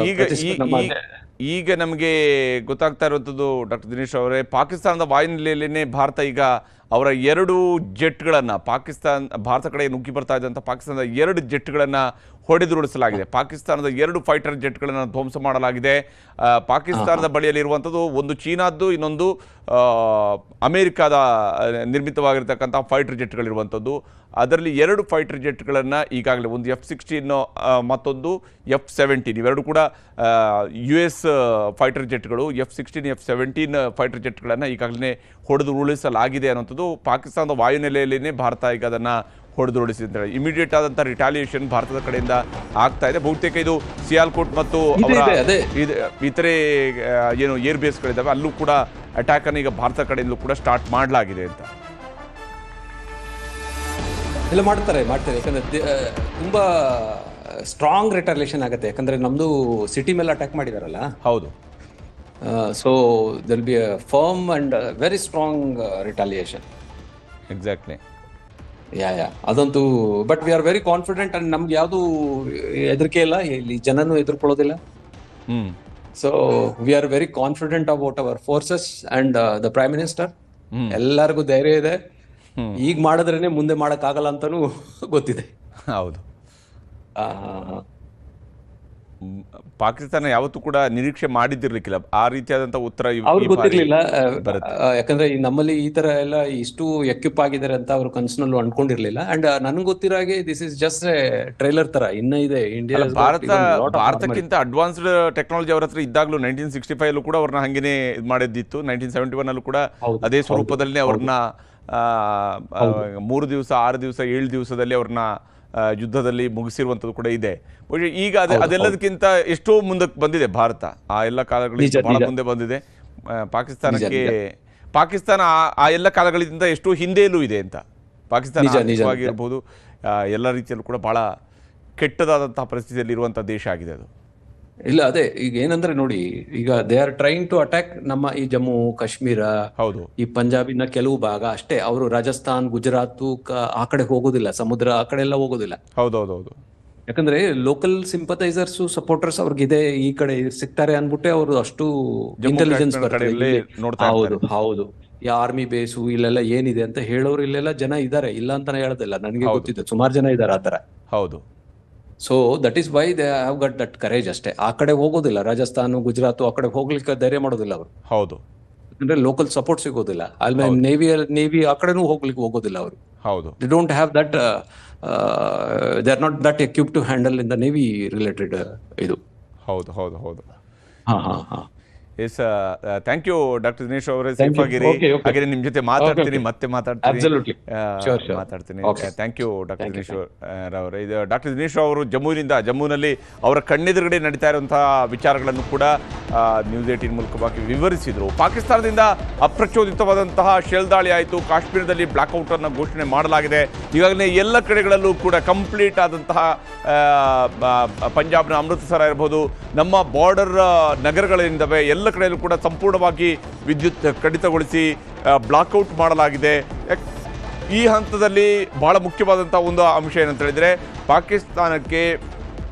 ಈಗ ಈಗ ನಮಗೆ ಗೊತ್ತಾಗ್ತಾ ಇರುವಂಥದ್ದು ಡಾಕ್ಟರ್ ದಿನೇಶ್ ಅವರೇ, ಪಾಕಿಸ್ತಾನದ ವಾಯುನೆಲೆಯಲ್ಲೇನೆ ಭಾರತ ಈಗ ಅವರ 2 ಜೆಟ್ಗಳನ್ನು ಭಾರತ ಕಡೆ ನುಗ್ಗಿ ಬರ್ತಾ ಇದ್ದಂಥ ಪಾಕಿಸ್ತಾನದ 2 ಜೆಟ್ಗಳನ್ನು ಹೊಡೆದುರುಳಿಸಲಾಗಿದೆ. ಪಾಕಿಸ್ತಾನದ 2 ಫೈಟರ್ ಜೆಟ್ಗಳನ್ನು ಧ್ವಂಸ ಮಾಡಲಾಗಿದೆ. ಪಾಕಿಸ್ತಾನದ ಬಳಿಯಲ್ಲಿರುವಂಥದ್ದು ಒಂದು ಚೀನಾದ್ದು, ಇನ್ನೊಂದು ಅಮೇರಿಕಾದ ನಿರ್ಮಿತವಾಗಿರ್ತಕ್ಕಂಥ ಫೈಟರ್ ಜೆಟ್ಗಳಿರುವಂಥದ್ದು. ಅದರಲ್ಲಿ 2 ಫೈಟರ್ ಜೆಟ್ಗಳನ್ನು ಈಗಾಗಲೇ ಒಂದು F-16 ಮತ್ತೊಂದು F-17 ಇವೆರಡು ಕೂಡ US ಫೈಟರ್ ಜೆಟ್ಗಳು. F-16 F-17 ಫೈಟರ್ ಜೆಟ್ಗಳನ್ನು ಈಗಾಗಲೇ ಹೊಡೆದು ಉರುಳಿಸಲಾಗಿದೆ ಅನ್ನೋಂಥದ್ದು. ಪಾಕಿಸ್ತಾನದ ವಾಯುನೆಲೆಯಲ್ಲೇ ಭಾರತ ಈಗ ಅದನ್ನು ಹೊಡೆದು ಉರುಳಿಸಿದ್ದಾರೆ. ಇಮಿಡಿಯೇಟ್ ಆದಂಥ ರಿಟಾಲಿಯೇಷನ್ ಭಾರತದ ಕಡೆಯಿಂದ ಆಗ್ತಾ ಇದೆ. ಬಹುತೇಕ ಇದು ಸಿಯಾಲ್ಕೋಟ್ ಮತ್ತು ಇತರೆ ಏನು ಏರ್ ಬೇಸ್ಗಳಿದ್ದಾವೆ ಅಲ್ಲೂ ಕೂಡ ಅಟ್ಯಾಕನ್ನು ಈಗ ಭಾರತ ಕಡೆಯಿಂದಲೂ ಕೂಡ ಸ್ಟಾರ್ಟ್ ಮಾಡಲಾಗಿದೆ ಅಂತ ಎಲ್ಲ ಮಾಡ್ತಾರೆ. ಯಾಕಂದ್ರೆ ತುಂಬಾ ಸ್ಟ್ರಾಂಗ್ ರಿಟಾಲಿಯೇಷನ್ ಆಗುತ್ತೆ. ಯಾಕಂದ್ರೆ ನಮ್ದು ಸಿಟಿ ಮೇಲೆ ಅಟ್ಯಾಕ್ ಮಾಡಿದಾರಲ್ಲ. ಹೌದು. So there be a firm and very strong retaliation. Exactly. Yeah ಅದಂತೂ. But we are very confident and ನಮ್ಗೆ ಯಾವುದು ಹೆದರಿಕೆ ಇಲ್ಲ, ಇಲ್ಲಿ ಜನನು ಎದುರ್ಕೊಳ್ಳೋದಿಲ್ಲ. So we are very confident about our forces and the prime minister. ಎಲ್ಲರಿಗೂ ಧೈರ್ಯ ಇದೆ. ಈಗ ಮಾಡಿದ್ರೇನೆ ಮುಂದೆ ಮಾಡಕ್ ಆಗಲ್ಲ ಅಂತಾನು ಗೊತ್ತಿದೆ. ಹೌದು. ಪಾಕಿಸ್ತಾನ ಯಾವತ್ತೂ ಕೂಡ ನಿರೀಕ್ಷೆ ಮಾಡಿದ್ದಿರ್ಲಿಕ್ಕಿಲ್ಲ ಆ ರೀತಿಯಾದಂತ ಉತ್ತರ. ಅವ್ರಿಗೆ ಗೊತ್ತಿರ್ಲಿಲ್ಲ. ಯಾಕಂದ್ರೆ ನಮ್ಮಲ್ಲಿ ಈ ತರ ಎಲ್ಲ ಇಷ್ಟು ಎಕ್ವಿಪ್ ಆಗಿದ್ದಾರೆ ಅಂತ ಅವ್ರು ಕನ್ಸಿನಲ್ಲೂ ಅನ್ಕೊಂಡಿರ್ಲಿಲ್ಲ. ಅಂಡ್ ನನ್ಗೆ ಗೊತ್ತಿರೋ ಹಾಗೆ ದಿಸ್ ಇಸ್ ಜಸ್ಟ್ ಟ್ರೈಲರ್ ತರ ಇನ್ನ ಇದೆ. ಇಂಡಿಯಾ ಭಾರತಕ್ಕಿಂತ ಅಡ್ವಾನ್ಸ್ಡ್ ಟೆಕ್ನಾಲಜಿ ಅವ್ರ ಹತ್ರ ಇದ್ದಾಗಲೂ 1965 ಕೂಡ ಅವ್ರನ್ನ ಹಂಗೇನೆ ಇದು ಮಾಡಿದ್ದಿತ್ತು. 1971 ಅಲ್ಲೂ ಕೂಡ ಅದೇ ಸ್ವರೂಪದಲ್ಲಿ ಅವ್ರನ್ನ 3 ದಿವಸ 6 ದಿವಸ 7 ದಿವಸದಲ್ಲಿ ಅವ್ರನ್ನ ಯುದ್ಧದಲ್ಲಿ ಮುಗಿಸಿರುವಂಥದ್ದು ಕೂಡ ಇದೆ. ಈಗ ಅದೆಲ್ಲದಕ್ಕಿಂತ ಎಷ್ಟೋ ಮುಂದಕ್ಕೆ ಬಂದಿದೆ ಭಾರತ. ಆ ಎಲ್ಲ ಕಾಲಗಳಿಂದ ಬಹಳ ಮುಂದೆ ಬಂದಿದೆ. ಪಾಕಿಸ್ತಾನ ಆ ಎಲ್ಲ ಕಾಲಗಳಿಂದ ಎಷ್ಟೋ ಹಿಂದೆಯಲ್ಲೂ ಇದೆ ಅಂತ. ಪಾಕಿಸ್ತಾನ ಆಗಿರ್ಬೋದು ಎಲ್ಲ ರೀತಿಯಲ್ಲೂ ಕೂಡ ಬಹಳ ಕೆಟ್ಟದಾದಂತಹ ಪರಿಸ್ಥಿತಿಯಲ್ಲಿ ಇರುವಂತಹ ದೇಶ ಆಗಿದೆ ಅದು. ಇಲ್ಲ ಅದೇ ಈಗ ಏನಂದ್ರೆ ನೋಡಿ, ಈಗ they are trying to attack ನಮ್ಮ ಈ ಜಮ್ಮು ಕಾಶ್ಮೀರ, ಹೌದು, ಈ ಪಂಜಾಬಿನ ಕೆಲವು ಭಾಗ ಅಷ್ಟೇ. ಅವರು ರಾಜಸ್ಥಾನ್, ಗುಜರಾತ್ ಆ ಕಡೆ ಹೋಗೋದಿಲ್ಲ, ಸಮುದ್ರ ಆ ಕಡೆ ಎಲ್ಲ ಹೋಗೋದಿಲ್ಲ. ಹೌದೌದೌದು. ಯಾಕಂದ್ರೆ ಲೋಕಲ್ ಸಿಂಪಥೈಸರ್ಸ್ ಸಪೋರ್ಟರ್ಸ್ ಅವ್ರಿಗಿದೆ, ಈ ಕಡೆ ಸಿಗ್ತಾರೆ ಅನ್ಬಿಟ್ಟೆ ಅವರು ಅಷ್ಟು ಇಂಟೆಲಿಜೆನ್ಸ್ ಬರ್ತದೆ. ಹೌದು. ಈ ಆರ್ಮಿ ಬೇಸು ಇಲ್ಲೆಲ್ಲ ಏನಿದೆ ಅಂತ ಹೇಳೋರು ಇಲ್ಲೆಲ್ಲ ಜನ ಇದಾರೆ, ಇಲ್ಲ ಅಂತಾನೆ ಹೇಳೋದಿಲ್ಲ. ನನಗೆ ಗೊತ್ತಿದೆ, ಸುಮಾರು ಜನ ಇದಾರೆ ಆತರ. ಹೌದು. So that is why they have got that courage ಅಷ್ಟೇ. ಆ ಕಡೆ ಹೋಗೋದಿಲ್ಲ, ರಾಜಸ್ಥಾನ್, ಗುಜರಾತ್ ಆ ಕಡೆ ಹೋಗ್ಲಿಕ್ಕೆ ಧೈರ್ಯ ಮಾಡೋದಿಲ್ಲ ಅವರು. ಹೌದು. ಅಂದ್ರೆ ಲೋಕಲ್ ಸಪೋರ್ಟ್ ಸಿಗೋದಿಲ್ಲ. ಆಮೇಲೆ ನೇವಿ ಆ ಕಡೆನೂ ಹೋಗ್ಲಿಕ್ಕೆ ಹೋಗೋದಿಲ್ಲ ಅವರು. ಹೌದು. They don't have that, they are not that equip to handle in the navy related ಇದು. ಹೌದು ಹೌದು ಹೌದು. ಹಾ. Yes, thank you doctor Dinesh ಅವರೇ. ಸೇಫ್ ಆಗಿರಿ. ಹಾಗೆ ನಿಮ್ ಜೊತೆ ಮಾತಾಡ್ತೀನಿ, ಮತ್ತೆ ಮಾತಾಡ್ತೀನಿ. ಥ್ಯಾಂಕ್ ಯು ಡಾಕ್ಟರ್ ದಿನೇಶ್ ಅವರೇ. ಇದು ಡಾಕ್ಟರ್ ದಿನೇಶ್ ಅವರು ಜಮ್ಮುವಿನಲ್ಲಿ ಅವರ ಕಣ್ಣೆದುರುಗಡೆ ನಡೀತಾ ಇರುವಂತಹ ವಿಚಾರಗಳನ್ನು ಕೂಡ ನ್ಯೂಸ್ 18 ಮೂಲಕವಾಗಿ ವಿವರಿಸಿದರು. ಪಾಕಿಸ್ತಾನದಿಂದ ಅಪ್ರಚೋದಿತವಾದಂತಹ ಶೆಲ್ ದಾಳಿ ಆಯಿತು. ಕಾಶ್ಮೀರದಲ್ಲಿ ಬ್ಲಾಕ್ಔಟ್ ಅನ್ನು ಘೋಷಣೆ ಮಾಡಲಾಗಿದೆ. ಈಗಾಗಲೇ ಎಲ್ಲ ಕಡೆಗಳಲ್ಲೂ ಕೂಡ ಕಂಪ್ಲೀಟ್ ಆದಂತಹ ಪಂಜಾಬ್ನ ಅಮೃತಸರ ಇರಬಹುದು, ನಮ್ಮ ಬಾರ್ಡರ್ ನಗರಗಳಿಂದವೆ ಎಲ್ಲ ಕಡೆಯಲ್ಲೂ ಕೂಡ ಸಂಪೂರ್ಣವಾಗಿ ವಿದ್ಯುತ್ ಕಡಿತಗೊಳಿಸಿ ಬ್ಲಾಕ್ಔಟ್ ಮಾಡಲಾಗಿದೆ. ಈ ಹಂತದಲ್ಲಿ ಬಹಳ ಮುಖ್ಯವಾದಂಥ ಒಂದು ಅಂಶ ಏನಂತ ಹೇಳಿದರೆ, ಪಾಕಿಸ್ತಾನಕ್ಕೆ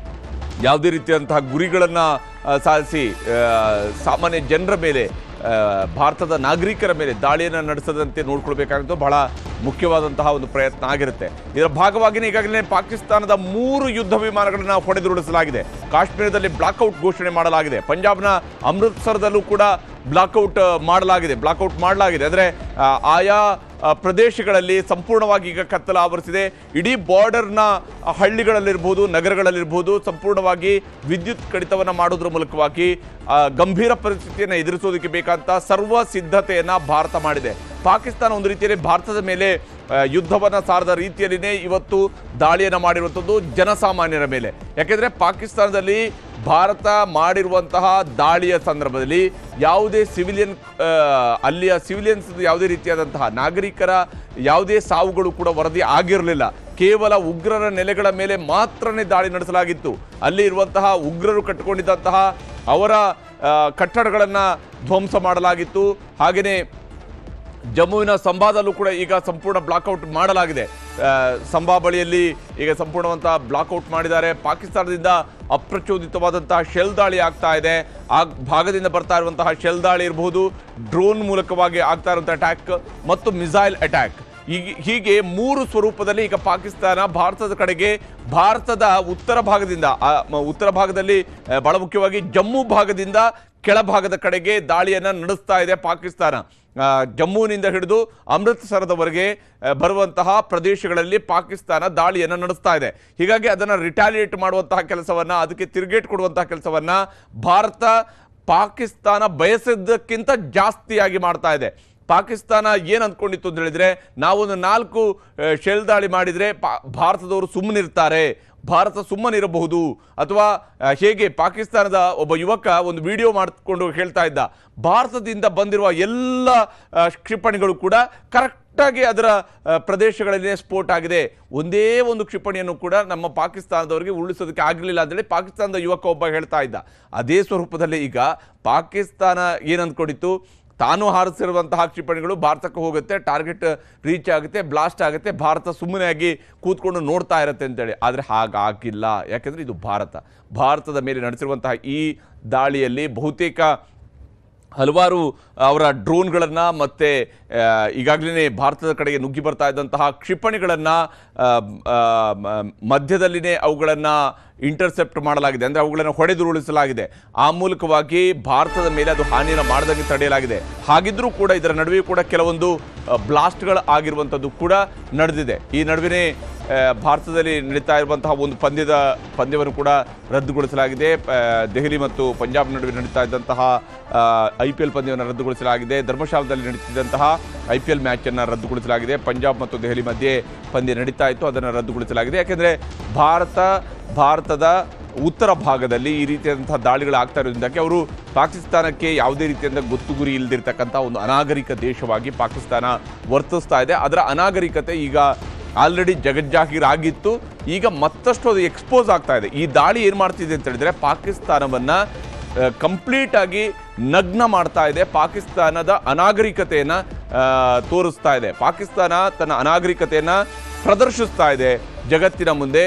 ಯಾವುದೇ ರೀತಿಯಂತಹ ಗುರಿಗಳನ್ನು ಸಾಧಿಸಿ ಸಾಮಾನ್ಯ ಜನರ ಮೇಲೆ, ಭಾರತದ ನಾಗರಿಕರ ಮೇಲೆ ದಾಳಿಯನ್ನು ನಡೆಸದಂತೆ ನೋಡ್ಕೊಳ್ಬೇಕಾಗಿದ್ದು ಬಹಳ ಮುಖ್ಯವಾದಂತಹ ಒಂದು ಪ್ರಯತ್ನ ಆಗಿರುತ್ತೆ. ಇದರ ಭಾಗವಾಗಿಯೇ ಈಗಾಗಲೇ ಪಾಕಿಸ್ತಾನದ 3 ಯುದ್ಧ ವಿಮಾನಗಳನ್ನು ಹೊಡೆದುರುಳಿಸಲಾಗಿದೆ. ಕಾಶ್ಮೀರದಲ್ಲಿ ಬ್ಲಾಕ್ಔಟ್ ಘೋಷಣೆ ಮಾಡಲಾಗಿದೆ. ಪಂಜಾಬ್ನ ಅಮೃತಸರದಲ್ಲೂ ಕೂಡ ಬ್ಲಾಕ್ಔಟ್ ಮಾಡಲಾಗಿದೆ. ಅಂದರೆ ಆಯಾ ಪ್ರದೇಶಗಳಲ್ಲಿ ಸಂಪೂರ್ಣವಾಗಿ ಈಗ ಕತ್ತಲ ಆವರಿಸಿದೆ. ಇಡೀ ಬಾರ್ಡರ್ನ ಹಳ್ಳಿಗಳಲ್ಲಿರ್ಬೋದು, ನಗರಗಳಲ್ಲಿರ್ಬೋದು ಸಂಪೂರ್ಣವಾಗಿ ವಿದ್ಯುತ್ ಕಡಿತವನ್ನು ಮಾಡೋದ್ರ ಮೂಲಕವಾಗಿ ಗಂಭೀರ ಪರಿಸ್ಥಿತಿಯನ್ನು ಎದುರಿಸೋದಕ್ಕೆ ಬೇಕಾದಂಥ ಸರ್ವ ಸಿದ್ಧತೆಯನ್ನು ಭಾರತ ಮಾಡಿದೆ. ಪಾಕಿಸ್ತಾನ ಒಂದು ರೀತಿಯಲ್ಲಿ ಭಾರತದ ಮೇಲೆ ಯುದ್ಧವನ್ನು ಸಾರದ ರೀತಿಯಲ್ಲಿನೇ ಇವತ್ತು ದಾಳಿಯನ್ನು ಮಾಡಿರುವಂಥದ್ದು ಜನಸಾಮಾನ್ಯರ ಮೇಲೆ. ಯಾಕೆಂದರೆ ಪಾಕಿಸ್ತಾನದಲ್ಲಿ ಭಾರತ ಮಾಡಿರುವಂತಹ ದಾಳಿಯ ಸಂದರ್ಭದಲ್ಲಿ ಯಾವುದೇ ಅಲ್ಲಿಯ ಸಿವಿಲಿಯನ್ಸ್ ಯಾವುದೇ ರೀತಿಯಾದಂತಹ ನಾಗರಿಕರ ಯಾವುದೇ ಸಾವುಗಳು ಕೂಡ ವರದಿ ಆಗಿರಲಿಲ್ಲ. ಕೇವಲ ಉಗ್ರರ ನೆಲೆಗಳ ಮೇಲೆ ಮಾತ್ರನೇ ದಾಳಿ ನಡೆಸಲಾಗಿತ್ತು. ಅಲ್ಲಿ ಇರುವಂತಹ ಉಗ್ರರು ಕಟ್ಟಿಕೊಂಡಿದ್ದಂತಹ ಅವರ ಕಟ್ಟಡಗಳನ್ನು ಧ್ವಂಸ ಮಾಡಲಾಗಿತ್ತು. ಹಾಗೆಯೇ ಜಮ್ಮುವಿನ ಸಂಬಾದಲ್ಲೂ ಕೂಡ ಈಗ ಸಂಪೂರ್ಣ ಬ್ಲಾಕ್ಔಟ್ ಮಾಡಲಾಗಿದೆ. ಸಂಭಾಬಳಿಯಲ್ಲಿ ಈಗ ಸಂಪೂರ್ಣವಂತ ಬ್ಲಾಕ್ಔಟ್ ಮಾಡಿದ್ದಾರೆ. ಪಾಕಿಸ್ತಾನದಿಂದ ಅಪ್ರಚೋದಿತವಾದಂತಹ ಶೆಲ್ ದಾಳಿ ಆಗ್ತಾ ಇದೆ. ಆ ಭಾಗದಿಂದ ಬರ್ತಾ ಇರುವಂತಹ ಶೆಲ್ ದಾಳಿ ಇರಬಹುದು, ಡ್ರೋನ್ ಮೂಲಕವಾಗಿ ಆಗ್ತಾ ಇರುವಂತಹ ಅಟ್ಯಾಕ್ ಮತ್ತು ಮಿಸೈಲ್ ಅಟ್ಯಾಕ್. ಹೀಗೆ 3 ಸ್ವರೂಪದಲ್ಲಿ ಈಗ ಪಾಕಿಸ್ತಾನ ಭಾರತದ ಕಡೆಗೆ, ಭಾರತದ ಉತ್ತರ ಭಾಗದಲ್ಲಿ ಬಹಳ ಮುಖ್ಯವಾಗಿ ಜಮ್ಮು ಭಾಗದಿಂದ ಕೆಳಭಾಗದ ಕಡೆಗೆ ದಾಳಿಯನ್ನು ನಡೆಸ್ತಾ ಇದೆ ಪಾಕಿಸ್ತಾನ. ಜಮ್ಮುವಿನಿಂದ ಹಿಡಿದು ಅಮೃತಸರದವರೆಗೆ ಬರುವಂತಹ ಪ್ರದೇಶಗಳಲ್ಲಿ ಪಾಕಿಸ್ತಾನ ದಾಳಿಯನ್ನು ನಡೆಸ್ತಾ ಇದೆ. ಹೀಗಾಗಿ ಅದನ್ನು ರಿಟಾಲಿಯೇಟ್ ಮಾಡುವಂತಹ ಕೆಲಸವನ್ನು, ಅದಕ್ಕೆ ತಿರುಗೇಟು ಕೊಡುವಂತಹ ಕೆಲಸವನ್ನು ಭಾರತ ಪಾಕಿಸ್ತಾನ ಬಯಸಿದ್ದಕ್ಕಿಂತ ಜಾಸ್ತಿಯಾಗಿ ಮಾಡ್ತಾ ಇದೆ. ಪಾಕಿಸ್ತಾನ ಏನು ಅಂದ್ಕೊಂಡಿತ್ತು ಅಂತ ಹೇಳಿದರೆ, ನಾವೊಂದು 4 ಶೆಲ್ ದಾಳಿ ಮಾಡಿದರೆ ಭಾರತದವರು ಸುಮ್ಮನಿರ್ತಾರೆ, ಭಾರತ ಸುಮ್ಮನಿರಬಹುದು, ಅಥವಾ ಹೇಗೆ ಪಾಕಿಸ್ತಾನದ ಒಬ್ಬ ಯುವಕ ಒಂದು ವಿಡಿಯೋ ಮಾಡಿಕೊಂಡು ಹೇಳ್ತಾ ಇದ್ದ, ಭಾರತದಿಂದ ಬಂದಿರುವ ಎಲ್ಲ ಕ್ಷಿಪಣಿಗಳು ಕೂಡ ಕರೆಕ್ಟಾಗಿ ಅದರ ಪ್ರದೇಶಗಳಲ್ಲಿ ಸ್ಫೋಟ ಆಗಿದೆ, ಒಂದೇ ಒಂದು ಕ್ಷಿಪಣಿಯನ್ನು ಕೂಡ ನಮ್ಮ ಪಾಕಿಸ್ತಾನದವರಿಗೆ ಉರುಳಿಸೋದಕ್ಕೆ ಆಗಲಿಲ್ಲ ಅಂತೇಳಿ ಪಾಕಿಸ್ತಾನದ ಯುವಕ ಒಬ್ಬ ಹೇಳ್ತಾ ಇದ್ದ. ಅದೇ ಸ್ವರೂಪದಲ್ಲಿ ಈಗ ಪಾಕಿಸ್ತಾನ ಏನು ಅಂದ್ಕೊಂಡಿತ್ತು, ತಾನು ಹಾರಿಸಿರುವಂತಹ ಕ್ಷಿಪಣಿಗಳು ಭಾರತಕ್ಕೆ ಹೋಗುತ್ತೆ, ಟಾರ್ಗೆಟ್ ರೀಚ್ ಆಗುತ್ತೆ, ಬ್ಲಾಸ್ಟ್ ಆಗುತ್ತೆ, ಭಾರತ ಸುಮ್ಮನೆ ಆಗಿ ಕೂತ್ಕೊಂಡು ನೋಡ್ತಾ ಇರುತ್ತೆ ಅಂತೇಳಿ. ಆದರೆ ಹಾಗಾಗಿಲ್ಲ. ಯಾಕೆಂದರೆ ಇದು ಭಾರತದ ಮೇಲೆ ನಡೆಸಿರುವಂತಹ ಈ ದಾಳಿಯಲ್ಲಿ ಬಹುತೇಕ ಹಲವಾರು ಅವರ ಡ್ರೋನ್ಗಳನ್ನು ಮತ್ತು ಈಗಾಗಲೇ ಭಾರತದ ಕಡೆಗೆ ನುಗ್ಗಿ ಬರ್ತಾ ಇದ್ದಂತಹ ಕ್ಷಿಪಣಿಗಳನ್ನು ಮಧ್ಯದಲ್ಲಿನೇ ಅವುಗಳನ್ನು ಇಂಟರ್ಸೆಪ್ಟ್ ಮಾಡಲಾಗಿದೆ, ಅಂದರೆ ಅವುಗಳನ್ನು ಹೊಡೆದುರುಳಿಸಲಾಗಿದೆ. ಆ ಮೂಲಕವಾಗಿ ಭಾರತದ ಮೇಲೆ ಅದು ಹಾನಿಯನ್ನು ಮಾಡದಂಗೆ ತಡೆಯಲಾಗಿದೆ. ಹಾಗಿದ್ರೂ ಕೂಡ ಇದರ ನಡುವೆ ಕೂಡ ಕೆಲವೊಂದು ಬ್ಲಾಸ್ಟ್ಗಳು ಆಗಿರುವಂಥದ್ದು ಕೂಡ ನಡೆದಿದೆ. ಈ ನಡುವೆ ಭಾರತದಲ್ಲಿ ನಡೀತಾ ಇರುವಂತಹ ಒಂದು ಪಂದ್ಯವನ್ನು ಕೂಡ ರದ್ದುಗೊಳಿಸಲಾಗಿದೆ. ದೆಹಲಿ ಮತ್ತು ಪಂಜಾಬ್ ನಡುವೆ ನಡೀತಾ ಇದ್ದಂತಹ IPL ಪಂದ್ಯವನ್ನು ರದ್ದುಗೊಳಿಸಲಾಗಿದೆ. ಧರ್ಮಶಾಲದಲ್ಲಿ ನಡೀತಿದ್ದಂತಹ IPL ಮ್ಯಾಚನ್ನು ರದ್ದುಗೊಳಿಸಲಾಗಿದೆ. ಪಂಜಾಬ್ ಮತ್ತು ದೆಹಲಿ ಮಧ್ಯೆ ಪಂದ್ಯ ನಡೀತಾ ಇತ್ತು, ಅದನ್ನು ರದ್ದುಗೊಳಿಸಲಾಗಿದೆ. ಯಾಕೆಂದರೆ ಭಾರತದ ಉತ್ತರ ಭಾಗದಲ್ಲಿ ಈ ರೀತಿಯಾದಂತಹ ದಾಳಿಗಳು ಆಗ್ತಾ ಇರೋದ್ರಿಂದಾಗಿ ಅವರು ಪಾಕಿಸ್ತಾನಕ್ಕೆ ಯಾವುದೇ ರೀತಿಯಿಂದ ಗೊತ್ತು ಗುರಿ ಇಲ್ಲದಿರ್ತಕ್ಕಂಥ ಒಂದು ಅನಾಗರಿಕ ದೇಶವಾಗಿ ಪಾಕಿಸ್ತಾನ ವರ್ತಿಸ್ತಾ ಇದೆ. ಅದರ ಅನಾಗರಿಕತೆ ಈಗ ಆಲ್ರೆಡಿ ಜಗಜ್ಜಾಹೀರ್ ಆಗಿತ್ತು, ಈಗ ಮತ್ತಷ್ಟು ಅದು ಎಕ್ಸ್ಪೋಸ್ ಆಗ್ತಾ ಇದೆ. ಈ ದಾಳಿ ಏನು ಮಾಡ್ತಿದೆ ಅಂತ ಹೇಳಿದ್ರೆ, ಪಾಕಿಸ್ತಾನವನ್ನು ಕಂಪ್ಲೀಟ್ ಆಗಿ ನಗ್ನ ಮಾಡ್ತಾ ಇದೆ, ಪಾಕಿಸ್ತಾನದ ಅನಾಗರಿಕತೆಯನ್ನು ತೋರಿಸ್ತಾ ಇದೆ. ಪಾಕಿಸ್ತಾನ ತನ್ನ ಅನಾಗರಿಕತೆಯನ್ನು ಪ್ರದರ್ಶಿಸ್ತಾ ಇದೆ ಜಗತ್ತಿನ ಮುಂದೆ.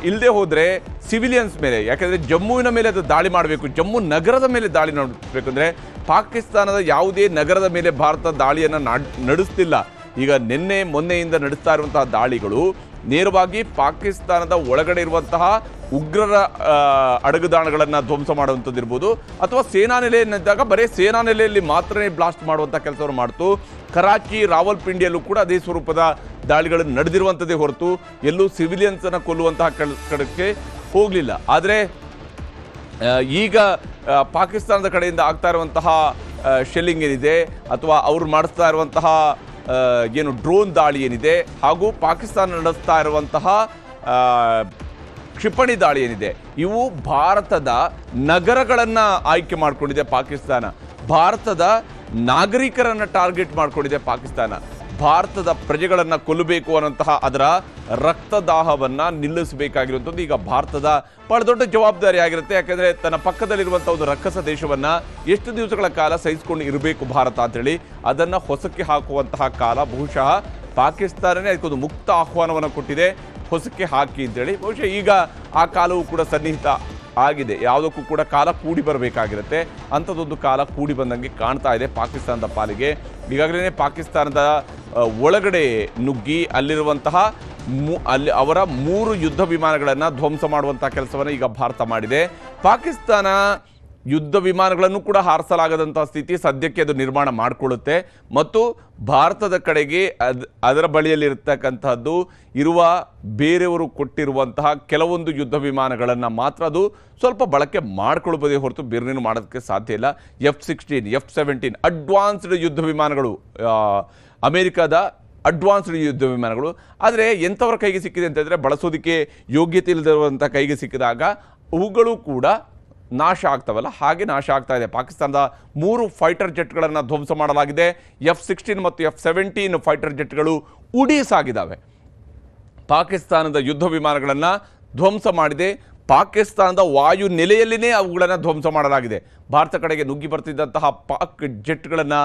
ಇಲ್ಲದೆ ಹೋದರೆ ಸಿವಿಲಿಯನ್ಸ್ ಮೇಲೆ, ಯಾಕೆಂದರೆ ಜಮ್ಮುವಿನ ಮೇಲೆ ಅದು ದಾಳಿ ಮಾಡಬೇಕು, ಜಮ್ಮು ನಗರದ ಮೇಲೆ ದಾಳಿ ಮಾಡಬೇಕಂದ್ರೆ ಪಾಕಿಸ್ತಾನದ ಯಾವುದೇ ನಗರದ ಮೇಲೆ ಭಾರತ ದಾಳಿಯನ್ನು ನಡೆಸ್ತಿಲ್ಲ. ಈಗ ಮೊನ್ನೆಯಿಂದ ನಡೆಸ್ತಾ ಇರುವಂತಹ ದಾಳಿಗಳು ನೇರವಾಗಿ ಪಾಕಿಸ್ತಾನದ ಒಳಗಡೆ ಇರುವಂತಹ ಉಗ್ರರ ಅಡಗುದಾಣಗಳನ್ನು ಧ್ವಂಸ ಮಾಡುವಂಥದ್ದಿರ್ಬೋದು, ಅಥವಾ ಸೇನಾ ನೆಲೆಯನ್ನಿದ್ದಾಗ ಬರೀ ಸೇನಾ ನೆಲೆಯಲ್ಲಿ ಮಾತ್ರನೇ ಬ್ಲಾಸ್ಟ್ ಮಾಡುವಂಥ ಕೆಲಸವನ್ನು ಮಾಡ್ತು. ಕರಾಚಿ, ರಾವಲ್ಪಿಂಡಿಯಲ್ಲೂ ಕೂಡ ಅದೇ ಸ್ವರೂಪದ ದಾಳಿಗಳು ನಡೆದಿರುವಂಥದ್ದೇ ಹೊರತು ಎಲ್ಲೂ ಸಿವಿಲಿಯನ್ಸನ್ನು ಕೊಲ್ಲುವಂತಹ ಕಡೆಗೆ ಹೋಗಲಿಲ್ಲ. ಆದರೆ ಈಗ ಪಾಕಿಸ್ತಾನದ ಕಡೆಯಿಂದ ಆಗ್ತಾ ಇರುವಂತಹ ಶೆಲ್ಲಿಂಗ್ ಏನಿದೆ, ಅಥವಾ ಅವರು ಮಾಡಿಸ್ತಾ ಇರುವಂತಹ ಏನು ಡ್ರೋನ್ ದಾಳಿ ಏನಿದೆ, ಹಾಗೂ ಪಾಕಿಸ್ತಾನ ನಡೆಸ್ತಾ ಇರುವಂತಹ ಕ್ಷಿಪಣಿ ದಾಳಿ ಏನಿದೆ, ಇವು ಭಾರತದ ನಗರಗಳನ್ನು ಆಯ್ಕೆ ಮಾಡಿಕೊಂಡಿದೆ ಪಾಕಿಸ್ತಾನ, ಭಾರತದ ನಾಗರಿಕರನ್ನು ಟಾರ್ಗೆಟ್ ಮಾಡಿಕೊಂಡಿದೆ ಪಾಕಿಸ್ತಾನ, ಭಾರತದ ಪ್ರಜೆಗಳನ್ನು ಕೊಲ್ಲಬೇಕು ಅನ್ನೋಂತಹ ಅದರ ರಕ್ತದಾಹವನ್ನು ನಿಲ್ಲಿಸಬೇಕಾಗಿರುವಂಥದ್ದು ಈಗ ಭಾರತದ ಬಹಳ ದೊಡ್ಡ ಜವಾಬ್ದಾರಿ ಆಗಿರುತ್ತೆ. ಯಾಕೆಂದರೆ ತನ್ನ ಪಕ್ಕದಲ್ಲಿರುವಂಥ ಒಂದು ರಕ್ಕಸ ದೇಶವನ್ನು ಎಷ್ಟು ದಿವಸಗಳ ಕಾಲ ಸಹಿಸಿಕೊಂಡು ಇರಬೇಕು ಭಾರತ ಅಂತೇಳಿ ಅದನ್ನು ಹೊಸಕ್ಕೆ ಹಾಕುವಂತಹ ಕಾಲ ಬಹುಶಃ ಪಾಕಿಸ್ತಾನನೇ ಅದಕ್ಕೊಂದು ಮುಕ್ತ ಆಹ್ವಾನವನ್ನು ಕೊಟ್ಟಿದೆ, ಹೊಸಕ್ಕೆ ಹಾಕಿ ಅಂತೇಳಿ. ಬಹುಶಃ ಈಗ ಆ ಕಾಲವು ಕೂಡ ಸನ್ನಿಹಿತ ಆಗಿದೆ. ಯಾವುದಕ್ಕೂ ಕೂಡ ಕಾಲ ಕೂಡಿ ಬರಬೇಕಾಗಿರುತ್ತೆ, ಅಂಥದ್ದೊಂದು ಕಾಲ ಕೂಡಿ ಬಂದಂಗೆ ಕಾಣ್ತಾ ಇದೆ ಪಾಕಿಸ್ತಾನದ ಪಾಲಿಗೆ. ಈಗಾಗಲೇ ಪಾಕಿಸ್ತಾನದ ಒಳಗಡೆ ನುಗ್ಗಿ ಅಲ್ಲಿರುವಂತಹ ಅವರ 3 ಯುದ್ಧ ವಿಮಾನಗಳನ್ನು ಧ್ವಂಸ ಮಾಡುವಂಥ ಕೆಲಸವನ್ನು ಈಗ ಭಾರತ ಮಾಡಿದೆ. ಪಾಕಿಸ್ತಾನ ಯುದ್ಧ ವಿಮಾನಗಳನ್ನು ಕೂಡ ಹಾರಿಸಲಾಗದಂಥ ಸ್ಥಿತಿ ಸದ್ಯಕ್ಕೆ ಅದು ನಿರ್ಮಾಣ ಮಾಡಿಕೊಳ್ಳುತ್ತೆ, ಮತ್ತು ಭಾರತದ ಕಡೆಗೆ ಅದರ ಬಳಿಯಲ್ಲಿರ್ತಕ್ಕಂಥದ್ದು ಇರುವ ಬೇರೆಯವರು ಕೊಟ್ಟಿರುವಂತಹ ಕೆಲವೊಂದು ಯುದ್ಧ ವಿಮಾನಗಳನ್ನು ಮಾತ್ರ ಅದು ಸ್ವಲ್ಪ ಬಳಕೆ ಮಾಡಿಕೊಳ್ಬೋದೇ ಹೊರತು ಬೇರೇನು ಮಾಡೋದಕ್ಕೆ ಸಾಧ್ಯ ಇಲ್ಲ. F-16, F-17 ಅಡ್ವಾನ್ಸ್ಡ್ ಯುದ್ಧ ವಿಮಾನಗಳು, ಅಮೆರಿಕದ ಅಡ್ವಾನ್ಸ್ಡ್ ಯುದ್ಧ ವಿಮಾನಗಳು. ಆದರೆ ಎಂಥವರ ಕೈಗೆ ಸಿಕ್ಕಿದೆ ಅಂತಂದರೆ, ಬಳಸೋದಕ್ಕೆ ಯೋಗ್ಯತೆ ಇಲ್ಲದಿರುವಂಥ ಕೈಗೆ ಸಿಕ್ಕಿದಾಗ ಅವುಗಳು ಕೂಡ ನಾಶ ಆಗ್ತವಲ್ಲ, ಹಾಗೆ ನಾಶ ಆಗ್ತಾ ಇದೆ. ಪಾಕಿಸ್ತಾನದ 3 ಫೈಟರ್ ಜೆಟ್ಗಳನ್ನು ಧ್ವಂಸ ಮಾಡಲಾಗಿದೆ. F-16 ಮತ್ತು F-17 ಫೈಟರ್ ಜೆಟ್ಗಳು ಉಡೀಸಾಗಿದ್ದಾವೆ. ಪಾಕಿಸ್ತಾನದ ಯುದ್ಧ ವಿಮಾನಗಳನ್ನು ಧ್ವಂಸ ಮಾಡಿದೆ ಪಾಕಿಸ್ತಾನದ ವಾಯು ನೆಲೆಯಲ್ಲಿನೇ ಅವುಗಳನ್ನು ಧ್ವಂಸ ಮಾಡಲಾಗಿದೆ. ಭಾರತ ಕಡೆಗೆ ನುಗ್ಗಿ ಬರ್ತಿದ್ದಂತಹ ಪಾಕ್ ಜೆಟ್ಗಳನ್ನು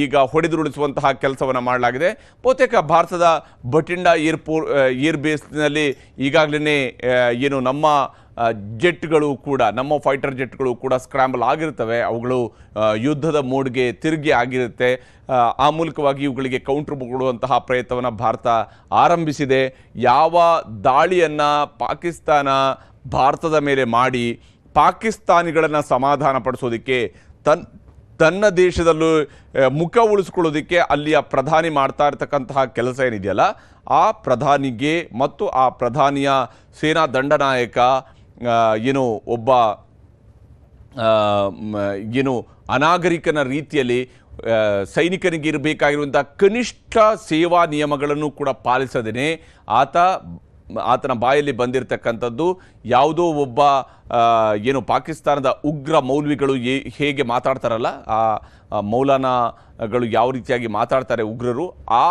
ಈಗ ಹೊಡೆದುರುಳಿಸುವಂತಹ ಕೆಲಸವನ್ನು ಮಾಡಲಾಗಿದೆ. ಬಹುತೇಕ ಭಾರತದ ಬಟಿಂಡಾ ಏರ್ ಬೇಸ್ನಲ್ಲಿ ಈಗಾಗಲೇ ಏನು ನಮ್ಮ ಜೆಟ್ಗಳು ಕೂಡ, ನಮ್ಮ ಫೈಟರ್ ಜೆಟ್ಗಳು ಕೂಡ ಸ್ಕ್ರಾಂಬಲ್ ಆಗಿರ್ತವೆ. ಅವುಗಳು ಯುದ್ಧದ ಮೋಡ್ಗೆ ತಿರುಗಿ ಆಗಿರುತ್ತೆ. ಆ ಮೂಲಕವಾಗಿ ಇವುಗಳಿಗೆ ಕೌಂಟರ್ ಕೊಡುವಂತಹ ಪ್ರಯತ್ನವನ್ನು ಭಾರತ ಆರಂಭಿಸಿದೆ. ಯಾವ ದಾಳಿಯನ್ನು ಪಾಕಿಸ್ತಾನ ಭಾರತದ ಮೇಲೆ ಮಾಡಿ ಪಾಕಿಸ್ತಾನಿಗಳನ್ನು ಸಮಾಧಾನ ಪಡಿಸೋದಕ್ಕೆ ತನ್ನ ದೇಶದಲ್ಲೂ ಮುಖ ಉಳಿಸ್ಕೊಳ್ಳೋದಕ್ಕೆ ಅಲ್ಲಿಯ ಪ್ರಧಾನಿ ಮಾಡ್ತಾ ಇರ್ತಕ್ಕಂತಹ ಕೆಲಸ ಏನಿದೆಯಲ್ಲ, ಆ ಪ್ರಧಾನಿಗೆ ಮತ್ತು ಆ ಪ್ರಧಾನಿಯ ಸೇನಾ ದಂಡನಾಯಕ ಏನು ಒಬ್ಬ ಏನು ಅನಾಗರಿಕನ ರೀತಿಯಲ್ಲಿ ಸೈನಿಕನಿಗೆ ಇರಬೇಕಾಗಿರುವಂಥ ಕನಿಷ್ಠ ಸೇವಾ ನಿಯಮಗಳನ್ನು ಕೂಡ ಪಾಲಿಸದೇನೆ ಆತನ ಬಾಯಲ್ಲಿ ಬಂದಿರತಕ್ಕಂಥದ್ದು ಯಾವುದೋ ಒಬ್ಬ ಏನು ಪಾಕಿಸ್ತಾನದ ಉಗ್ರ ಮೌಲ್ವಿಗಳು ಹೇಗೆ ಮಾತಾಡ್ತಾರಲ್ಲ, ಆ ಮೌಲಾನಾಗಳು ಯಾವ ರೀತಿಯಾಗಿ ಮಾತಾಡ್ತಾರೆ ಉಗ್ರರು, ಆ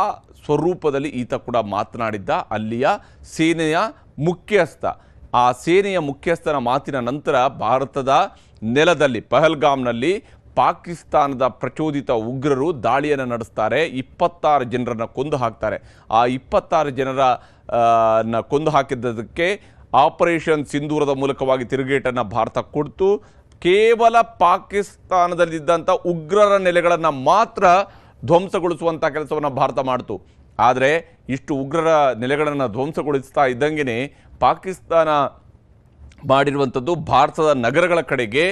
ಸ್ವರೂಪದಲ್ಲಿ ಈತ ಕೂಡ ಮಾತನಾಡಿದ್ದ ಅಲ್ಲಿಯ ಸೇನೆಯ ಮುಖ್ಯಸ್ಥ. ಆ ಸೇನೆಯ ಮುಖ್ಯಸ್ಥನ ಮಾತಿನ ನಂತರ ಭಾರತದ ನೆಲದಲ್ಲಿ ಪಹಲ್ಗಾಮ್ನಲ್ಲಿ ಪಾಕಿಸ್ತಾನದ ಪ್ರಚೋದಿತ ಉಗ್ರರು ದಾಳಿಯನ್ನು ನಡೆಸ್ತಾರೆ. 26 ಜನರನ್ನು ಕೊಂದು ಹಾಕ್ತಾರೆ. ಆ 26 ಜನರ ಕೊಂದು ಹಾಕಿದ್ದಕ್ಕೆ ಆಪರೇಷನ್ ಸಿಂಧೂರದ ಮೂಲಕವಾಗಿ ತಿರುಗೇಟನ್ನು ಭಾರತ ಕೊಡ್ತು. ಕೇವಲ ಪಾಕಿಸ್ತಾನದಲ್ಲಿದ್ದಂಥ ಉಗ್ರರ ನೆಲೆಗಳನ್ನು ಮಾತ್ರ ಧ್ವಂಸಗೊಳಿಸುವಂಥ ಕೆಲಸವನ್ನು ಭಾರತ ಮಾಡಿತು. ಆದರೆ ಇಷ್ಟು ಉಗ್ರರ ನೆಲೆಗಳನ್ನು ಧ್ವಂಸಗೊಳಿಸ್ತಾ ಇದ್ದಂಗೆ ಪಾಕಿಸ್ತಾನ ಮಾಡಿರುವಂಥದ್ದು ಭಾರತದ ನಗರಗಳ ಕಡೆಗೆ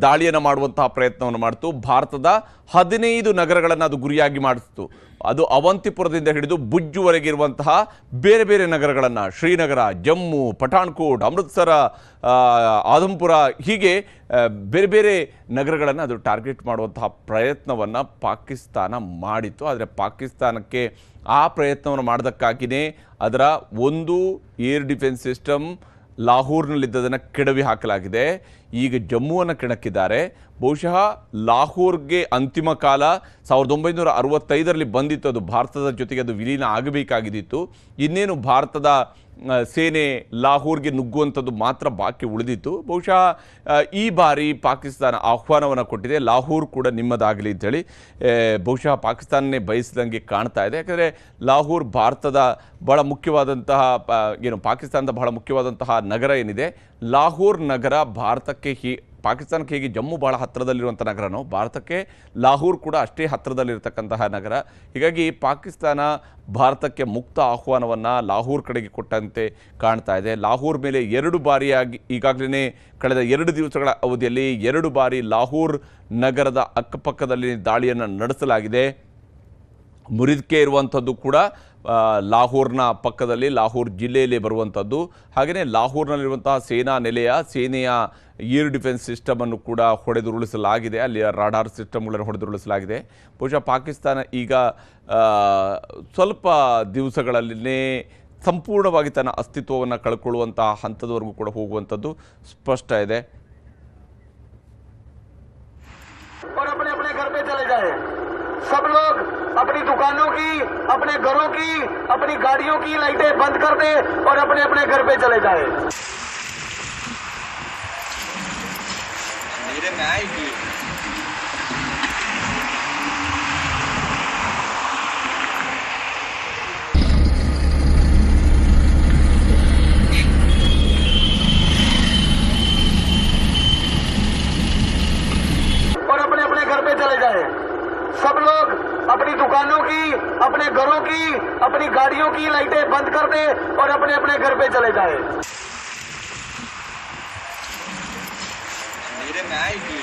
ದಾಳಿಯನ್ನು ಮಾಡುವಂತಹ ಪ್ರಯತ್ನವನ್ನು ಮಾಡಿತು. ಭಾರತದ 15 ನಗರಗಳನ್ನು ಅದು ಗುರಿಯಾಗಿ ಮಾಡಿಸ್ತು. ಅದು ಅವಂತಿಪುರದಿಂದ ಹಿಡಿದು ಭುಜ್ವರೆಗೆ ಇರುವಂತಹ ಬೇರೆ ಬೇರೆ ನಗರಗಳನ್ನು, ಶ್ರೀನಗರ, ಜಮ್ಮು, ಪಠಾಣ್ಕೋಟ್, ಅಮೃತ್ಸರ, ಆದಂಪುರ, ಹೀಗೆ ಬೇರೆ ಬೇರೆ ನಗರಗಳನ್ನು ಅದು ಟಾರ್ಗೆಟ್ ಮಾಡುವಂತಹ ಪ್ರಯತ್ನವನ್ನು ಪಾಕಿಸ್ತಾನ ಮಾಡಿತ್ತು. ಆದರೆ ಪಾಕಿಸ್ತಾನಕ್ಕೆ ಆ ಪ್ರಯತ್ನವನ್ನು ಮಾಡೋದಕ್ಕಾಗಿಯೇ ಅದರ ಒಂದು ಏರ್ ಡಿಫೆನ್ಸ್ ಸಿಸ್ಟಮ್ ಲಾಹೋರ್ನಲ್ಲಿದ್ದದನ್ನು ಕೆಡವಿ ಹಾಕಲಾಗಿದೆ. ಈಗ ಜಮ್ಮುವನ್ನು ಕೆಣಕಿದ್ದಾರೆ. ಬಹುಶಃ ಲಾಹೋರ್ಗೆ ಅಂತಿಮ ಕಾಲ 1965ರಲ್ಲಿ ಬಂದಿತ್ತು. ಅದು ಭಾರತದ ಜೊತೆಗೆ ಅದು ವಿಲೀನ ಆಗಬೇಕಾಗಿದ್ದಿತ್ತು. ಇನ್ನೇನು ಭಾರತದ ಸೇನೆ ಲಾಹೋರ್ಗೆ ನುಗ್ಗುವಂಥದ್ದು ಮಾತ್ರ ಬಾಕಿ ಉಳಿದಿತ್ತು. ಬಹುಶಃ ಈ ಬಾರಿ ಪಾಕಿಸ್ತಾನ ಆಹ್ವಾನವನ್ನು ಕೊಟ್ಟಿದೆ, ಲಾಹೋರ್ ಕೂಡ ನಿಮ್ಮದಾಗಲಿ ಅಂತೇಳಿ. ಬಹುಶಃ ಪಾಕಿಸ್ತಾನನೇ ಬಯಸಿದಂಗೆ ಕಾಣ್ತಾ ಇದೆ. ಯಾಕಂದರೆ ಲಾಹೋರ್ ಭಾರತದ ಬಹಳ ಮುಖ್ಯವಾದಂತಹ ಪಾಕಿಸ್ತಾನದ ಬಹಳ ಮುಖ್ಯವಾದಂತಹ ನಗರ ಏನಿದೆ, ಲಾಹೋರ್ ನಗರ ಪಾಕಿಸ್ತಾನಕ್ಕೆ ಹೇಗೆ ಜಮ್ಮು ಭಾಳ ಹತ್ತಿರದಲ್ಲಿರುವಂಥ ನಗರನೋ, ಭಾರತಕ್ಕೆ ಲಾಹೋರ್ ಕೂಡ ಅಷ್ಟೇ ಹತ್ತಿರದಲ್ಲಿರ್ತಕ್ಕಂತಹ ನಗರ. ಹೀಗಾಗಿ ಪಾಕಿಸ್ತಾನ ಭಾರತಕ್ಕೆ ಮುಕ್ತ ಆಹ್ವಾನವನ್ನು ಲಾಹೋರ್ ಕಡೆಗೆ ಕೊಟ್ಟಂತೆ ಕಾಣ್ತಾ ಇದೆ. ಲಾಹೋರ್ ಮೇಲೆ 2 ಬಾರಿಯಾಗಿ ಈಗಾಗಲೇ ಕಳೆದ 2 ದಿವಸಗಳ ಅವಧಿಯಲ್ಲಿ 2 ಬಾರಿ ಲಾಹೋರ್ ನಗರದ ಅಕ್ಕಪಕ್ಕದಲ್ಲಿ ದಾಳಿಯನ್ನು ನಡೆಸಲಾಗಿದೆ. ಮುರಿದ್ಕೆ ಇರುವಂಥದ್ದು ಕೂಡ ಲಾಹೋರ್ನ ಪಕ್ಕದಲ್ಲಿ, ಲಾಹೋರ್ ಜಿಲ್ಲೆಯಲ್ಲಿ ಬರುವಂಥದ್ದು. ಹಾಗೆಯೇ ಲಾಹೋರ್ನಲ್ಲಿರುವಂತಹ ಸೇನಾ ನೆಲೆಯ ಸೇನೆಯ ಏರ್ ಡಿಫೆನ್ಸ್ ಸಿಸ್ಟಮನ್ನು ಕೂಡ ಹೊಡೆದುರುಳಿಸಲಾಗಿದೆ. ಅಲ್ಲಿಯ ರಾಡಾರ್ ಸಿಸ್ಟಮ್ಗಳನ್ನು ಹೊಡೆದುರುಳಿಸಲಾಗಿದೆ. ಬಹುಶಃ ಪಾಕಿಸ್ತಾನ ಈಗ ಸ್ವಲ್ಪ ದಿವಸಗಳಲ್ಲೇ ಸಂಪೂರ್ಣವಾಗಿ ತನ್ನ ಅಸ್ತಿತ್ವವನ್ನು ಕಳ್ಕೊಳ್ಳುವಂಥ ಹಂತದವರೆಗೂ ಕೂಡ ಹೋಗುವಂಥದ್ದು ಸ್ಪಷ್ಟ ಇದೆ. सब लोग अपनी दुकानों की, अपने घरों की, अपनी गाड़ियों की लाइटें बंद कर दे और अपने अपने घर पे चले जाए. मेरे में आएगी और अपने अपने घर पे चले जाए. सब लोग अपनी दुकानों की, अपने घरों की, अपनी गाड़ियों की लाइटें बंद कर दे और अपने अपने घर पे चले जाए. मेरे में आएगी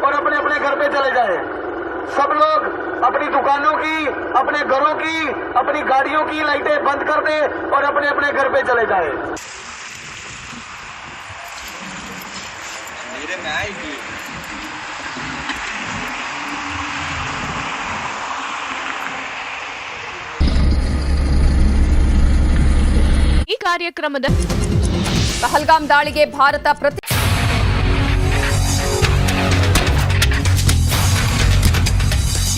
और अपने अपने घर पे चले जाए. सब लोग अपनी दुकानों की, अपने घरों की, अपनी गाड़ियों की लाइटें बंद कर दे और अपने अपने घर पे चले जाए. मेरे में आएगी ಈ ಕಾರ್ಯಕ್ರಮದ ಪಹಲ್ಗಾಮ್ ದಾಳಿಗೆ ಭಾರತ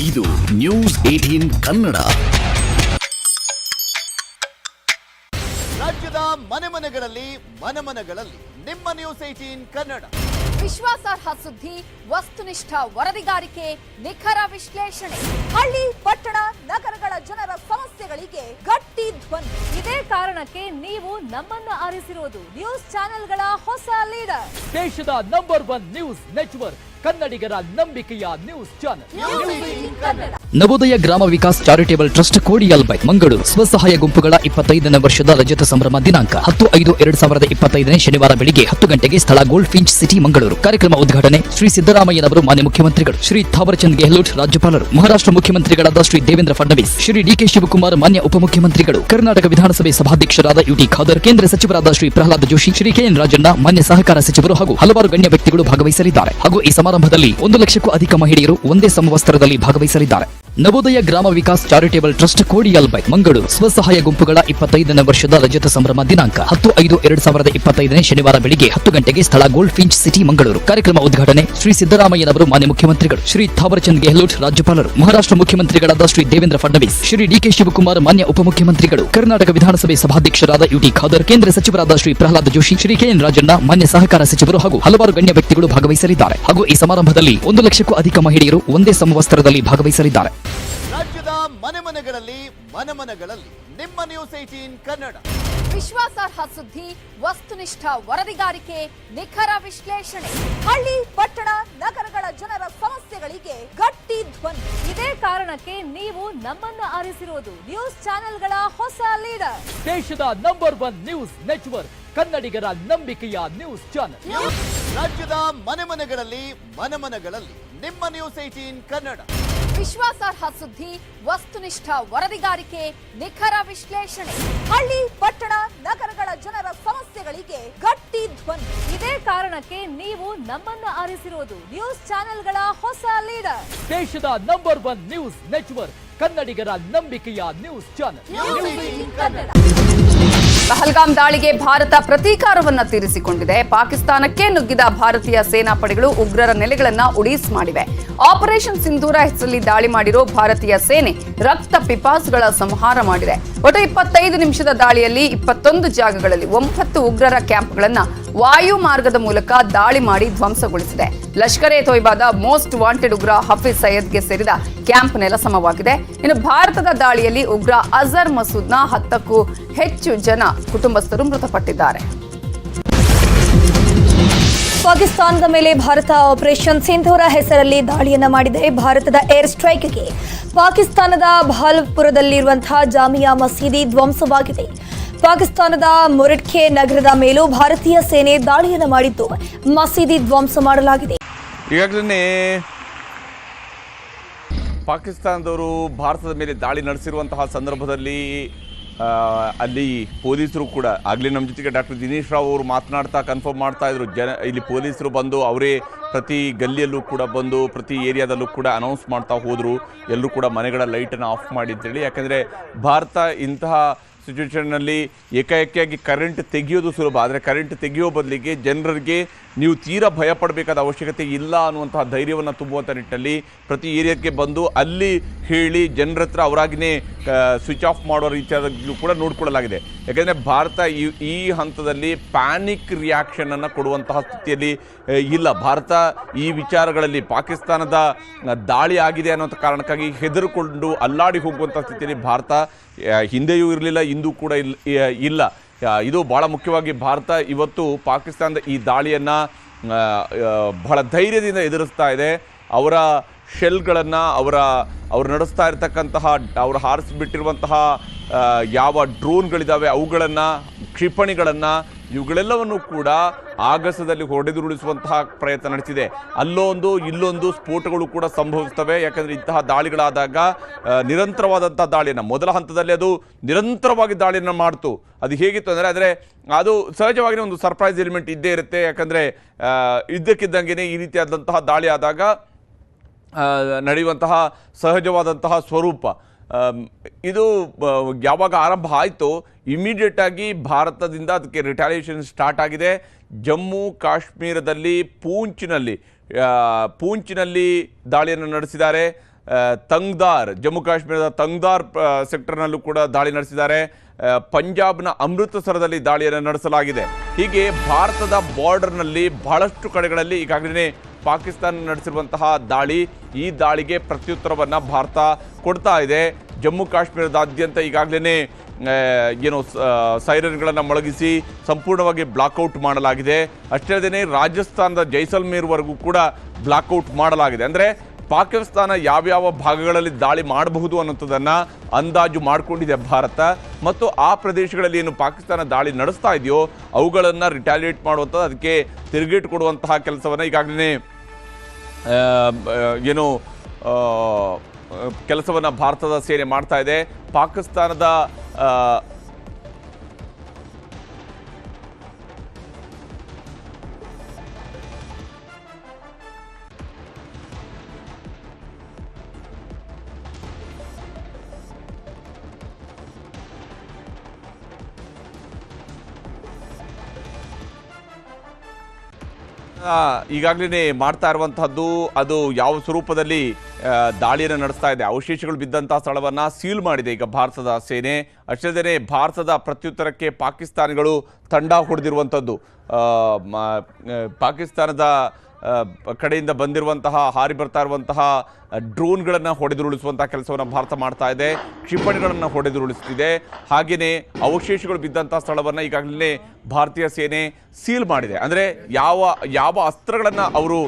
ಇದು ನ್ಯೂಸ್ 18 ಕನ್ನಡ. ರಾಜ್ಯದ ಮನೆಗಳಲ್ಲಿ ನಿಮ್ಮ ನ್ಯೂಸ್ 18 ಕನ್ನಡ. ವಿಶ್ವಾಸಾರ್ಹ ಸುದ್ದಿ, ವಸ್ತುನಿಷ್ಠ ವರದಿಗಾರಿಕೆ, ನಿಖರ ವಿಶ್ಲೇಷಣೆ, ಹಳ್ಳಿ ಪಟ್ಟಣ ನಗರಗಳ ಜನರ ಸಮಸ್ಯೆಗಳಿಗೆ ಗಟ್ಟಿ ಧ್ವನಿ. ಇದೇ ಕಾರಣಕ್ಕೆ ನೀವು ನಮ್ಮನ್ನ ಆರಿಸಿರೋದು ನ್ಯೂಸ್ ಚಾನೆಲ್ಗಳ ಹೊಸ ಲೀಡರ್. ದೇಶದ ನಂಬರ್ 1 ನ್ಯೂಸ್ ನೆಟ್ವರ್ಕ್, ಕನ್ನಡಿಗರ ನಂಬಿಕೆಯ news channel. Navodaya Grama Vikas charitable trust Kodialbail Mangaluru ಸ್ವಸಹಾಯ ಗುಂಪುಗಳ 25ನೇ ವರ್ಷದ ರಜತ ಸಂಭ್ರಮ ದಿನಾಂಕ 10/5/2025 ಶನಿವಾರ ಬೆಳಿಗ್ಗೆ 10 ಗಂಟೆಗೆ ಸ್ಥಳ ಗೋಲ್ಡ್ ಫಿಂಚ್ ಸಿಟಿ ಮಂಗಳೂರು. ಕಾರ್ಯಕ್ರಮ ಉದ್ಘಾಟನೆ ಶ್ರೀ ಸಿದ್ದರಾಮಯ್ಯನವರು, ಮಾನ್ಯ ಮುಖ್ಯಮಂತ್ರಿಗಳು ಶ್ರೀ ಥಾವರ್ಚಂದ್ ಗೆಹ್ಲೋಟ್ ರಾಜ್ಯಪಾಲರು, ಮಹಾರಾಷ್ಟ್ರ ಮುಖ್ಯಮಂತ್ರಿಗಳಾದ ಶ್ರೀ ದೇವೇಂದ್ರ ಫಡ್ನವೀಸ್, ಶ್ರೀ ಡಿಕೆ ಶಿವಕುಮಾರ್ ಮಾನ್ಯ ಉಪಮುಖ್ಯಮಂತ್ರಿಗಳು, ಕರ್ನಾಟಕ ವಿಧಾನಸಭೆ ಸಭಾಧ್ಯಕ್ಷರಾದ ಯುಟಿ ಖಾದರ್, ಕೇಂದ್ರ ಸಚಿವರಾದ ಶ್ರೀ ಪ್ರಹ್ಲಾದ್ ಜೋಶಿ, ಶ್ರೀ ಕೆಎನ್ ರಾಜಣ್ಣ ಮಾನ್ಯ ಸಹಕಾರ ಸಚಿವರು ಹಾಗೂ ಹಲವಾರು ಗಣ್ಯ ವ್ಯಕ್ತಿಗಳು ಭಾಗವಹಿಸಲಿದ್ದಾರೆ. ಹಾಗೂ ಈ ಸಮಾರಂಭದಲ್ಲಿ 1 ಲಕ್ಷಕ್ಕೂ ಅಧಿಕ ಮಹಿಳೆಯರು ಒಂದೇ ಸಮವಸ್ತ್ರದಲ್ಲಿ ಭಾಗವಹಿಸಲಿದ್ದಾರೆ. Navodaya Grama Vikas charitable trust Kodialbail Mangaluru ಸ್ವಸಹಾಯ ಗುಂಪುಗಳ 25ನೇ ವರ್ಷದ ರಜತ ಸಂಭ್ರಮ ದಿನಾಂಕ 10/5/2025 ಶನಿವಾರ ಬೆಳಿಗ್ಗೆ 10 ಗಂಟೆಗೆ ಸ್ಥಳ ಗೋಲ್ಡ್ ಫಿಂಚ್ ಸಿಟಿ ಮಂಗಳೂರು. ಕಾರ್ಯಕ್ರಮ ಉದ್ಘಾಟನೆ ಶ್ರೀ ಸಿದ್ದರಾಮಯ್ಯನವರು, ಮಾನ್ಯ ಮುಖ್ಯಮಂತ್ರಿಗಳು ಶ್ರೀ ಥಾವರ್ಚಂದ್ ಗೆಹ್ಲೋಟ್ ರಾಜ್ಯಪಾಲರು, ಮಹಾರಾಷ್ಟ್ರ ಮುಖ್ಯಮಂತ್ರಿಗಳಾದ ಶ್ರೀ ದೇವೇಂದ್ರ ಫಡ್ನವೀಸ್, ಶ್ರೀ ಡಿಕೆ ಶಿವಕುಮಾರ್ ಮಾನ್ಯ ಉಪಮುಖ್ಯಮಂತ್ರಿಗಳು, ಕರ್ನಾಟಕ ವಿಧಾನಸಭೆ ಸಭಾಧ್ಯಕ್ಷರಾದ ಯುಟಿ ಖಾದರ್, ಕೇಂದ್ರ ಸಚಿವರಾದ ಶ್ರೀ ಪ್ರಹ್ಲಾದ್ ಜೋಶಿ, ಶ್ರೀ ಕೆಎನ್ ರಾಜಣ್ಣ ಮಾನ್ಯ ಸಹಕಾರ ಸಚಿವರು ಹಾಗೂ ಹಲವಾರು ಗಣ್ಯ ವ್ಯಕ್ತಿಗಳು ಭಾಗವಹಿಸಲಿದ್ದಾರೆ. ಹಾಗೂ ಈ ಸಮಾರಂಭದಲ್ಲಿ 1 ಲಕ್ಷಕ್ಕೂ ಅಧಿಕ ಮಹಿಳೆಯರು ಒಂದೇ ಸಮವಸ್ತ್ರದಲ್ಲಿ ಭಾಗವಹಿಸಲಿದ್ದಾರೆ. ರಾಜ್ಯದ ಮನೆಗಳಲ್ಲಿ ನಿಮ್ಮ ನ್ಯೂಸ್ 18 ಕನ್ನಡ. ವಿಶ್ವಾಸಾರ್ಹ ಸುದ್ದಿ, ವಸ್ತುನಿಷ್ಠ ವರದಿಗಾರಿಕೆ, ನಿಖರ ವಿಶ್ಲೇಷಣೆ, ಹಳ್ಳಿ ಪಟ್ಟಣ ನಗರಗಳ ಜನರ ಸಮಸ್ಯೆಗಳಿಗೆ ಗಟ್ಟಿ ಧ್ವನಿ. ಇದೇ ಕಾರಣಕ್ಕೆ ನೀವು ನಮ್ಮನ್ನ ಆರಿಸಿರೋದು ನ್ಯೂಸ್ ಚಾನೆಲ್ಗಳ ಹೊಸ ಲೀಡರ್. ದೇಶದ ನಂಬರ್ 1 ನ್ಯೂಸ್ ನೆಟ್ವರ್ಕ್, ಕನ್ನಡಿಗರ ನಂಬಿಕೆಯ ನ್ಯೂಸ್ ಚಾನೆಲ್. ರಾಜ್ಯದ ಮನೆಗಳಲ್ಲಿ ನಿಮ್ಮ ನ್ಯೂಸ್ 18 ಕನ್ನಡ. ವಿಶ್ವಾಸಾರ್ಹ ಸುದ್ದಿ, ವಸ್ತುನಿಷ್ಠ ವರದಿಗಾರಿಕೆ, ನಿಖರ ವಿಶ್ಲೇಷಣೆ, ಹಳ್ಳಿ ಪಟ್ಟಣ ನಗರಗಳ ಜನರ ಸಮಸ್ಯೆಗಳಿಗೆ ಗಟ್ಟಿ ಧ್ವನಿ. ಇದೇ ಕಾರಣಕ್ಕೆ ನೀವು ನಮ್ಮನ್ನ ಆರಿಸಿರೋದು ನ್ಯೂಸ್ ಚಾನೆಲ್ಗಳ ಹೊಸ ಲೀಡರ್. ದೇಶದ ನಂಬರ್ 1 ನ್ಯೂಸ್ ನೆಟ್ವರ್ಕ್, ಕನ್ನಡಿಗರ ನಂಬಿಕೆಯ ನ್ಯೂಸ್ ಚಾನೆಲ್. ಪಹಲ್ಗಾಮ್ ದಾಳಿಗೆ ಭಾರತ ಪ್ರತೀಕಾರವನ್ನ ತೀರಿಸಿಕೊಂಡಿದೆ. ಪಾಕಿಸ್ತಾನಕ್ಕೆ ನುಗ್ಗಿದ ಭಾರತೀಯ ಸೇನಾ ಪಡೆಗಳು ಉಗ್ರರ ನೆಲೆಗಳನ್ನ ಉಡೀಸ್ ಮಾಡಿವೆ. ಆಪರೇಷನ್ ಸಿಂಧೂರ ಹೆಸರಲ್ಲಿ ದಾಳಿ ಮಾಡಿರೋ ಭಾರತೀಯ ಸೇನೆ ರಕ್ತ ಪಿಪಾಸುಗಳ ಸಂಹಾರ ಮಾಡಿದೆ. ಒಟ್ಟು 25 ನಿಮಿಷದ ದಾಳಿಯಲ್ಲಿ 21 ಜಾಗಗಳಲ್ಲಿ 9 ಉಗ್ರರ ಕ್ಯಾಂಪ್ಗಳನ್ನ ವಾಯು ಮಾರ್ಗದ ಮೂಲಕ ದಾಳಿ ಮಾಡಿ ಧ್ವಂಸಗೊಳಿಸಿದೆ. ಲಷ್ಕರ್ ಎ ತೊಯ್ಬಾದ ಮೋಸ್ಟ್ ವಾಂಟೆಡ್ ಉಗ್ರ ಹಫೀಜ್ ಸೈಯದ್ಗೆ ಸೇರಿದ ಕ್ಯಾಂಪ್ ನೆಲಸಮವಾಗಿದೆ. ಇನ್ನು ಭಾರತದ ದಾಳಿಯಲ್ಲಿ ಉಗ್ರ ಅಜರ್ ಮಸೂದ್ನ 10ಕ್ಕೂ ಹೆಚ್ಚು ಜನ ಕುಟುಂಬಸ್ಥರು ಮೃತಪಟ್ಟಿದ್ದಾರೆ. ಪಾಕಿಸ್ತಾನದ ಮೇಲೆ ಭಾರತ ಆಪರೇಷನ್ ಸಿಂಧೂರ ಹೆಸರಲ್ಲಿ ದಾಳಿಯನ್ನ ಮಾಡಿದೆ. ಭಾರತದ ಏರ್ ಸ್ಟ್ರೈಕ್ಗೆ ಪಾಕಿಸ್ತಾನದ ಭಾಲ್ಪುರದಲ್ಲಿರುವಂತಹ ಜಾಮಿಯಾ ಮಸೀದಿ ಧ್ವಂಸವಾಗಿದೆ. ಪಾಕಿಸ್ತಾನದ ಮುರಡ್ಖೆ ನಗರದ ಮೇಲೂ ಭಾರತೀಯ ಸೇನೆ ದಾಳಿಯನ್ನ ಮಾಡಿದ್ದು ಮಸೀದಿ ಧ್ವಂಸ ಮಾಡಲಾಗಿದೆ. ಈಗಾಗಲೇ ಪಾಕಿಸ್ತಾನದವರು ಭಾರತದ ಮೇಲೆ ದಾಳಿ ನಡೆಸಿರುವಂತಹ ಸಂದರ್ಭದಲ್ಲಿ ಅಲ್ಲಿ ಪೊಲೀಸರು ಕೂಡ ಆಗಲೇ ನಮ್ಮ ಜೊತೆಗೆ ಡಾಕ್ಟರ್ ದಿನೇಶ್ ರಾವ್ ಅವರು ಮಾತನಾಡ್ತಾ ಕನ್ಫರ್ಮ್ ಮಾಡ್ತಾ ಇದ್ರು, ಇಲ್ಲಿ ಪೊಲೀಸರು ಬಂದು ಅವರೇ ಪ್ರತಿ ಗಲ್ಲಿಯಲ್ಲೂ ಕೂಡ ಬಂದು ಪ್ರತಿ ಏರಿಯಾದಲ್ಲೂ ಕೂಡ ಅನೌನ್ಸ್ ಮಾಡ್ತಾ ಹೋದರು, ಎಲ್ಲರೂ ಕೂಡ ಮನೆಗಳ ಲೈಟನ್ನು ಆಫ್ ಮಾಡಿ ಅಂತೇಳಿ. ಯಾಕೆಂದರೆ ಭಾರತ ಇಂತಹ ಸಿಚುವೇಷನ್ನಲ್ಲಿ ಏಕಾಏಕಿಯಾಗಿ ಕರೆಂಟ್ ತೆಗೆಯೋದು ಸುಲಭ, ಆದರೆ ಕರೆಂಟ್ ತೆಗೆಯೋ ಬದಲಿಗೆ ಜನರಿಗೆ ನೀವು ತೀರಾ ಭಯಪಡಬೇಕಾದ ಅವಶ್ಯಕತೆ ಇಲ್ಲ ಅನ್ನುವಂತಹ ಧೈರ್ಯವನ್ನು ತುಂಬುವಂಥ ನಿಟ್ಟಿನಲ್ಲಿ ಪ್ರತಿ ಏರಿಯಾಕ್ಕೆ ಬಂದು ಅಲ್ಲಿ ಹೇಳಿ ಜನರ ಹತ್ರ ಅವರಾಗಿಯೇ ಸ್ವಿಚ್ ಆಫ್ ಮಾಡೋ ರೀತಿಯಾದಲ್ಲೂ ಕೂಡ ನೋಡಿಕೊಳ್ಳಲಾಗಿದೆ. ಯಾಕೆಂದರೆ ಭಾರತ ಈ ಹಂತದಲ್ಲಿ ಪ್ಯಾನಿಕ್ ರಿಯಾಕ್ಷನನ್ನು ಕೊಡುವಂತಹ ಸ್ಥಿತಿಯಲ್ಲಿ ಇಲ್ಲ. ಭಾರತ ಈ ವಿಚಾರಗಳಲ್ಲಿ ಪಾಕಿಸ್ತಾನದ ದಾಳಿ ಆಗಿದೆ ಅನ್ನೋಂಥ ಕಾರಣಕ್ಕಾಗಿ ಹೆದರಿಕೊಂಡು ಅಲ್ಲಾಡಿ ಹೋಗುವಂಥ ಸ್ಥಿತಿಯಲ್ಲಿ ಭಾರತ ಹಿಂದೆಯೂ ಇರಲಿಲ್ಲ, ಇಂದು ಕೂಡ ಇಲ್ಲ. ಇದು ಭಾಳ ಮುಖ್ಯವಾಗಿ ಭಾರತ ಇವತ್ತು ಪಾಕಿಸ್ತಾನದ ಈ ದಾಳಿಯನ್ನು ಬಹಳ ಧೈರ್ಯದಿಂದ ಎದುರಿಸ್ತಾ ಇದೆ. ಅವರ ಶೆಲ್ಗಳನ್ನು ಅವರು ನಡೆಸ್ತಾ ಇರತಕ್ಕಂತಹ ಅವರು ಹಾರಿಸಿಬಿಟ್ಟಿರುವಂತಹ ಯಾವ ಡ್ರೋನ್ಗಳಿದ್ದಾವೆ ಅವುಗಳನ್ನು, ಕ್ಷಿಪಣಿಗಳನ್ನು, ಇವುಗಳೆಲ್ಲವನ್ನು ಕೂಡ ಆಗಸದಲ್ಲಿ ಹೊಡೆದುರುಳಿಸುವಂತಹ ಪ್ರಯತ್ನ ನಡೆಸಿದೆ. ಅಲ್ಲೊಂದು ಇಲ್ಲೊಂದು ಸ್ಫೋಟಗಳು ಕೂಡ ಸಂಭವಿಸ್ತವೆ. ಯಾಕಂದರೆ ಇಂತಹ ದಾಳಿಗಳಾದಾಗ ನಿರಂತರವಾದಂಥ ದಾಳಿಯನ್ನು, ಮೊದಲ ಹಂತದಲ್ಲಿ ಅದು ನಿರಂತರವಾಗಿ ದಾಳಿಯನ್ನು ಮಾಡ್ತು. ಅದು ಹೇಗಿತ್ತು ಅಂದರೆ ಅದು ಸಹಜವಾಗಿ ಒಂದು ಸರ್ಪ್ರೈಸ್ ಎಲಿಮೆಂಟ್ ಇದ್ದೇ ಇರುತ್ತೆ. ಯಾಕಂದರೆ ಇದ್ದಕ್ಕಿದ್ದಂಗೆ ಈ ರೀತಿಯಾದಂತಹ ದಾಳಿ ಆದಾಗ ನಡೆಯುವಂತಹ ಸಹಜವಾದಂತಹ ಸ್ವರೂಪ. ಇದು ಯಾವಾಗ ಆರಂಭ ಆಯಿತು ಇಮಿಡಿಯೇಟ್ ಆಗಿ ಭಾರತದಿಂದ ಅದಕ್ಕೆ ರಿಟಾಲಿಯೇಷನ್ ಸ್ಟಾರ್ಟ್ ಆಗಿದೆ. ಜಮ್ಮು ಕಾಶ್ಮೀರದಲ್ಲಿ ಪೂಂಚ್ನಲ್ಲಿ ದಾಳಿಯನ್ನು ನಡೆಸಿದ್ದಾರೆ. ತಂಗ್ದಾರ್, ಜಮ್ಮು ಕಾಶ್ಮೀರದ ತಂಗ್ದಾರ್ ಸೆಕ್ಟರ್ನಲ್ಲೂ ಕೂಡ ದಾಳಿ ನಡೆಸಿದ್ದಾರೆ. ಪಂಜಾಬ್ನ ಅಮೃತಸರದಲ್ಲಿ ದಾಳಿಯನ್ನು ನಡೆಸಲಾಗಿದೆ. ಹೀಗೆ ಭಾರತದ ಬಾರ್ಡರ್ನಲ್ಲಿ ಬಹಳಷ್ಟು ಕಡೆಗಳಲ್ಲಿ ಈಗಾಗಲೇ ಪಾಕಿಸ್ತಾನ ನಡೆಸಿರುವಂತಹ ದಾಳಿ, ಈ ದಾಳಿಗೆ ಪ್ರತ್ಯುತ್ತರವನ್ನು ಭಾರತ ಕೊಡ್ತಾ ಇದೆ. ಜಮ್ಮು ಕಾಶ್ಮೀರದಾದ್ಯಂತ ಈಗಾಗಲೇ ಸೈರನ್ಗಳನ್ನು ಮೊಳಗಿಸಿ ಸಂಪೂರ್ಣವಾಗಿ ಬ್ಲಾಕ್ಔಟ್ ಮಾಡಲಾಗಿದೆ. ಅಷ್ಟೇ ಅಲ್ಲದೆ ರಾಜಸ್ಥಾನದ ಜೈಸಲ್ಮೇರ್ವರೆಗೂ ಕೂಡ ಬ್ಲಾಕ್ಔಟ್ ಮಾಡಲಾಗಿದೆ. ಅಂದರೆ ಪಾಕಿಸ್ತಾನ ಯಾವ್ಯಾವ ಭಾಗಗಳಲ್ಲಿ ದಾಳಿ ಮಾಡಬಹುದು ಅನ್ನೋಂಥದ್ದನ್ನು ಅಂದಾಜು ಮಾಡಿಕೊಂಡಿದೆ ಭಾರತ. ಮತ್ತು ಆ ಪ್ರದೇಶಗಳಲ್ಲಿ ಏನು ಪಾಕಿಸ್ತಾನ ದಾಳಿ ನಡೆಸ್ತಾ ಇದೆಯೋ ಅವುಗಳನ್ನು ರಿಟಾಲಿಯೇಟ್ ಮಾಡುವಂಥದ್ದು, ಅದಕ್ಕೆ ತಿರುಗೇಟು ಕೊಡುವಂತಹ ಕೆಲಸವನ್ನು ಈಗಾಗಲೇ ಕೆಲಸವನ್ನು ಭಾರತದ ಸೇನೆ ಮಾಡ್ತಾ ಇದೆ. ಪಾಕಿಸ್ತಾನದ ಈಗಾಗಲೇ ಮಾಡ್ತಾ ಇರುವಂತಹದ್ದು ಅದು ಯಾವ ಸ್ವರೂಪದಲ್ಲಿ ದಾಳಿಯನ್ನು ನಡೆಸ್ತಾ ಇದೆ, ಅವಶೇಷಗಳು ಬಿದ್ದಂತಹ ಸ್ಥಳವನ್ನು ಸೀಲ್ ಮಾಡಿದೆ ಈಗ ಭಾರತದ ಸೇನೆ. ಅಷ್ಟೇ ಭಾರತದ ಪ್ರತ್ಯುತ್ತರಕ್ಕೆ ಪಾಕಿಸ್ತಾನಿಗಳು ತಂಡ ಹೊಡೆದಿರುವಂಥದ್ದು, ಪಾಕಿಸ್ತಾನದ ಕಡೆಯಿಂದ ಬಂದಿರುವಂತಹ ಹಾರಿ ಬರ್ತಾ ಇರುವಂತಹ ಡ್ರೋನ್ಗಳನ್ನು ಹೊಡೆದುರುಳಿಸುವಂತಹ ಕೆಲಸವನ್ನು ಭಾರತ ಮಾಡ್ತಾ ಇದೆ. ಕ್ಷಿಪಣಿಗಳನ್ನು ಹೊಡೆದುರುಳಿಸುತ್ತಿದೆ. ಹಾಗೆಯೇ ಅವಶೇಷಗಳು ಬಿದ್ದಂತಹ ಸ್ಥಳವನ್ನು ಈಗಾಗಲೇ ಭಾರತೀಯ ಸೇನೆ ಸೀಲ್ ಮಾಡಿದೆ. ಅಂದರೆ ಯಾವ ಅಸ್ತ್ರಗಳನ್ನು ಅವರು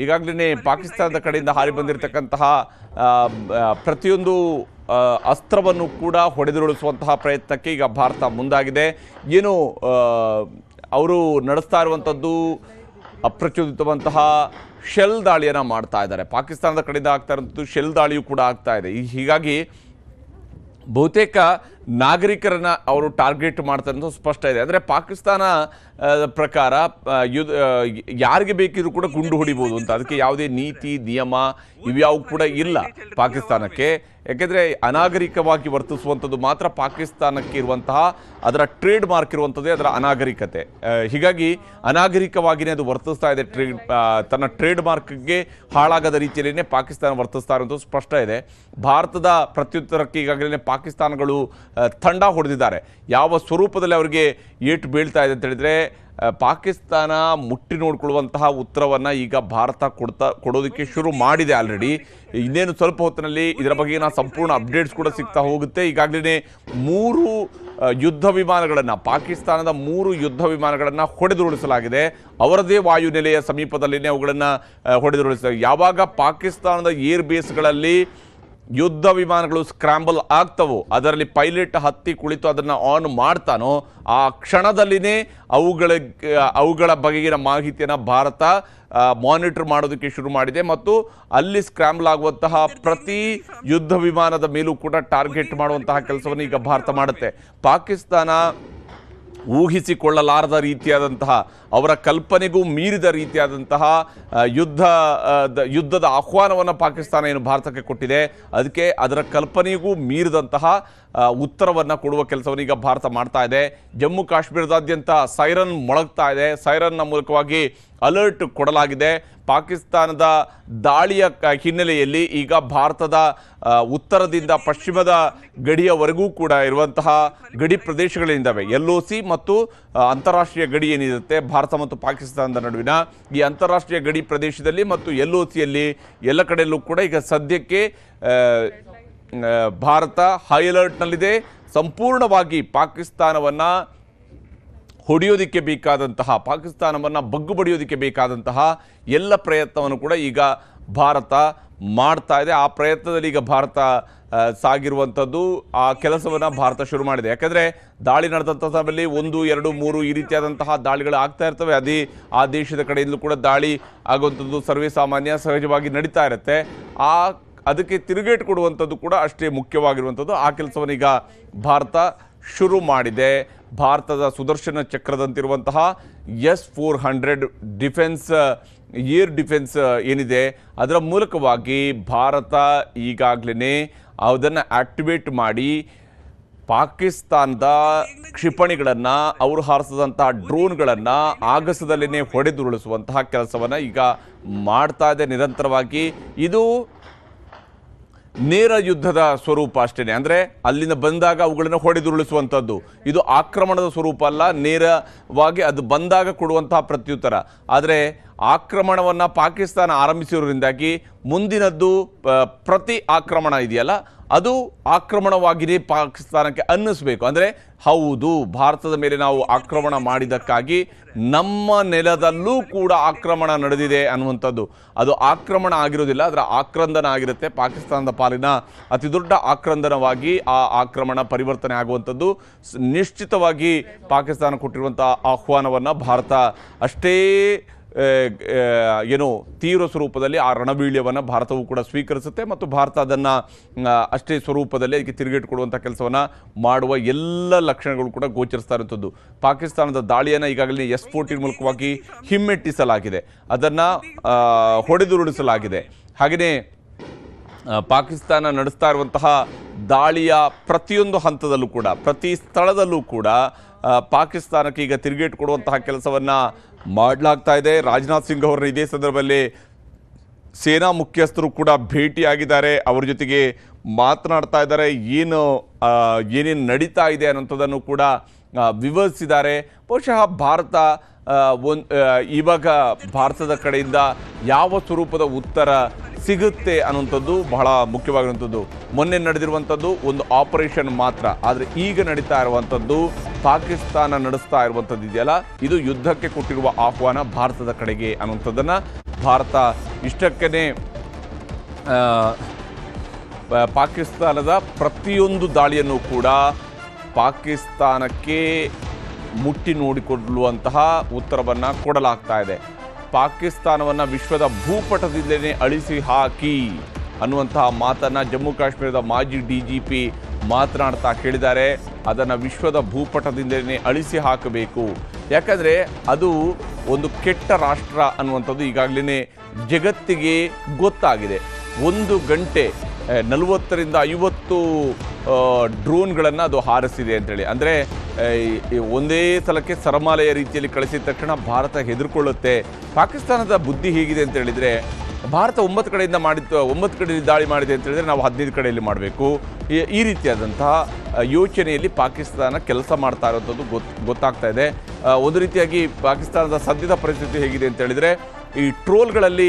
ಈಗಾಗಲೇ ಪಾಕಿಸ್ತಾನದ ಕಡೆಯಿಂದ ಹಾರಿ ಬಂದಿರತಕ್ಕಂತಹ ಪ್ರತಿಯೊಂದು ಅಸ್ತ್ರವನ್ನು ಕೂಡ ಹೊಡೆದುರುಳಿಸುವಂತಹ ಪ್ರಯತ್ನಕ್ಕೆ ಈಗ ಭಾರತ ಮುಂದಾಗಿದೆ. ಏನು ಅವರು ನಡೆಸ್ತಾ ಇರುವಂಥದ್ದು ಅಪ್ರಚೋದಿತವಂತಹ ಶೆಲ್ ದಾಳಿಯನ್ನು ಮಾಡ್ತಾ ಇದ್ದಾರೆ. ಪಾಕಿಸ್ತಾನದ ಕಡೆಯಿಂದ ಆಗ್ತಾ ಇರುವಂಥದ್ದು ಶೆಲ್ ದಾಳಿಯೂ ಕೂಡ ಆಗ್ತಾ ಇದೆ. ಹೀಗಾಗಿ ಬಹುತೇಕ ನಾಗರಿಕರನ್ನು ಅವರು ಟಾರ್ಗೆಟ್ ಮಾಡ್ತಾರೆ ಅಂತ ಸ್ಪಷ್ಟ ಇದೆ. ಅಂದರೆ ಪಾಕಿಸ್ತಾನ ಪ್ರಕಾರ ಯಾರಿಗೆ ಬೇಕಿದ್ರೂ ಕೂಡ ಗುಂಡು ಹೊಡಿಬೋದು ಅಂತ, ಅದಕ್ಕೆ ಯಾವುದೇ ನೀತಿ ನಿಯಮ ಇವ್ಯಾವು ಕೂಡ ಇಲ್ಲ ಪಾಕಿಸ್ತಾನಕ್ಕೆ. ಯಾಕೆಂದರೆ ಅನಾಗರಿಕವಾಗಿ ವರ್ತಿಸುವಂಥದ್ದು ಮಾತ್ರ ಪಾಕಿಸ್ತಾನಕ್ಕೆ ಇರುವಂತಹ ಅದರ ಟ್ರೇಡ್ ಮಾರ್ಕ್ ಇರುವಂಥದ್ದೇ ಅದರ ಅನಾಗರಿಕತೆ. ಹೀಗಾಗಿ ಅನಾಗರಿಕವಾಗಿಯೇ ಅದು ವರ್ತಿಸ್ತಾ ಇದೆ. ತನ್ನ ಟ್ರೇಡ್ ಮಾರ್ಕ್ಗೆ ಹಾಳಾಗದ ರೀತಿಯಲ್ಲೇ ಪಾಕಿಸ್ತಾನ ವರ್ತಿಸ್ತಾ ಇರುವಂಥದ್ದು ಸ್ಪಷ್ಟ ಇದೆ. ಭಾರತದ ಪ್ರತ್ಯುತ್ತರಕ್ಕೆ ಈಗಾಗಲೇ ಪಾಕಿಸ್ತಾನಗಳು ತಂಡ ಹೊಡೆದಿದ್ದಾರೆ. ಯಾವ ಸ್ವರೂಪದಲ್ಲಿ ಅವರಿಗೆ ಏಟು ಬೀಳ್ತಾ ಇದೆ ಅಂತ ಹೇಳಿದರೆ ಪಾಕಿಸ್ತಾನ ಮುಟ್ಟಿ ನೋಡಿಕೊಳ್ಳುವಂತಹ ಉತ್ತರವನ್ನು ಈಗ ಭಾರತ ಕೊಡೋದಕ್ಕೆ ಶುರು ಮಾಡಿದೆ ಆಲ್ರೆಡಿ. ಇನ್ನೇನು ಸ್ವಲ್ಪ ಹೊತ್ತಿನಲ್ಲಿ ಇದರ ಬಗೆಗಿನ ಸಂಪೂರ್ಣ ಅಪ್ಡೇಟ್ಸ್ ಕೂಡ ಸಿಗ್ತಾ ಹೋಗುತ್ತೆ. ಈಗಾಗಲೇ 3 ಯುದ್ಧ ವಿಮಾನಗಳನ್ನು, ಪಾಕಿಸ್ತಾನದ 3 ಯುದ್ಧ ವಿಮಾನಗಳನ್ನು ಹೊಡೆದುರುಳಿಸಲಾಗಿದೆ. ಅವರದೇ ವಾಯುನೆಲೆಯ ಸಮೀಪದಲ್ಲಿನೇ ಅವುಗಳನ್ನು ಹೊಡೆದುರುಳಿಸಲಾಗಿದೆ. ಯಾವಾಗ ಪಾಕಿಸ್ತಾನದ ಏರ್ ಬೇಸ್ಗಳಲ್ಲಿ ಯುದ್ಧ ವಿಮಾನಗಳು ಸ್ಕ್ರಾಂಬಲ್ ಆಗ್ತವೋ, ಅದರಲ್ಲಿ ಪೈಲಟ್ ಹತ್ತಿ ಕುಳಿತು ಅದನ್ನು ಆನ್ ಮಾಡ್ತಾನೋ ಆ ಕ್ಷಣದಲ್ಲಿನೇ ಅವುಗಳ ಬಗೆಗಿನ ಮಾಹಿತಿಯನ್ನು ಭಾರತ ಮಾನಿಟರ್ ಮಾಡೋದಕ್ಕೆ ಶುರು ಮಾಡಿದೆ. ಮತ್ತು ಅಲ್ಲಿ ಸ್ಕ್ರಾಂಬಲ್ ಆಗುವಂತಹ ಪ್ರತಿ ಯುದ್ಧ ವಿಮಾನದ ಮೇಲೂ ಕೂಡ ಟಾರ್ಗೆಟ್ ಮಾಡುವಂತಹ ಕೆಲಸವನ್ನು ಈಗ ಭಾರತ ಮಾಡುತ್ತೆ. ಪಾಕಿಸ್ತಾನ ಊಹಿಸಿಕೊಳ್ಳಲಾರದ ರೀತಿಯಾದಂತಹ, ಅವರ ಕಲ್ಪನೆಗೂ ಮೀರಿದ ರೀತಿಯಾದಂತಹ ಯುದ್ಧದ ಆಹ್ವಾನವನ್ನು ಪಾಕಿಸ್ತಾನ ಏನು ಭಾರತಕ್ಕೆ ಕೊಟ್ಟಿದೆ, ಅದಕ್ಕೆ ಅದರ ಕಲ್ಪನೆಗೂ ಮೀರಿದಂತಹ ಉತ್ತರವನ್ನು ಕೊಡುವ ಕೆಲಸವನ್ನು ಈಗ ಭಾರತ ಮಾಡ್ತಾ ಇದೆ. ಜಮ್ಮು ಕಾಶ್ಮೀರದಾದ್ಯಂತ ಸೈರನ್ ಮೊಳಗ್ತಾ ಇದೆ. ಸೈರನ್ನ ಮೂಲಕವಾಗಿ ಅಲರ್ಟ್ ಕೊಡಲಾಗಿದೆ. ಪಾಕಿಸ್ತಾನದ ದಾಳಿಯ ಹಿನ್ನೆಲೆಯಲ್ಲಿ ಈಗ ಭಾರತದ ಉತ್ತರದಿಂದ ಪಶ್ಚಿಮದ ಗಡಿಯವರೆಗೂ ಕೂಡ ಇರುವಂತಹ ಗಡಿ ಪ್ರದೇಶಗಳಿದ್ದಾವೆ. LOC ಮತ್ತು ಅಂತಾರಾಷ್ಟ್ರೀಯ ಗಡಿ ಏನಿರುತ್ತೆ ಭಾರತ ಮತ್ತು ಪಾಕಿಸ್ತಾನದ ನಡುವಿನ, ಈ ಅಂತಾರಾಷ್ಟ್ರೀಯ ಗಡಿ ಪ್ರದೇಶದಲ್ಲಿ ಮತ್ತು LOCಯಲ್ಲಿ ಎಲ್ಲ ಕಡೆಯಲ್ಲೂ ಕೂಡ ಈಗ ಸದ್ಯಕ್ಕೆ ಭಾರತ ಹೈ ಅಲರ್ಟ್ನಲ್ಲಿದೆ. ಸಂಪೂರ್ಣವಾಗಿ ಪಾಕಿಸ್ತಾನವನ್ನು ಹೊಡೆಯೋದಕ್ಕೆ ಬೇಕಾದಂತಹ, ಪಾಕಿಸ್ತಾನವನ್ನು ಬಗ್ಗು ಬಡಿಯೋದಕ್ಕೆ ಬೇಕಾದಂತಹ ಎಲ್ಲ ಪ್ರಯತ್ನವನ್ನು ಕೂಡ ಈಗ ಭಾರತ ಮಾಡ್ತಾ ಇದೆ. ಆ ಪ್ರಯತ್ನದಲ್ಲಿ ಈಗ ಭಾರತ ಸಾಗಿರುವಂಥದ್ದು, ಆ ಕೆಲಸವನ್ನು ಭಾರತ ಶುರು ಮಾಡಿದೆ. ಯಾಕಂದರೆ ದಾಳಿ ನಡೆದಂಥ ಸಮಯದಲ್ಲಿ 1, 2, 3 ಈ ರೀತಿಯಾದಂತಹ ದಾಳಿಗಳು ಆಗ್ತಾ ಇರ್ತವೆ. ಆ ದೇಶದ ಕಡೆಯಿಂದಲೂ ಕೂಡ ದಾಳಿ ಆಗುವಂಥದ್ದು ಸರ್ವೇ ಸಾಮಾನ್ಯ, ಸಹಜವಾಗಿ ನಡೀತಾ ಇರುತ್ತೆ. ಅದಕ್ಕೆ ತಿರುಗೇಟು ಕೊಡುವಂಥದ್ದು ಕೂಡ ಅಷ್ಟೇ ಮುಖ್ಯವಾಗಿರುವಂಥದ್ದು. ಆ ಕೆಲಸವನ್ನು ಈಗ ಭಾರತ ಶುರು ಮಾಡಿದೆ. ಭಾರತದ ಸುದರ್ಶನ ಚಕ್ರದಂತಿರುವಂತಹ S-400 ಡಿಫೆನ್ಸ್ ಏರ್ ಡಿಫೆನ್ಸ್ ಏನಿದೆ ಅದರ ಮೂಲಕವಾಗಿ ಭಾರತ ಈಗಾಗಲೇ ಅದನ್ನು ಆಕ್ಟಿವೇಟ್ ಮಾಡಿ ಪಾಕಿಸ್ತಾನದ ಕ್ಷಿಪಣಿಗಳನ್ನು, ಅವರು ಹಾರಿಸಿದಂತಹ ಡ್ರೋನ್ಗಳನ್ನು ಆಗಸದಲ್ಲೇ ಹೊಡೆದುರುಳಿಸುವಂತಹ ಕೆಲಸವನ್ನು ಈಗ ಮಾಡ್ತಾ ಇದೆ ನಿರಂತರವಾಗಿ. ಇದು ನೇರ ಯುದ್ಧದ ಸ್ವರೂಪ ಅಷ್ಟೇ, ಅಂದರೆ ಅಲ್ಲಿಂದ ಬಂದಾಗ ಅವುಗಳನ್ನು ಹೊಡೆದುರುಳಿಸುವಂಥದ್ದು. ಇದು ಆಕ್ರಮಣದ ಸ್ವರೂಪ ಅಲ್ಲ, ನೇರವಾಗಿ ಅದು ಬಂದಾಗ ಕೊಡುವಂತಹ ಪ್ರತ್ಯುತ್ತರ. ಆದರೆ ಆಕ್ರಮಣವನ್ನು ಪಾಕಿಸ್ತಾನ ಆರಂಭಿಸಿರೋದ್ರಿಂದಾಗಿ ಮುಂದಿನದ್ದು ಪ್ರತಿ ಆಕ್ರಮಣ ಇದೆಯಲ್ಲ ಅದು ಆಕ್ರಮಣವಾಗಿಯೇ ಪಾಕಿಸ್ತಾನಕ್ಕೆ ಅನ್ನಿಸ್ಬೇಕು. ಅಂದರೆ ಹೌದು, ಭಾರತದ ಮೇಲೆ ನಾವು ಆಕ್ರಮಣ ಮಾಡಿದ್ದಕ್ಕಾಗಿ ನಮ್ಮ ನೆಲದಲ್ಲೂ ಕೂಡ ಆಕ್ರಮಣ ನಡೆದಿದೆ ಅನ್ನುವಂಥದ್ದು. ಅದು ಆಕ್ರಮಣ ಆಗಿರೋದಿಲ್ಲ, ಅದರ ಆಕ್ರಂದನ ಆಗಿರುತ್ತೆ. ಪಾಕಿಸ್ತಾನದ ಪಾಲಿನ ಅತಿ ದೊಡ್ಡ ಆಕ್ರಂದನವಾಗಿ ಆ ಆಕ್ರಮಣ ಪರಿವರ್ತನೆ ಆಗುವಂಥದ್ದು. ನಿಶ್ಚಿತವಾಗಿ ಪಾಕಿಸ್ತಾನ ಕೊಟ್ಟಿರುವಂಥ ಆಹ್ವಾನವನ್ನು ಭಾರತ ಅಷ್ಟೇ ಏನು ತೀವ್ರ ಸ್ವರೂಪದಲ್ಲಿ ಆ ರಣಬೀಳ್ಯವನ್ನು ಭಾರತವು ಕೂಡ ಸ್ವೀಕರಿಸುತ್ತೆ ಮತ್ತು ಭಾರತ ಅದನ್ನು ಅಷ್ಟೇ ಸ್ವರೂಪದಲ್ಲಿ ಅದಕ್ಕೆ ತಿರುಗೇಟು ಕೊಡುವಂಥ ಕೆಲಸವನ್ನು ಮಾಡುವ ಎಲ್ಲ ಲಕ್ಷಣಗಳು ಕೂಡ ಗೋಚರಿಸ್ತಾ ಇರುವಂಥದ್ದು. ಪಾಕಿಸ್ತಾನದ ದಾಳಿಯನ್ನು ಈಗಾಗಲೇ S-14 ಮೂಲಕವಾಗಿ ಹಿಮ್ಮೆಟ್ಟಿಸಲಾಗಿದೆ, ಅದನ್ನು ಹೊಡೆದುರುಳಿಸಲಾಗಿದೆ. ಹಾಗೆಯೇ ಪಾಕಿಸ್ತಾನ ನಡೆಸ್ತಾ ಇರುವಂತಹ ದಾಳಿಯ ಪ್ರತಿಯೊಂದು ಹಂತದಲ್ಲೂ ಕೂಡ, ಪ್ರತಿ ಸ್ಥಳದಲ್ಲೂ ಕೂಡ ಪಾಕಿಸ್ತಾನಕ್ಕೆ ಈಗ ತಿರುಗೇಟು ಕೊಡುವಂತಹ ಕೆಲಸವನ್ನು ಮಾಡಲಾಗ್ತಾ ಇದೆ. ರಾಜನಾಥ್ ಸಿಂಗ್ ಅವರನ್ನ ಇದೇ ಸಂದರ್ಭದಲ್ಲಿ ಸೇನಾ ಮುಖ್ಯಸ್ಥರು ಕೂಡ ಭೇಟಿಯಾಗಿದ್ದಾರೆ, ಅವ್ರ ಜೊತೆಗೆ ಮಾತನಾಡ್ತಾ ಇದ್ದಾರೆ. ಏನೇನು ನಡೀತಾ ಇದೆ ಅನ್ನೋಂಥದ್ದನ್ನು ಕೂಡ ವಿವರಿಸಿದ್ದಾರೆ. ಬಹುಶಃ ಭಾರತ ಇವಾಗ ಭಾರತದ ಕಡೆಯಿಂದ ಯಾವ ಸ್ವರೂಪದ ಉತ್ತರ ಸಿಗುತ್ತೆ ಅನ್ನುವಂಥದ್ದು ಬಹಳ ಮುಖ್ಯವಾಗಿರುವಂಥದ್ದು. ಮೊನ್ನೆ ನಡೆದಿರುವಂಥದ್ದು ಒಂದು ಆಪರೇಷನ್ ಮಾತ್ರ, ಆದರೆ ಈಗ ನಡೀತಾ ಇರುವಂಥದ್ದು ಪಾಕಿಸ್ತಾನ ನಡೆಸ್ತಾ ಇರುವಂಥದ್ದು ಇದೆಯಲ್ಲ, ಇದು ಯುದ್ಧಕ್ಕೆ ಕೊಟ್ಟಿರುವ ಆಹ್ವಾನ ಭಾರತದ ಕಡೆಗೆ ಅನ್ನುವಂಥದ್ದನ್ನು ಭಾರತ ಇಷ್ಟಕ್ಕೇ ಪಾಕಿಸ್ತಾನದ ಪ್ರತಿಯೊಂದು ದಾಳಿಯನ್ನು ಕೂಡ ಪಾಕಿಸ್ತಾನಕ್ಕೆ ಮುಟ್ಟಿ ನೋಡಿಕೊಳ್ಳುವಂತಹ ಉತ್ತರವನ್ನು ಕೊಡಲಾಗ್ತಾ ಇದೆ. ಪಾಕಿಸ್ತಾನವನ್ನು ವಿಶ್ವದ ಭೂಪಟದಿಂದಲೇ ಅಳಿಸಿ ಹಾಕಿ ಅನ್ನುವಂತಹ ಮಾತನ್ನು ಜಮ್ಮು ಕಾಶ್ಮೀರದ ಮಾಜಿ DGP ಮಾತನಾಡ್ತಾ ಹೇಳಿದ್ದಾರೆ. ಅದನ್ನು ವಿಶ್ವದ ಭೂಪಟದಿಂದಲೇ ಅಳಿಸಿ ಹಾಕಬೇಕು, ಯಾಕಂದರೆ ಅದು ಒಂದು ಕೆಟ್ಟ ರಾಷ್ಟ್ರ ಅನ್ನುವಂಥದ್ದು ಈಗಾಗಲೇ ಜಗತ್ತಿಗೆ ಗೊತ್ತಾಗಿದೆ. 1 ಗಂಟೆ 40ರಿಂದ 50 ಡ್ರೋನ್ಗಳನ್ನು ಅದು ಹಾರಿಸಿದೆ ಅಂತೇಳಿ. ಅಂದರೆ ಒಂದೇ ಸಲಕ್ಕೆ ಸರಮಾಲೆಯ ರೀತಿಯಲ್ಲಿ ಕಳಿಸಿದ ತಕ್ಷಣ ಭಾರತ ಹೆದರ್ಕೊಳ್ಳುತ್ತೆ. ಪಾಕಿಸ್ತಾನದ ಬುದ್ಧಿ ಹೇಗಿದೆ ಅಂತ ಹೇಳಿದರೆ, ಭಾರತ 9 ಕಡೆಯಿಂದ 9 ಕಡೆಯಲ್ಲಿ ದಾಳಿ ಮಾಡಿದೆ ಅಂತ ಹೇಳಿದರೆ ನಾವು 15 ಕಡೆಯಲ್ಲಿ ಮಾಡಬೇಕು, ಈ ರೀತಿಯಾದಂತಹ ಯೋಚನೆಯಲ್ಲಿ ಪಾಕಿಸ್ತಾನ ಕೆಲಸ ಮಾಡ್ತಾ ಇರೋಂಥದ್ದು ಗೊತ್ತಾಗ್ತಾ ಇದೆ. ಒಂದು ರೀತಿಯಾಗಿ ಪಾಕಿಸ್ತಾನದ ಸದ್ಯದ ಪರಿಸ್ಥಿತಿ ಹೇಗಿದೆ ಅಂತ ಹೇಳಿದರೆ, ಈ ಟ್ರೋಲ್ಗಳಲ್ಲಿ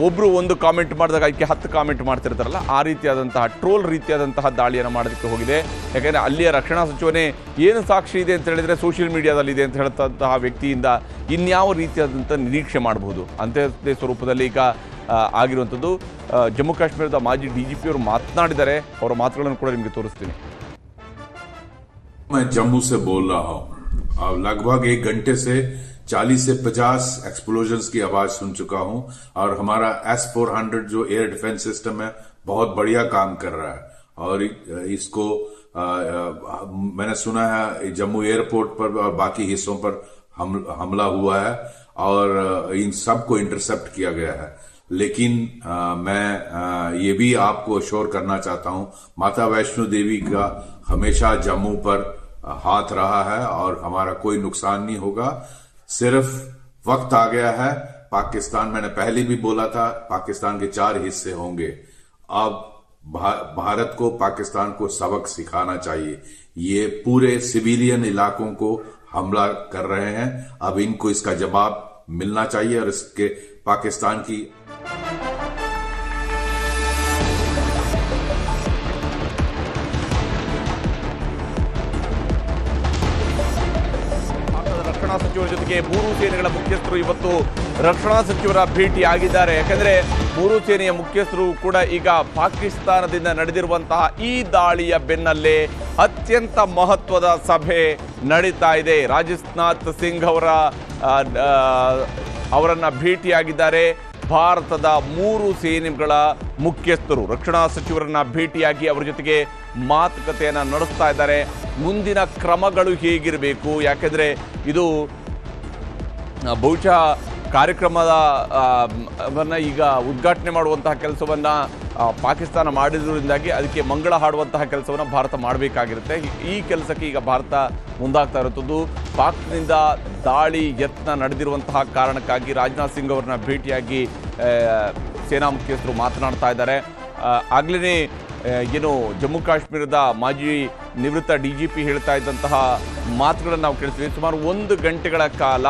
ಒಬ್ಬರು ಒಂದು ಕಾಮೆಂಟ್ ಮಾಡಿದಾಗ ಅದಕ್ಕೆ 10 ಕಾಮೆಂಟ್ ಮಾಡ್ತಿರ್ತಾರಲ್ಲ, ಆ ರೀತಿಯಾದಂತಹ ಟ್ರೋಲ್ ರೀತಿಯಾದಂತಹ ದಾಳಿಯನ್ನು ಮಾಡೋದಕ್ಕೆ ಹೋಗಿದೆ. ಯಾಕೆಂದರೆ ಅಲ್ಲಿಯ ರಕ್ಷಣಾ ಸಚಿವನೇ ಏನು ಸಾಕ್ಷಿ ಇದೆ ಅಂತ ಹೇಳಿದರೆ ಸೋಷಿಯಲ್ ಮೀಡಿಯಾದಲ್ಲಿ ಇದೆ ಅಂತ ಹೇಳ್ತಂತಹ ವ್ಯಕ್ತಿಯಿಂದ ಇನ್ಯಾವ ರೀತಿಯಾದಂಥ ನಿರೀಕ್ಷೆ ಮಾಡಬಹುದು ಅಂಥದ್ದೇ ಸ್ವರೂಪದಲ್ಲಿ ಈಗ ಆಗಿರುವಂಥದ್ದು. ಜಮ್ಮು ಕಾಶ್ಮೀರದ ಮಾಜಿ DGP ಅವರು ಮಾತನಾಡಿದ್ದಾರೆ, ಅವರ ಮಾತುಗಳನ್ನು ಕೂಡ ನಿಮಗೆ ತೋರಿಸ್ತೀನಿ. मैं जम्मू से बोल रहा हूँ. लगभग 1 घंटे से 40 से 50 एक्सप्लोजन्स की आवाज सुन चुका हूं और हमारा S-400 जो एयर डिफेंस सिस्टम है बहुत बढ़िया काम कर रहा है. और इसको मैंने सुना है जम्मू एयरपोर्ट पर और बाकी हिस्सों पर हमला हुआ है और इन सब को इंटरसेप्ट किया गया है. लेकिन मैं ये भी आपको अश्योर करना चाहता हूं, माता वैष्णो देवी का हमेशा जम्मू पर हाथ रहा है और हमारा कोई नुकसान नहीं होगा. सिर्फ वक्त आ गया है. पाकिस्तान, मैंने पहले भी बोला था, पाकिस्तान के 4 हिस्से होंगे. अब भारत को पाकिस्तान को सबक सिखाना चाहिए. ये पूरे सिविलियन इलाकों को हमला कर रहे हैं, अब इनको इसका जवाब मिलना चाहिए और इसके पाकिस्तान की ರಕ್ಷಣಾ ಸಚಿವರ ಜೊತೆಗೆ 3 ಸೇನೆಗಳ ಮುಖ್ಯಸ್ಥರು ಇವತ್ತು ರಕ್ಷಣಾ ಸಚಿವರ ಭೇಟಿ ಆಗಿದ್ದಾರೆ. ಯಾಕಂದರೆ 3 ಸೇನೆಯ ಮುಖ್ಯಸ್ಥರು ಕೂಡ ಈಗ ಪಾಕಿಸ್ತಾನದಿಂದ ನಡೆದಿರುವಂತಹ ಈ ದಾಳಿಯ ಬೆನ್ನಲ್ಲೇ ಅತ್ಯಂತ ಮಹತ್ವದ ಸಭೆ ನಡೀತಾ ಇದೆ. ರಾಜನಾಥ್ ಸಿಂಗ್ ಅವರನ್ನ ಭೇಟಿಯಾಗಿದ್ದಾರೆ. ಭಾರತದ 3 ಸೇನೆಗಳ ಮುಖ್ಯಸ್ಥರು ರಕ್ಷಣಾ ಸಚಿವರನ್ನ ಭೇಟಿಯಾಗಿ ಅವರ ಜೊತೆಗೆ ಮಾತುಕತೆಯನ್ನು ನಡೆಸ್ತಾ ಇದ್ದಾರೆ. ಮುಂದಿನ ಕ್ರಮಗಳು ಹೇಗಿರಬೇಕು, ಯಾಕೆಂದರೆ ಇದು ಬಹುಶಃ ಕಾರ್ಯಕ್ರಮದ ಈಗ ಉದ್ಘಾಟನೆ ಮಾಡುವಂತಹ ಕೆಲಸವನ್ನು ಪಾಕಿಸ್ತಾನ ಮಾಡಿದ್ರಿಂದಾಗಿ ಅದಕ್ಕೆ ಮಂಗಳ ಹಾಡುವಂತಹ ಕೆಲಸವನ್ನು ಭಾರತ ಮಾಡಬೇಕಾಗಿರುತ್ತೆ. ಈ ಕೆಲಸಕ್ಕೆ ಈಗ ಭಾರತ ಮುಂದಾಗ್ತಾ ಇರುತ್ತದೆ. ಪಾಕ್ನಿಂದ ದಾಳಿ ಯತ್ನ ನಡೆದಿರುವಂತಹ ಕಾರಣಕ್ಕಾಗಿ ರಾಜನಾಥ್ ಸಿಂಗ್ ಅವರನ್ನ ಭೇಟಿಯಾಗಿ ಸೇನಾ ಮುಖ್ಯಸ್ಥರು ಮಾತನಾಡ್ತಾ ಇದ್ದಾರೆ. ಆಗಲೇ ಏನು ಜಮ್ಮು ಕಾಶ್ಮೀರದ ಮಾಜಿ ನಿವೃತ್ತ DGP ಹೇಳ್ತಾ ಇದ್ದಂತಹ ಮಾತುಗಳನ್ನು ನಾವು ಕೇಳಿಸ್ತೀವಿ. ಸುಮಾರು 1 ಗಂಟೆಗಳ ಕಾಲ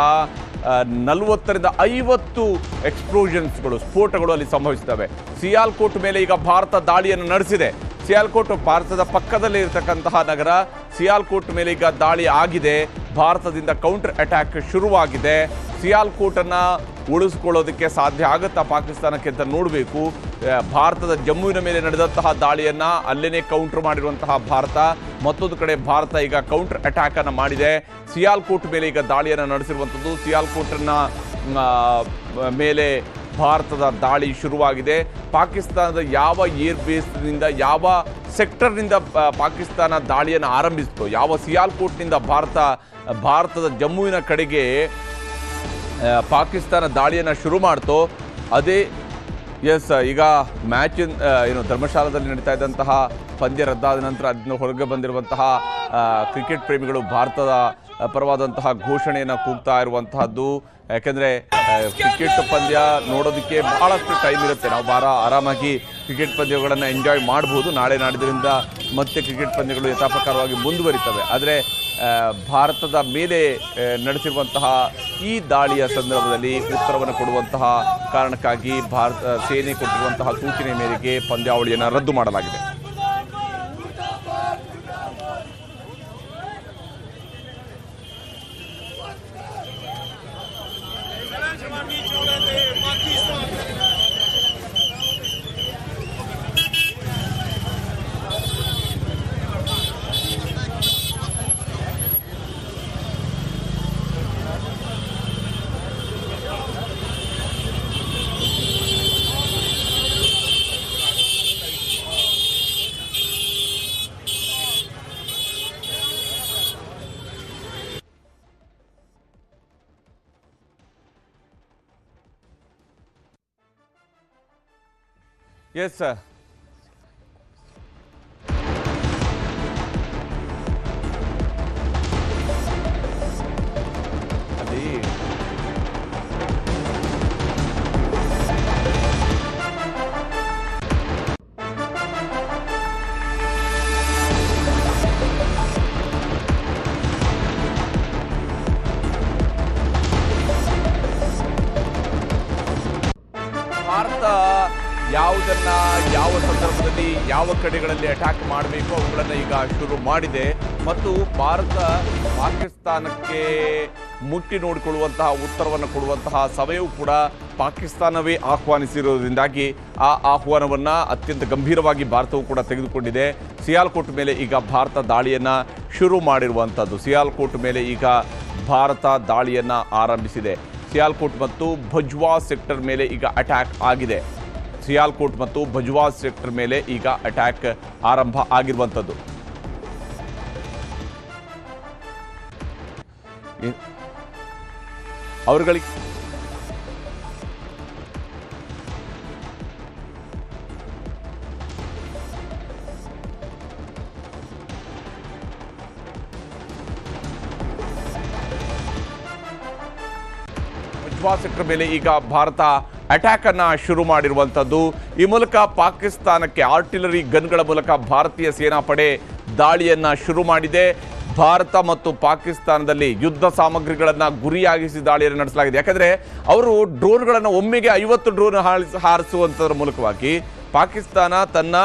40ರಿಂದ 50 ಎಕ್ಸ್ಪ್ಲೋಷನ್ಸ್ಗಳು, ಸ್ಫೋಟಗಳು ಅಲ್ಲಿ ಸಂಭವಿಸ್ತವೆ. ಸಿಯಾಲ್ಕೋಟ್ ಮೇಲೆ ಈಗ ಭಾರತ ದಾಳಿಯನ್ನು ನಡೆಸಿದೆ. ಸಿಯಾಲ್ಕೋಟ್ ಭಾರತದ ಪಕ್ಕದಲ್ಲೇ ಇರತಕ್ಕಂತಹ ನಗರ. ಸಿಯಾಲ್ಕೋಟ್ ಮೇಲೆ ಈಗ ದಾಳಿ ಆಗಿದೆ. ಭಾರತದಿಂದ ಕೌಂಟರ್ ಅಟ್ಯಾಕ್ ಶುರುವಾಗಿದೆ. ಸಿಯಾಲ್ಕೋಟನ್ನು ಉಳಿಸ್ಕೊಳ್ಳೋದಕ್ಕೆ ಸಾಧ್ಯ ಆಗುತ್ತಾ ಪಾಕಿಸ್ತಾನಕ್ಕೆ ಅಂತ ನೋಡಬೇಕು. ಭಾರತದ ಜಮ್ಮುವಿನ ಮೇಲೆ ನಡೆದಂತಹ ದಾಳಿಯನ್ನು ಅಲ್ಲೇ ಕೌಂಟರ್ ಮಾಡಿರುವಂತಹ ಭಾರತ, ಮತ್ತೊಂದು ಕಡೆ ಭಾರತ ಈಗ ಕೌಂಟರ್ ಅಟ್ಯಾಕನ್ನು ಮಾಡಿದೆ. ಸಿಯಾಲ್ಕೋಟ್ ಮೇಲೆ ಈಗ ದಾಳಿಯನ್ನು ನಡೆಸಿರುವಂಥದ್ದು. ಸಿಯಾಲ್ಕೋಟನ್ನ ಮೇಲೆ ಭಾರತದ ದಾಳಿ ಶುರುವಾಗಿದೆ. ಪಾಕಿಸ್ತಾನದ ಯಾವ ಏರ್ ಬೇಸ್ನಿಂದ, ಯಾವ ಸೆಕ್ಟರ್ನಿಂದ ಪಾಕಿಸ್ತಾನ ದಾಳಿಯನ್ನು ಆರಂಭಿಸಿತು, ಯಾವ ಸಿಯಾಲ್ಕೋಟ್ನಿಂದ ಭಾರತದ ಜಮ್ಮುವಿನ ಕಡೆಗೆ ಪಾಕಿಸ್ತಾನ ದಾಳಿಯನ್ನು ಶುರು ಮಾಡ್ತೋ ಅದೇ ಈಗ ಮ್ಯಾಚ್ ಏನು ಧರ್ಮಶಾಲಾದಲ್ಲಿ ನಡೀತಾ ಇದ್ದಂತಹ ಪಂದ್ಯ ರದ್ದಾದ ನಂತರ ಅದನ್ನು ಹೊರಗೆ ಬಂದಿರುವಂತಹ ಕ್ರಿಕೆಟ್ ಪ್ರೇಮಿಗಳು ಭಾರತದ ಪರವಾದಂತಹ ಘೋಷಣೆಯನ್ನು ಕೂಗ್ತಾ ಇರುವಂತಹದ್ದು. ಯಾಕೆಂದರೆ ಕ್ರಿಕೆಟ್ ಪಂದ್ಯ ನೋಡೋದಕ್ಕೆ ಬಹಳಷ್ಟು ಟೈಮ್ ಇರುತ್ತೆ. ನಾವು ಆರಾಮಾಗಿ ಕ್ರಿಕೆಟ್ ಪಂದ್ಯಗಳನ್ನು ಎಂಜಾಯ್ ಮಾಡ್ಬೋದು. ನಾಳೆ ನಾಡಿದ್ರಿಂದ ಮತ್ತೆ ಕ್ರಿಕೆಟ್ ಪಂದ್ಯಗಳು ಯಥಾಪ್ರಕಾರವಾಗಿ ಮುಂದುವರಿತವೆ. ಆದರೆ ಭಾರತದ ಮೇಲೆ ನಡೆಸಿರುವಂತಹ ಈ ದಾಳಿಯ ಸಂದರ್ಭದಲ್ಲಿ ಉತ್ತರವನ್ನು ಕೊಡುವಂತಹ ಕಾರಣಕ್ಕಾಗಿ ಭಾರತ ಸೇನೆ ಕೊಟ್ಟಿರುವಂತಹ ಸೂಚನೆ ಮೇರೆಗೆ ಪಂದ್ಯಾವಳಿಯನ್ನು ರದ್ದು ಮಾಡಲಾಗಿದೆ. Yes, sir. ಭಾರತ ಯಾವುದನ್ನ ಯಾವ ಸಂದರ್ಭದಲ್ಲಿ ಯಾವ ಕಡೆಗಳಲ್ಲಿ ಅಟ್ಯಾಕ್ ಮಾಡಬೇಕು ಅವುಗಳನ್ನು ಈಗ ಶುರು ಮಾಡಿದೆ. ಮತ್ತು ಭಾರತ ಪಾಕಿಸ್ತಾನಕ್ಕೆ ಮುಟ್ಟಿ ನೋಡಿಕೊಳ್ಳುವಂತಹ ಉತ್ತರವನ್ನು ಕೊಡುವಂತಹ ಸಮಯವೂ ಕೂಡ ಪಾಕಿಸ್ತಾನವೇ ಆಹ್ವಾನಿಸಿರುವುದರಿಂದಾಗಿ ಆ ಆಹ್ವಾನವನ್ನು ಅತ್ಯಂತ ಗಂಭೀರವಾಗಿ ಭಾರತವು ಕೂಡ ತೆಗೆದುಕೊಂಡಿದೆ. ಸಿಯಾಲ್ಕೋಟ್ ಮೇಲೆ ಈಗ ಭಾರತ ದಾಳಿಯನ್ನು ಶುರು ಮಾಡಿರುವಂಥದ್ದು. ಸಿಯಾಲ್ಕೋಟ್ ಮೇಲೆ ಈಗ ಭಾರತ ದಾಳಿಯನ್ನು ಆರಂಭಿಸಿದೆ. ಸಿಯಾಲ್ಕೋಟ್ ಮತ್ತು ಭಜ್ವಾ ಸೆಕ್ಟರ್ ಮೇಲೆ ಈಗ ಅಟ್ಯಾಕ್ ಆಗಿದೆ. ಸಿಯಾಲ್ಕೋಟ್ ಮತ್ತು ಭಜ್ವಾ ಸೆಕ್ಟರ್ ಮೇಲೆ ಈಗ ಅಟ್ಯಾಕ್ ಆರಂಭ ಆಗಿರುವಂಥದ್ದು. ಅವರುಗಳಿಗೆ ಭಜ್ವಾ ಸೆಕ್ಟರ್ ಮೇಲೆ ಈಗ ಭಾರತ ಅಟ್ಯಾಕ್ ಅನ್ನು ಶುರು ಮಾಡಿರುವಂಥದ್ದು. ಈ ಮೂಲಕ ಪಾಕಿಸ್ತಾನಕ್ಕೆ ಆರ್ಟಿಲರಿ ಗನ್ಗಳ ಮೂಲಕ ಭಾರತೀಯ ಸೇನಾಪಡೆ ದಾಳಿಯನ್ನು ಶುರು ಮಾಡಿದೆ. ಭಾರತ ಮತ್ತು ಪಾಕಿಸ್ತಾನದಲ್ಲಿ ಯುದ್ಧ ಸಾಮಗ್ರಿಗಳನ್ನು ಗುರಿಯಾಗಿಸಿ ದಾಳಿಯನ್ನು ನಡೆಸಲಾಗಿದೆ. ಯಾಕಂದರೆ ಅವರು ಡ್ರೋನ್ಗಳನ್ನು ಒಮ್ಮೆಗೆ 50 ಡ್ರೋನ್ ಹಾರಿಸುವಂಥದ್ರ ಮೂಲಕವಾಗಿ ಪಾಕಿಸ್ತಾನ ತನ್ನ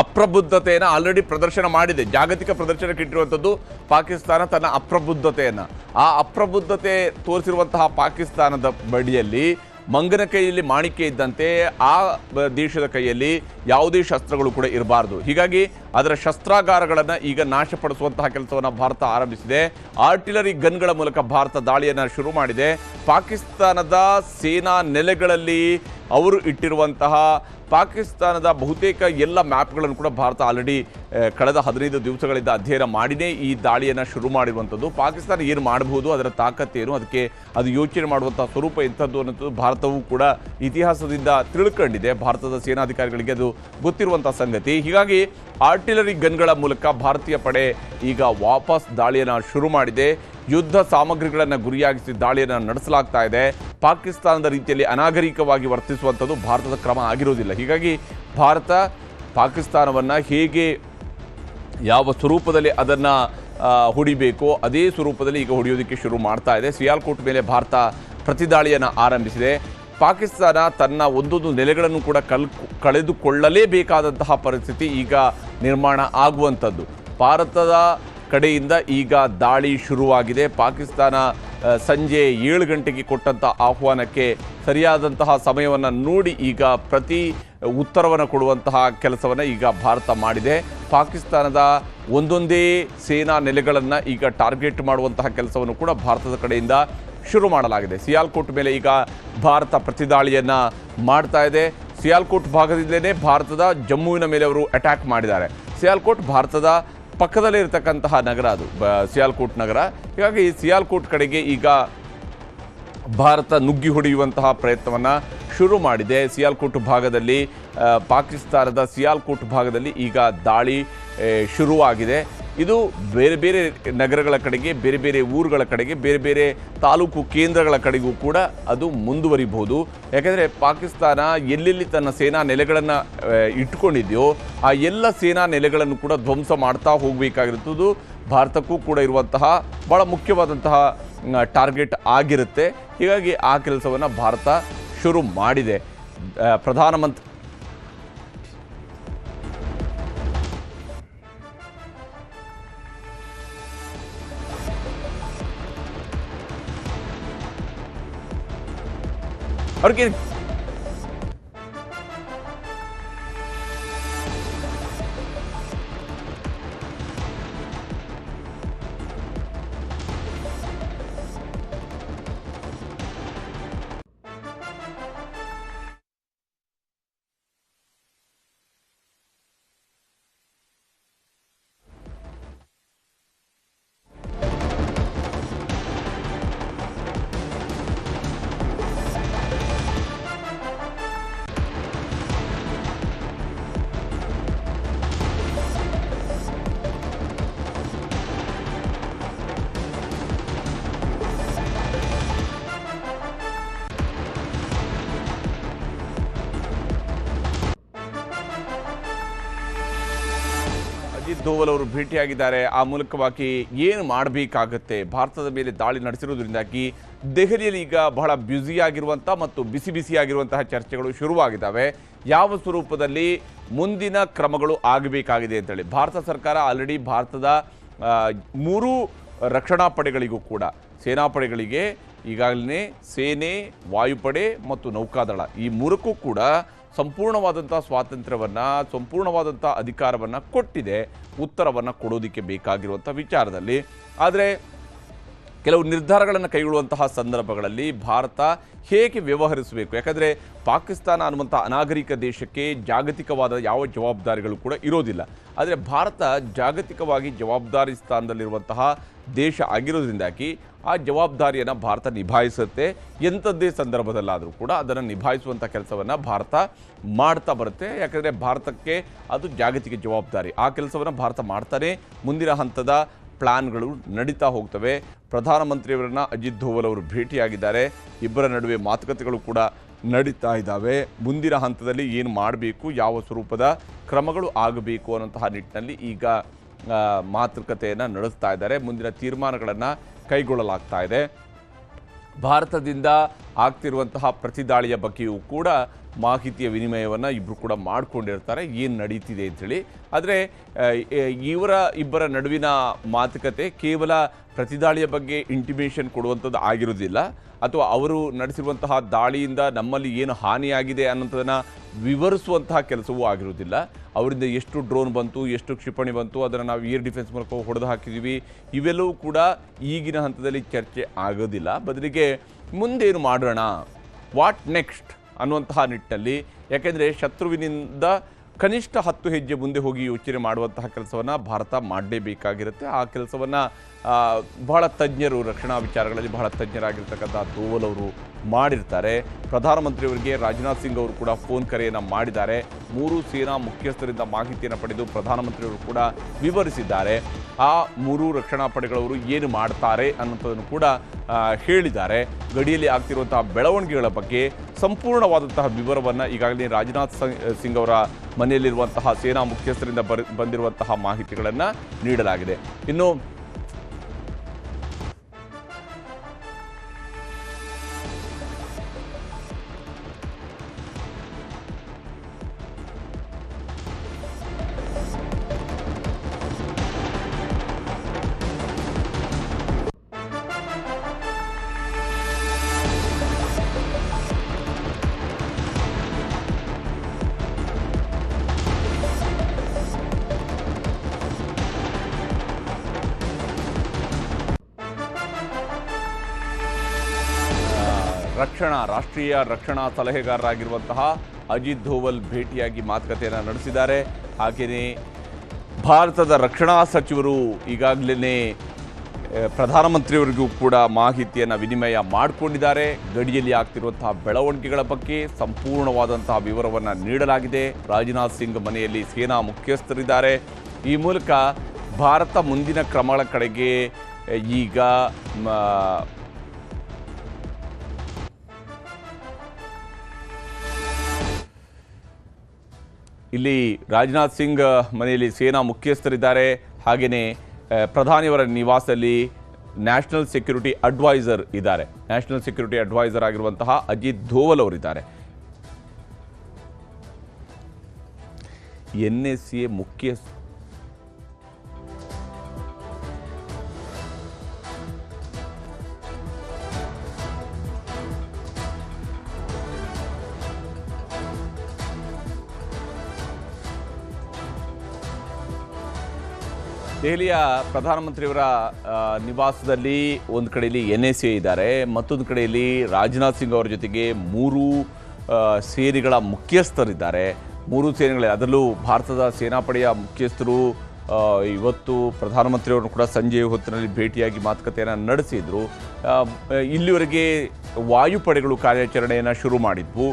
ಅಪ್ರಬುದ್ಧತೆಯನ್ನು ಆಲ್ರೆಡಿ ಪ್ರದರ್ಶನ ಮಾಡಿದೆ. ಜಾಗತಿಕ ಪ್ರದರ್ಶನಕ್ಕೆ ಇಟ್ಟಿರುವಂಥದ್ದು ಪಾಕಿಸ್ತಾನ ತನ್ನ ಅಪ್ರಬುದ್ಧತೆಯನ್ನು. ಆ ಅಪ್ರಬುದ್ಧತೆ ತೋರಿಸಿರುವಂತಹ ಪಾಕಿಸ್ತಾನದ ಬಳಿಯಲ್ಲಿ ಮಂಗನ ಕೈಯಲ್ಲಿ ಮಾಣಿಕೆ ಇದ್ದಂತೆ ಆ ದೇಶದ ಕೈಯಲ್ಲಿ ಯಾವುದೇ ಶಸ್ತ್ರಗಳು ಕೂಡ ಇರಬಾರ್ದು. ಹೀಗಾಗಿ ಅದರ ಶಸ್ತ್ರಾಗಾರಗಳನ್ನು ಈಗ ನಾಶಪಡಿಸುವಂತಹ ಕೆಲಸವನ್ನು ಭಾರತ ಆರಂಭಿಸಿದೆ. ಆರ್ಟಿಲರಿ ಗನ್ಗಳ ಮೂಲಕ ಭಾರತ ದಾಳಿಯನ್ನು ಶುರು ಮಾಡಿದೆ. ಪಾಕಿಸ್ತಾನದ ಸೇನಾ ನೆಲೆಗಳಲ್ಲಿ ಅವರು ಇಟ್ಟಿರುವಂತಹ ಪಾಕಿಸ್ತಾನದ ಬಹುತೇಕ ಎಲ್ಲ ಮ್ಯಾಪ್ಗಳನ್ನು ಕೂಡ ಭಾರತ ಆಲ್ರೆಡಿ ಕಳೆದ 15 ದಿವಸಗಳಿಂದ ಅಧ್ಯಯನ ಮಾಡಿನೇ ಈ ದಾಳಿಯನ್ನು ಶುರು ಮಾಡಿರುವಂಥದ್ದು. ಪಾಕಿಸ್ತಾನ ಏನು ಮಾಡಬಹುದು, ಅದರ ತಾಕತ್ತೇನು, ಅದಕ್ಕೆ ಅದು ಯೋಚನೆ ಮಾಡುವಂಥ ಸ್ವರೂಪ ಎಂಥದ್ದು ಅನ್ನೋದು ಭಾರತವೂ ಕೂಡ ಇತಿಹಾಸದಿಂದ ತಿಳ್ಕೊಂಡಿದೆ. ಭಾರತದ ಸೇನಾಧಿಕಾರಿಗಳಿಗೆ ಅದು ಗೊತ್ತಿರುವಂಥ ಸಂಗತಿ. ಹೀಗಾಗಿ ಆರ್ಟಿಲರಿ ಗನ್ಗಳ ಮೂಲಕ ಭಾರತೀಯ ಪಡೆ ಈಗ ವಾಪಸ್ ದಾಳಿಯನ್ನು ಶುರು ಮಾಡಿದೆ. ಯುದ್ಧ ಸಾಮಗ್ರಿಗಳನ್ನು ಗುರಿಯಾಗಿಸಿ ದಾಳಿಯನ್ನು ನಡೆಸಲಾಗ್ತಾ ಇದೆ. ಪಾಕಿಸ್ತಾನದ ರೀತಿಯಲ್ಲಿ ಅನಾಗರಿಕವಾಗಿ ವರ್ತಿಸುವಂಥದ್ದು ಭಾರತದ ಕ್ರಮ ಆಗಿರೋದಿಲ್ಲ. ಹೀಗಾಗಿ ಭಾರತ ಪಾಕಿಸ್ತಾನವನ್ನು ಹೇಗೆ ಯಾವ ಸ್ವರೂಪದಲ್ಲಿ ಅದನ್ನು ಹೊಡಿಬೇಕೋ ಅದೇ ಸ್ವರೂಪದಲ್ಲಿ ಈಗ ಹೊಡೆಯೋದಕ್ಕೆ ಶುರು ಮಾಡ್ತಾ ಇದೆ. ಸಿಯಾಲ್ಕೋಟ್ ಮೇಲೆ ಭಾರತ ಪ್ರತಿದಾಳಿಯನ್ನು ಆರಂಭಿಸಿದೆ. ಪಾಕಿಸ್ತಾನ ತನ್ನ ಒಂದೊಂದು ನೆಲೆಗಳನ್ನು ಕೂಡ ಕಳೆದುಕೊಳ್ಳಲೇಬೇಕಾದಂತಹ ಪರಿಸ್ಥಿತಿ ಈಗ ನಿರ್ಮಾಣ ಆಗುವಂಥದ್ದು. ಭಾರತದ ಕಡೆಯಿಂದ ಈಗ ದಾಳಿ ಶುರುವಾಗಿದೆ. ಪಾಕಿಸ್ತಾನ ಸಂಜೆ 7 ಗಂಟೆಗೆ ಕೊಟ್ಟಂಥ ಆಹ್ವಾನಕ್ಕೆ ಸರಿಯಾದಂತಹ ಸಮಯವನ್ನು ನೋಡಿ ಈಗ ಪ್ರತಿ ಉತ್ತರವನ್ನು ಕೊಡುವಂತಹ ಕೆಲಸವನ್ನು ಈಗ ಭಾರತ ಮಾಡಿದೆ. ಪಾಕಿಸ್ತಾನದ ಒಂದೊಂದೇ ಸೇನಾ ನೆಲೆಗಳನ್ನು ಈಗ ಟಾರ್ಗೆಟ್ ಮಾಡುವಂತಹ ಕೆಲಸವನ್ನು ಕೂಡ ಭಾರತದ ಕಡೆಯಿಂದ ಶುರು ಮಾಡಲಾಗಿದೆ. ಸಿಯಾಲ್ಕೋಟ್ ಮೇಲೆ ಈಗ ಭಾರತ ಪ್ರತಿದಾಳಿಯನ್ನು ಮಾಡ್ತಾ ಇದೆ. ಸಿಯಾಲ್ಕೋಟ್ ಭಾಗದಿಂದಲೇ ಭಾರತದ ಜಮ್ಮುವಿನ ಮೇಲೆ ಅವರು ಅಟ್ಯಾಕ್ ಮಾಡಿದ್ದಾರೆ. ಸಿಯಾಲ್ಕೋಟ್ ಭಾರತದ ಪಕ್ಕದಲ್ಲೇ ಇರತಕ್ಕಂತಹ ನಗರ, ಅದು ಸಿಯಾಲ್ಕೋಟ್ ನಗರ. ಹೀಗಾಗಿ ಸಿಯಾಲ್ಕೋಟ್ ಕಡೆಗೆ ಈಗ ಭಾರತ ನುಗ್ಗಿ ಹೊಡೆಯುವಂತಹ ಪ್ರಯತ್ನವನ್ನು ಶುರು ಮಾಡಿದೆ. ಸಿಯಾಲ್ಕೋಟ್ ಭಾಗದಲ್ಲಿ ಪಾಕಿಸ್ತಾನದ ಸಿಯಾಲ್ಕೋಟ್ ಭಾಗದಲ್ಲಿ ಈಗ ದಾಳಿ ಶುರುವಾಗಿದೆ. ಇದು ಬೇರೆ ಬೇರೆ ನಗರಗಳ ಕಡೆಗೆ, ಬೇರೆ ಬೇರೆ ಊರುಗಳ ಕಡೆಗೆ, ಬೇರೆ ಬೇರೆ ತಾಲೂಕು ಕೇಂದ್ರಗಳ ಕಡೆಗೂ ಕೂಡ ಅದು ಮುಂದುವರಿಬಹುದು. ಯಾಕೆಂದರೆ ಪಾಕಿಸ್ತಾನ ಎಲ್ಲೆಲ್ಲಿ ತನ್ನ ಸೇನಾ ನೆಲೆಗಳನ್ನು ಇಟ್ಕೊಂಡಿದೆಯೋ ಆ ಎಲ್ಲ ಸೇನಾ ನೆಲೆಗಳನ್ನು ಕೂಡ ಧ್ವಂಸ ಮಾಡ್ತಾ ಹೋಗಬೇಕಾಗಿರುತ್ತದೆ. ಭಾರತಕ್ಕೂ ಕೂಡ ಇರುವಂತಹ ಭಾಳ ಮುಖ್ಯವಾದಂತಹ ಟಾರ್ಗೆಟ್ ಆಗಿರುತ್ತೆ. ಹೀಗಾಗಿ ಆ ಕೆಲಸವನ್ನು ಭಾರತ ಶುರು ಮಾಡಿದೆ. ಪ್ರಧಾನಮಂತ್ರಿ ಅವ್ರಿಗೆ ಅಜಿತ್ ದೋವಲ್ ಅವರು ಭೇಟಿಯಾಗಿದ್ದಾರೆ. ಆ ಮೂಲಕವಾಗಿ ಏನು ಮಾಡಬೇಕಾಗತ್ತೆ, ಭಾರತದ ಮೇಲೆ ದಾಳಿ ನಡೆಸಿರೋದ್ರಿಂದಾಗಿ ದೆಹಲಿಯಲ್ಲಿ ಈಗ ಬಹಳ ಬ್ಯುಸಿಯಾಗಿರುವಂಥ ಮತ್ತು ಬಿಸಿ ಬಿಸಿಯಾಗಿರುವಂತಹ ಚರ್ಚೆಗಳು ಶುರುವಾಗಿದ್ದಾವೆ. ಯಾವ ಸ್ವರೂಪದಲ್ಲಿ ಮುಂದಿನ ಕ್ರಮಗಳು ಆಗಬೇಕಾಗಿದೆ ಅಂತೇಳಿ ಭಾರತ ಸರ್ಕಾರ ಆಲ್ರೆಡಿ ಭಾರತದ 3 ರಕ್ಷಣಾ ಪಡೆಗಳಿಗೂ ಕೂಡ, ಸೇನಾಪಡೆಗಳಿಗೆ ಈಗಾಗಲೇ ಸೇನೆ, ವಾಯುಪಡೆ ಮತ್ತು ನೌಕಾದಳ ಈ 3ಕ್ಕೂ ಕೂಡ ಸಂಪೂರ್ಣವಾದಂಥ ಸ್ವಾತಂತ್ರ್ಯವನ್ನು, ಸಂಪೂರ್ಣವಾದಂಥ ಅಧಿಕಾರವನ್ನು ಕೊಟ್ಟಿದೆ ಉತ್ತರವನ್ನು ಕೊಡೋದಕ್ಕೆ ಬೇಕಾಗಿರುವಂಥ ವಿಚಾರದಲ್ಲಿ. ಆದರೆ ಕೆಲವು ನಿರ್ಧಾರಗಳನ್ನು ಕೈಗೊಳ್ಳುವಂತಹ ಸಂದರ್ಭಗಳಲ್ಲಿ ಭಾರತ ಹೇಗೆ ವ್ಯವಹರಿಸಬೇಕು, ಯಾಕಂದರೆ ಪಾಕಿಸ್ತಾನ ಅನ್ನುವಂಥ ಅನಾಗರಿಕ ದೇಶಕ್ಕೆ ಜಾಗತಿಕವಾದ ಯಾವ ಜವಾಬ್ದಾರಿಗಳು ಕೂಡ ಇರೋದಿಲ್ಲ. ಆದರೆ ಭಾರತ ಜಾಗತಿಕವಾಗಿ ಜವಾಬ್ದಾರಿ ಸ್ಥಾನದಲ್ಲಿರುವಂತಹ ದೇಶ ಆಗಿರೋದ್ರಿಂದಾಗಿ ಆ ಜವಾಬ್ದಾರಿಯನ್ನು ಭಾರತ ನಿಭಾಯಿಸುತ್ತೆ. ಎಂಥದ್ದೇ ಸಂದರ್ಭದಲ್ಲಾದರೂ ಕೂಡ ಅದನ್ನು ನಿಭಾಯಿಸುವಂಥ ಕೆಲಸವನ್ನು ಭಾರತ ಮಾಡ್ತಾ ಬರುತ್ತೆ. ಯಾಕಂದರೆ ಭಾರತಕ್ಕೆ ಅದು ಜಾಗತಿಕ ಜವಾಬ್ದಾರಿ. ಆ ಕೆಲಸವನ್ನು ಭಾರತ ಮಾಡ್ತಾನೆ. ಮುಂದಿನ ಹಂತದ ಪ್ಲಾನ್ಗಳು ನಡೀತಾ ಹೋಗ್ತವೆ. ಪ್ರಧಾನಮಂತ್ರಿಯವರನ್ನು ಅಜಿತ್ ದೋವಲ್ ಅವರು ಭೇಟಿಯಾಗಿದ್ದಾರೆ. ಇಬ್ಬರ ನಡುವೆ ಮಾತುಕತೆಗಳು ಕೂಡ ನಡೀತಾ ಇದ್ದಾವೆ. ಮುಂದಿನ ಹಂತದಲ್ಲಿ ಏನು ಮಾಡಬೇಕು, ಯಾವ ಸ್ವರೂಪದ ಕ್ರಮಗಳು ಆಗಬೇಕು ಅನ್ನೋಂತಹ ನಿಟ್ಟಿನಲ್ಲಿ ಈಗ ಮಾತುಕತೆಯನ್ನು ನಡೆಸ್ತಾ ಇದ್ದಾರೆ. ಮುಂದಿನ ತೀರ್ಮಾನಗಳನ್ನು ಕೈಗೊಳ್ಳಲಾಗ್ತಾ ಇದೆ. ಭಾರತದಿಂದ ಆಗ್ತಿರುವಂತಹ ಪ್ರತಿದಾಳಿಯ ಬಗ್ಗೆಯೂ ಕೂಡ ಮಾಹಿತಿಯ ವಿನಿಮಯವನ್ನು ಇಬ್ಬರು ಕೂಡ ಮಾಡಿಕೊಂಡಿರ್ತಾರೆ, ಏನು ನಡೀತಿದೆ ಅಂಥೇಳಿ. ಆದರೆ ಇಬ್ಬರ ನಡುವಿನ ಮಾತುಕತೆ ಕೇವಲ ಪ್ರತಿದಾಳಿಯ ಬಗ್ಗೆ ಇಂಟಿಮೇಷನ್ ಕೊಡುವಂಥದ್ದು ಆಗಿರೋದಿಲ್ಲ, ಅಥವಾ ಅವರು ನಡೆಸಿರುವಂತಹ ದಾಳಿಯಿಂದ ನಮ್ಮಲ್ಲಿ ಏನು ಹಾನಿಯಾಗಿದೆ ಅನ್ನೋಂಥದ್ದನ್ನು ವಿವರಿಸುವಂತಹ ಕೆಲಸವೂ ಆಗಿರೋದಿಲ್ಲ. ಅವರಿಂದ ಎಷ್ಟು ಡ್ರೋನ್ ಬಂತು, ಎಷ್ಟು ಕ್ಷಿಪಣಿ ಬಂತು, ಅದನ್ನು ನಾವು ಏರ್ ಡಿಫೆನ್ಸ್ ಮೂಲಕ ಹೊಡೆದು ಹಾಕಿದ್ದೀವಿ, ಇವೆಲ್ಲವೂ ಕೂಡ ಈಗಿನ ಹಂತದಲ್ಲಿ ಚರ್ಚೆ ಆಗೋದಿಲ್ಲ. ಬದಲಿಗೆ ಮುಂದೇನು ಮಾಡೋಣ, ವಾಟ್ ನೆಕ್ಸ್ಟ್ ಅನ್ನುವಂತಹ ನಿಟ್ಟಲ್ಲಿ, ಯಾಕೆಂದರೆ ಶತ್ರುವಿನಿಂದ ಕನಿಷ್ಠ 10 ಹೆಜ್ಜೆ ಮುಂದೆ ಹೋಗಿ ಯೋಚನೆ ಮಾಡುವಂತಹ ಕೆಲಸವನ್ನು ಭಾರತ ಮಾಡಲೇಬೇಕಾಗಿರುತ್ತೆ. ಆ ಕೆಲಸವನ್ನು ಬಹಳ ತಜ್ಞರು, ರಕ್ಷಣಾ ವಿಚಾರಗಳಲ್ಲಿ ಬಹಳ ತಜ್ಞರಾಗಿರ್ತಕ್ಕಂಥ ದೋವಲ್ ಅವರು ಮಾಡಿರ್ತಾರೆ. ಪ್ರಧಾನಮಂತ್ರಿಯವರಿಗೆ ರಾಜನಾಥ್ ಸಿಂಗ್ ಅವರು ಕೂಡ ಫೋನ್ ಕರೆಯನ್ನು ಮಾಡಿದ್ದಾರೆ. 3 ಸೇನಾ ಮುಖ್ಯಸ್ಥರಿಂದ ಮಾಹಿತಿಯನ್ನು ಪಡೆದು ಪ್ರಧಾನಮಂತ್ರಿಯವರು ಕೂಡ ವಿವರಿಸಿದ್ದಾರೆ. ಆ 3 ರಕ್ಷಣಾ ಪಡೆಗಳವರು ಏನು ಮಾಡ್ತಾರೆ ಅನ್ನೋಂಥದ್ದನ್ನು ಕೂಡ ಹೇಳಿದ್ದಾರೆ. ಗಡಿಯಲ್ಲಿ ಆಗ್ತಿರುವಂತಹ ಬೆಳವಣಿಗೆಗಳ ಬಗ್ಗೆ ಸಂಪೂರ್ಣವಾದಂತಹ ವಿವರವನ್ನು ಈಗಾಗಲೇ ರಾಜನಾಥ್ ಸಿಂಗ್ ಅವರ ಮನೆಯಲ್ಲಿರುವಂತಹ ಸೇನಾ ಮುಖ್ಯಸ್ಥರಿಂದ ಬಂದಿರುವಂತಹ ಮಾಹಿತಿಗಳನ್ನು ನೀಡಲಾಗಿದೆ. ಇನ್ನು ರಾಷ್ಟ್ರೀಯ ರಕ್ಷಣಾ ಸಲಹೆಗಾರರಾಗಿರುವಂತಹ ಅಜಿತ್ ಧೋವಲ್ ಭೇಟಿಯಾಗಿ ಮಾತುಕತೆಯನ್ನು ನಡೆಸಿದ್ದಾರೆ. ಹಾಗೆಯೇ ಭಾರತದ ರಕ್ಷಣಾ ಸಚಿವರು ಈಗಾಗಲೇ ಪ್ರಧಾನಮಂತ್ರಿಯವರಿಗೂ ಕೂಡ ಮಾಹಿತಿಯನ್ನು ವಿನಿಮಯ ಮಾಡಿಕೊಂಡಿದ್ದಾರೆ. ಗಡಿಯಲ್ಲಿ ಆಗ್ತಿರುವಂತಹ ಬೆಳವಣಿಗೆಗಳ ಬಗ್ಗೆ ಸಂಪೂರ್ಣವಾದಂತಹ ವಿವರವನ್ನು ನೀಡಲಾಗಿದೆ. ರಾಜನಾಥ್ ಸಿಂಗ್ ಮನೆಯಲ್ಲಿ ಸೇನಾ ಮುಖ್ಯಸ್ಥರಿದ್ದಾರೆ. ಈ ಮೂಲಕ ಭಾರತ ಮುಂದಿನ ಕ್ರಮಗಳ ಕಡೆಗೆ ಈಗ ಇಲ್ಲಿ ರಾಜನಾಥ್ ಸಿಂಗ್ ಮನೆಯಲ್ಲಿ ಸೇನಾ ಮುಖ್ಯಸ್ಥರಿದ್ದಾರೆ. ಹಾಗೆಯೇ ಪ್ರಧಾನಿಯವರ ನಿವಾಸದಲ್ಲಿ ನ್ಯಾಷನಲ್ ಸೆಕ್ಯೂರಿಟಿ ಅಡ್ವೈಸರ್ ಇದ್ದಾರೆ. ನ್ಯಾಷನಲ್ ಸೆಕ್ಯೂರಿಟಿ ಅಡ್ವೈಸರ್ ಆಗಿರುವಂತಹ ಅಜಿತ್ ಧೋವಲ್ ಅವರಿದ್ದಾರೆ. NSA ಮುಖ್ಯಸ್ಥ ದೆಹಲಿಯ ಪ್ರಧಾನಮಂತ್ರಿಯವರ ನಿವಾಸದಲ್ಲಿ ಒಂದು ಕಡೆಯಲ್ಲಿ NSA ಇದ್ದಾರೆ, ಮತ್ತೊಂದು ಕಡೆಯಲ್ಲಿ ರಾಜನಾಥ್ ಸಿಂಗ್ ಅವರ ಜೊತೆಗೆ 3 ಸೇನೆಗಳ ಮುಖ್ಯಸ್ಥರಿದ್ದಾರೆ. 3 ಸೇನೆಗಳೇ, ಅದರಲ್ಲೂ ಭಾರತದ ಸೇನಾಪಡೆಯ ಮುಖ್ಯಸ್ಥರು ಇವತ್ತು ಪ್ರಧಾನಮಂತ್ರಿಯವರನ್ನು ಕೂಡ ಸಂಜೆ ಹೊತ್ತಿನಲ್ಲಿ ಭೇಟಿಯಾಗಿ ಮಾತುಕತೆಯನ್ನು ನಡೆಸಿದರು. ಇಲ್ಲಿವರೆಗೆ ವಾಯುಪಡೆಗಳು ಕಾರ್ಯಾಚರಣೆಯನ್ನು ಶುರು ಮಾಡಿದ್ವು.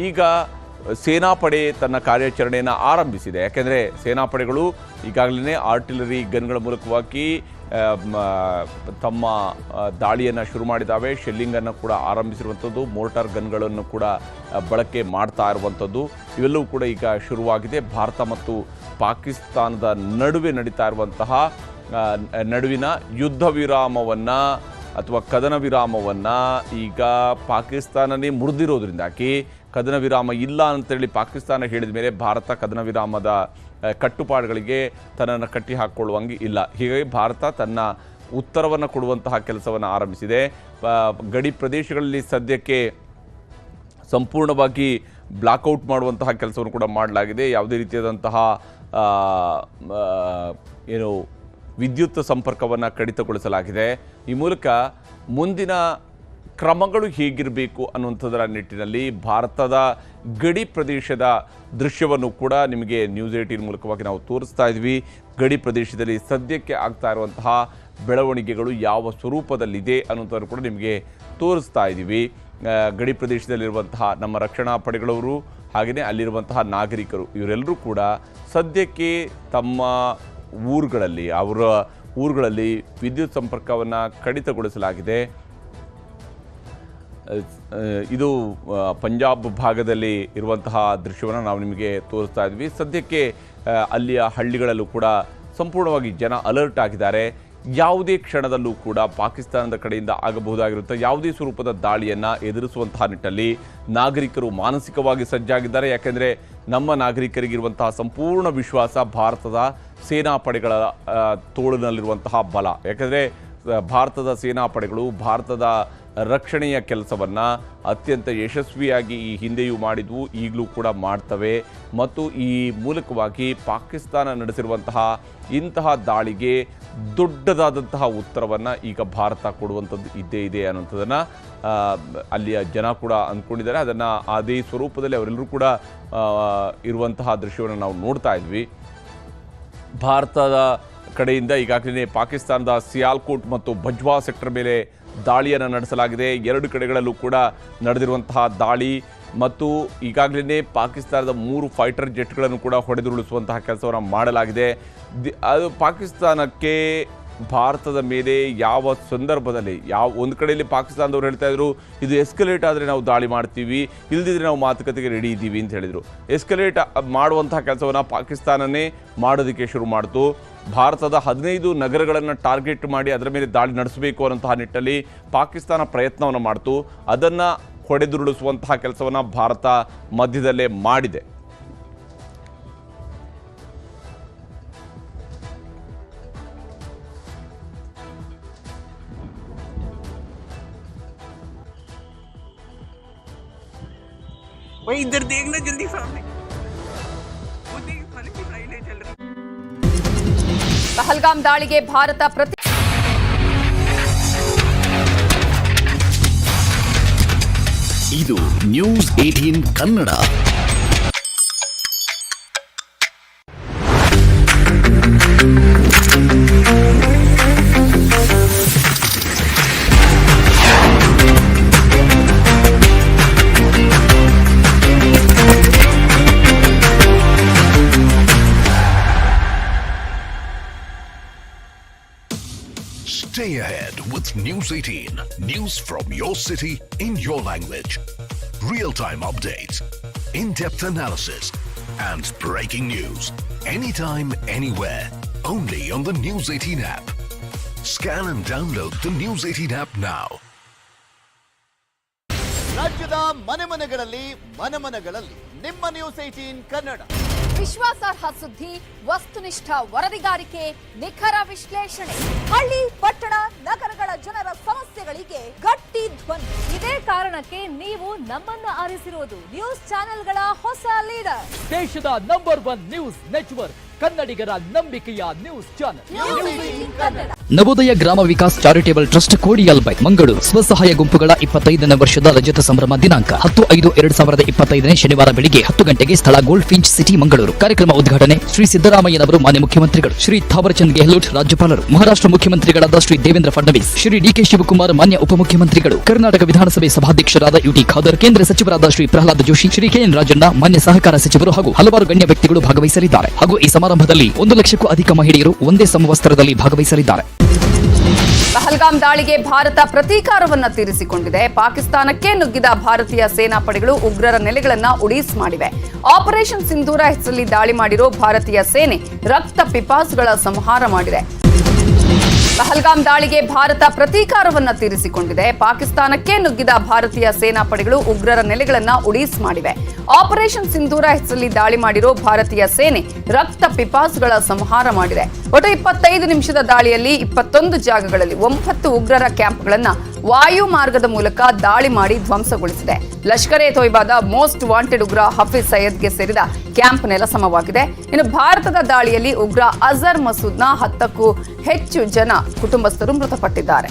ಈಗ ಸೇನಾಪಡೆ ತನ್ನ ಕಾರ್ಯಾಚರಣೆಯನ್ನು ಆರಂಭಿಸಿದೆ. ಯಾಕೆಂದರೆ ಸೇನಾಪಡೆಗಳು ಈಗಾಗಲೇ ಆರ್ಟಿಲರಿ ಗನ್ಗಳ ಮೂಲಕವಾಗಿ ತಮ್ಮ ದಾಳಿಯನ್ನು ಶುರು ಮಾಡಿದ್ದಾವೆ. ಶೆಲ್ಲಿಂಗನ್ನು ಕೂಡ ಆರಂಭಿಸಿರುವಂಥದ್ದು, ಮೋರ್ಟಾರ್ ಗನ್ಗಳನ್ನು ಕೂಡ ಬಳಕೆ ಮಾಡ್ತಾ ಇರುವಂಥದ್ದು, ಇವೆಲ್ಲವೂ ಕೂಡ ಈಗ ಶುರುವಾಗಿದೆ. ಭಾರತ ಮತ್ತು ಪಾಕಿಸ್ತಾನದ ನಡುವೆ ನಡೀತಾ ಇರುವಂತಹ ನಡುವಿನ ಯುದ್ಧ ವಿರಾಮವನ್ನು ಅಥವಾ ಕದನ ವಿರಾಮವನ್ನು ಈಗ ಪಾಕಿಸ್ತಾನನೇ ಮುರಿದಿರೋದ್ರಿಂದಾಗಿ ಕದನ ವಿರಾಮ ಇಲ್ಲ ಅಂತೇಳಿ ಪಾಕಿಸ್ತಾನ ಹೇಳಿದ ಮೇಲೆ ಭಾರತ ಕದನ ವಿರಾಮದ ಕಟ್ಟುಪಾಡುಗಳಿಗೆ ತನ್ನನ್ನು ಕಟ್ಟಿ ಹಾಕ್ಕೊಳ್ಳುವಂಗೆ ಇಲ್ಲ. ಹೀಗಾಗಿ ಭಾರತ ತನ್ನ ಉತ್ತರವನ್ನು ಕೊಡುವಂತಹ ಕೆಲಸವನ್ನು ಆರಂಭಿಸಿದೆ. ಗಡಿ ಪ್ರದೇಶಗಳಲ್ಲಿ ಸದ್ಯಕ್ಕೆ ಸಂಪೂರ್ಣವಾಗಿ ಬ್ಲಾಕ್ಔಟ್ ಮಾಡುವಂತಹ ಕೆಲಸವನ್ನು ಕೂಡ ಮಾಡಲಾಗಿದೆ. ಯಾವುದೇ ರೀತಿಯಾದಂತಹ ವಿದ್ಯುತ್ ಸಂಪರ್ಕವನ್ನು ಕಡಿತಗೊಳಿಸಲಾಗಿದೆ. ಈ ಮೂಲಕ ಮುಂದಿನ ಕ್ರಮಗಳು ಹೇಗಿರಬೇಕು ಅನ್ನುವಂಥದ್ದರ ನಿಟ್ಟಿನಲ್ಲಿ ಭಾರತದ ಗಡಿ ಪ್ರದೇಶದ ದೃಶ್ಯವನ್ನು ಕೂಡ ನಿಮಗೆ ನ್ಯೂಸ್ 18 ಮೂಲಕವಾಗಿ ನಾವು ತೋರಿಸ್ತಾ ಇದ್ವಿ. ಗಡಿ ಪ್ರದೇಶದಲ್ಲಿ ಸದ್ಯಕ್ಕೆ ಆಗ್ತಾ ಇರುವಂತಹ ಬೆಳವಣಿಗೆಗಳು ಯಾವ ಸ್ವರೂಪದಲ್ಲಿದೆ ಅನ್ನುವಂಥದ್ದು ಕೂಡ ನಿಮಗೆ ತೋರಿಸ್ತಾ ಇದ್ದೀವಿ. ಗಡಿ ಪ್ರದೇಶದಲ್ಲಿರುವಂತಹ ನಮ್ಮ ರಕ್ಷಣಾ ಪಡೆಗಳವರು ಹಾಗೆಯೇ ಅಲ್ಲಿರುವಂತಹ ನಾಗರಿಕರು ಇವರೆಲ್ಲರೂ ಕೂಡ ಸದ್ಯಕ್ಕೆ ತಮ್ಮ ಅವರ ಊರುಗಳಲ್ಲಿ ವಿದ್ಯುತ್ ಸಂಪರ್ಕವನ್ನು ಕಡಿತಗೊಳಿಸಲಾಗಿದೆ. ಇದು ಪಂಜಾಬ್ ಭಾಗದಲ್ಲಿ ಇರುವಂತಹ ದೃಶ್ಯವನ್ನು ನಾವು ನಿಮಗೆ ತೋರಿಸ್ತಾ ಇದ್ವಿ. ಸದ್ಯಕ್ಕೆ ಅಲ್ಲಿಯ ಹಳ್ಳಿಗಳಲ್ಲೂ ಕೂಡ ಸಂಪೂರ್ಣವಾಗಿ ಜನ ಅಲರ್ಟ್ ಆಗಿದ್ದಾರೆ. ಯಾವುದೇ ಕ್ಷಣದಲ್ಲೂ ಕೂಡ ಪಾಕಿಸ್ತಾನದ ಕಡೆಯಿಂದ ಆಗಬಹುದಾಗಿರುತ್ತೆ ಯಾವುದೇ ಸ್ವರೂಪದ ದಾಳಿಯನ್ನು ಎದುರಿಸುವಂತಹ ನಿಟ್ಟಲ್ಲಿ ನಾಗರಿಕರು ಮಾನಸಿಕವಾಗಿ ಸಜ್ಜಾಗಿದ್ದಾರೆ. ಯಾಕೆಂದರೆ ನಮ್ಮ ನಾಗರಿಕರಿಗಿರುವಂತಹ ಸಂಪೂರ್ಣ ವಿಶ್ವಾಸ ಭಾರತದ ಸೇನಾಪಡೆಗಳ ತೋಳಿನಲ್ಲಿರುವಂತಹ ಬಲ. ಯಾಕೆಂದರೆ ಭಾರತದ ಸೇನಾಪಡೆಗಳು ಭಾರತದ ರಕ್ಷಣೆಯ ಕೆಲಸವನ್ನು ಅತ್ಯಂತ ಯಶಸ್ವಿಯಾಗಿ ಈ ಹಿಂದೆಯೂ ಮಾಡಿದ್ವು, ಈಗಲೂ ಕೂಡ ಮಾಡ್ತವೆ. ಮತ್ತು ಈ ಮೂಲಕವಾಗಿ ಪಾಕಿಸ್ತಾನ ನಡೆಸಿರುವಂತಹ ಇಂತಹ ದಾಳಿಗೆ ದೊಡ್ಡದಾದಂತಹ ಉತ್ತರವನ್ನು ಈಗ ಭಾರತ ಕೊಡುವಂಥದ್ದು ಇದ್ದೇ ಇದೆ ಅನ್ನೋಂಥದ್ದನ್ನು ಅಲ್ಲಿಯ ಜನ ಕೂಡ ಅಂದ್ಕೊಂಡಿದ್ದಾರೆ. ಅದನ್ನು ಅದೇ ಸ್ವರೂಪದಲ್ಲಿ ಅವರೆಲ್ಲರೂ ಕೂಡ ಇರುವಂತಹ ದೃಶ್ಯವನ್ನು ನಾವು ನೋಡ್ತಾ ಇದ್ವಿ. ಭಾರತದ ಕಡೆಯಿಂದ ಈಗಾಗಲೇ ಪಾಕಿಸ್ತಾನದ ಸಿಯಾಲ್ಕೋಟ್ ಮತ್ತು ಬಜ್ವಾ ಸೆಕ್ಟರ್ ಮೇಲೆ ದಾಳಿಯನ್ನು ನಡೆಸಲಾಗಿದೆ. ಎರಡು ಕಡೆಗಳಲ್ಲೂ ಕೂಡ ನಡೆದಿರುವಂತಹ ದಾಳಿ ಮತ್ತು ಈಗಾಗಲೇ ಪಾಕಿಸ್ತಾನದ 3 ಫೈಟರ್ ಜೆಟ್ಗಳನ್ನು ಕೂಡ ಹೊಡೆದುರುಳಿಸುವಂತಹ ಕೆಲಸವನ್ನು ಮಾಡಲಾಗಿದೆ. ಅದು ಪಾಕಿಸ್ತಾನಕ್ಕೆ ಭಾರತದ ಮೇಲೆ ಯಾವ ಸಂದರ್ಭದಲ್ಲಿ ಒಂದು ಕಡೆಯಲ್ಲಿ ಪಾಕಿಸ್ತಾನದವ್ರು ಹೇಳ್ತಾ ಇದ್ರು ಇದು ಎಸ್ಕಲೇಟ್ ಆದರೆ ನಾವು ದಾಳಿ ಮಾಡ್ತೀವಿ, ಇಲ್ದಿದ್ರೆ ನಾವು ಮಾತುಕತೆಗೆ ರೆಡಿ ಇದ್ದೀವಿ ಅಂತ ಹೇಳಿದರು. ಎಸ್ಕಲೇಟ್ ಮಾಡುವಂತಹ ಕೆಲಸವನ್ನು ಪಾಕಿಸ್ತಾನನೇ ಮಾಡೋದಕ್ಕೆ ಶುರು ಮಾಡಿತು. ಭಾರತದ 15 ನಗರಗಳನ್ನು ಟಾರ್ಗೆಟ್ ಮಾಡಿ ಅದರ ಮೇಲೆ ದಾಳಿ ನಡೆಸಬೇಕು ಅನ್ನೋಂತಹ ನಿಟ್ಟಲ್ಲಿ ಪಾಕಿಸ್ತಾನ ಪ್ರಯತ್ನವನ್ನು ಮಾಡಿತು. ಅದನ್ನು ಹೊಡೆದುರುಳಿಸುವಂತಹ ಕೆಲಸವನ್ನು ಭಾರತ ಮಧ್ಯದಲ್ಲೇ ಮಾಡಿದೆ. इधर देखना जल्दी सामने वो देख खाने की लाइनें चल रही। ಪಹಲ್ಗಾಮ್ ದಾಳಿಗೆ ಭಾರತ ಇದು news 18 Kannada. Stay ahead with News 18. News from your city in your language. Real-time updates, in-depth analysis, and breaking news. Anytime, anywhere. Only on the News 18 app. Scan and download the News 18 app now. ರಾಜ್ಯದ ಮನೆಗಳಲ್ಲಿ ನಿಮ್ಮ news 18 Kannada. ವಿಶ್ವಾಸಾರ್ಹ ಸುದ್ದಿ, ವಸ್ತುನಿಷ್ಠ ವರದಿಗಾರಿಕೆ, ನಿಖರ ವಿಶ್ಲೇಷಣೆ, ಹಳ್ಳಿ ಪಟ್ಟಣ ನಗರಗಳ ಜನರ ಸಮಸ್ಯೆಗಳಿಗೆ ಗಟ್ಟಿ ಧ್ವನಿ. ಇದೇ ಕಾರಣಕ್ಕೆ ನೀವು ನಮ್ಮನ್ನ ಆರಿಸಿರುವುದು ನ್ಯೂಸ್ ಚಾನೆಲ್ಗಳ ಹೊಸ ಲೀಡರ್. ದೇಶದ ನಂಬರ್ 1 ನ್ಯೂಸ್ ನೆಟ್ವರ್ಕ್, ಕನ್ನಡಿಗರ ನಂಬಿಕೆಯ news channel Kannada. Navodaya Grama Vikas charitable trust Kodialbail Mangaluru ಸ್ವಸಹಾಯ ಗುಂಪುಗಳ 25ನೇ ವರ್ಷದ ರಜತ ಸಂಭ್ರಮ ದಿನಾಂಕ 10/5/2025 ಶನಿವಾರ ಬೆಳಿಗ್ಗೆ 10 ಗಂಟೆಗೆ ಸ್ಥಳ ಗೋಲ್ಡ್ ಫಿಂಚ್ ಸಿಟಿ ಮಂಗಳೂರು. ಕಾರ್ಯಕ್ರಮ ಉದ್ಘಾಟನೆ ಶ್ರೀ ಸಿದ್ದರಾಮಯ್ಯನವರು, ಮಾನ್ಯ ಮುಖ್ಯಮಂತ್ರಿಗಳು ಶ್ರೀ ಥಾವರ್ಚಂದ್ ಗೆಹ್ಲೋಟ್ ರಾಜ್ಯಪಾಲರು, ಮಹಾರಾಷ್ಟ್ರ ಮುಖ್ಯಮಂತ್ರಿಗಳಾದ ಶ್ರೀ ದೇವೇಂದ್ರ ಫಡ್ನವೀಸ್, ಶ್ರೀ ಡಿಕೆ ಶಿವಕುಮಾರ್ ಮಾನ್ಯ ಉಪಮುಖ್ಯಮಂತ್ರಿಗಳು, ಕರ್ನಾಟಕ ವಿಧಾನಸಭೆ ಸಭಾಧ್ಯಕ್ಷರಾದ ಯುಟಿ ಖಾದರ್, ಕೇಂದ್ರ ಸಚಿವರಾದ ಶ್ರೀ ಪ್ರಹ್ಲಾದ್ ಜೋಶಿ, ಶ್ರೀ ಕೆಎನ್ ರಾಜಣ್ಣ ಮಾನ್ಯ ಸಹಕಾರ ಸಚಿವರು ಹಾಗೂ ಹಲವಾರು ಗಣ್ಯ ವ್ಯಕ್ತಿಗಳು ಭಾಗವಹಿಸಲಿದ್ದಾರೆ. ಹಾಗೂ ಈ ಸಮಾರಂಭದಲ್ಲಿ 1 ಲಕ್ಷಕ್ಕೂ ಅಧಿಕ ಮಹಿಳೆಯರು ಒಂದೇ ಸಮವಸ್ತ್ರದಲ್ಲಿ ಭಾಗವಹಿಸಲಿದ್ದಾರೆ. ಪಹಲ್ಗಾಮ್ ದಾಳಿಗೆ ಭಾರತ ಪ್ರತೀಕಾರವನ್ನ ತೀರಿಸಿಕೊಂಡಿದೆ. ಪಾಕಿಸ್ತಾನಕ್ಕೆ ನುಗ್ಗಿದ ಭಾರತೀಯ ಸೇನಾಪಡೆಗಳು ಉಗ್ರರ ನೆಲೆಗಳನ್ನ ಉಡೀಸ್ ಮಾಡಿವೆ. ಆಪರೇಷನ್ ಸಿಂಧೂರ ಹೆಸರಲ್ಲಿ ದಾಳಿ ಮಾಡಿರೋ ಭಾರತೀಯ ಸೇನೆ ರಕ್ತ ಪಿಪಾಸುಗಳ ಸಂಹಾರ ಮಾಡಿದೆ. ಪಹಲ್ಗಾಮ್ ದಾಳಿಗೆ ಭಾರತ ಪ್ರತೀಕಾರವನ್ನ ತೀರಿಸಿಕೊಂಡಿದೆ. ಪಾಕಿಸ್ತಾನಕ್ಕೆ ನುಗ್ಗಿದ ಭಾರತೀಯ ಸೇನಾಪಡೆಗಳು ಉಗ್ರರ ನೆಲೆಗಳನ್ನ ಉಡೀಸ್ ಮಾಡಿವೆ. ಆಪರೇಷನ್ ಸಿಂಧೂರ ಹೆಸರಲ್ಲಿ ದಾಳಿ ಮಾಡಿರೋ ಭಾರತೀಯ ಸೇನೆ ರಕ್ತ ಪಿಪಾಸುಗಳ ಸಂಹಾರ ಮಾಡಿದೆ. ಒಟ್ಟು 25 ನಿಮಿಷದ ದಾಳಿಯಲ್ಲಿ 21 ಜಾಗಗಳಲ್ಲಿ 9 ಉಗ್ರರ ಕ್ಯಾಂಪ್ಗಳನ್ನ ವಾಯು ಮಾರ್ಗದ ಮೂಲಕ ದಾಳಿ ಮಾಡಿ ಧ್ವಂಸಗೊಳಿಸಿದೆ. ಲಷ್ಕರ್ ಎ ತೊಯ್ಬಾದ ಮೋಸ್ಟ್ ವಾಂಟೆಡ್ ಉಗ್ರ ಹಫೀಜ್ ಸೈಯದ್ಗೆ ಸೇರಿದ ಕ್ಯಾಂಪ್ ನೆಲಸಮವಾಗಿದೆ. ಇನ್ನು ಭಾರತದ ದಾಳಿಯಲ್ಲಿ ಉಗ್ರ ಅಜರ್ ಮಸೂದ್ನ 10ಕ್ಕೂ ಹೆಚ್ಚು ಜನ ಕುಟುಂಬಸ್ಥರು ಮೃತಪಟ್ಟಿದ್ದಾರೆ.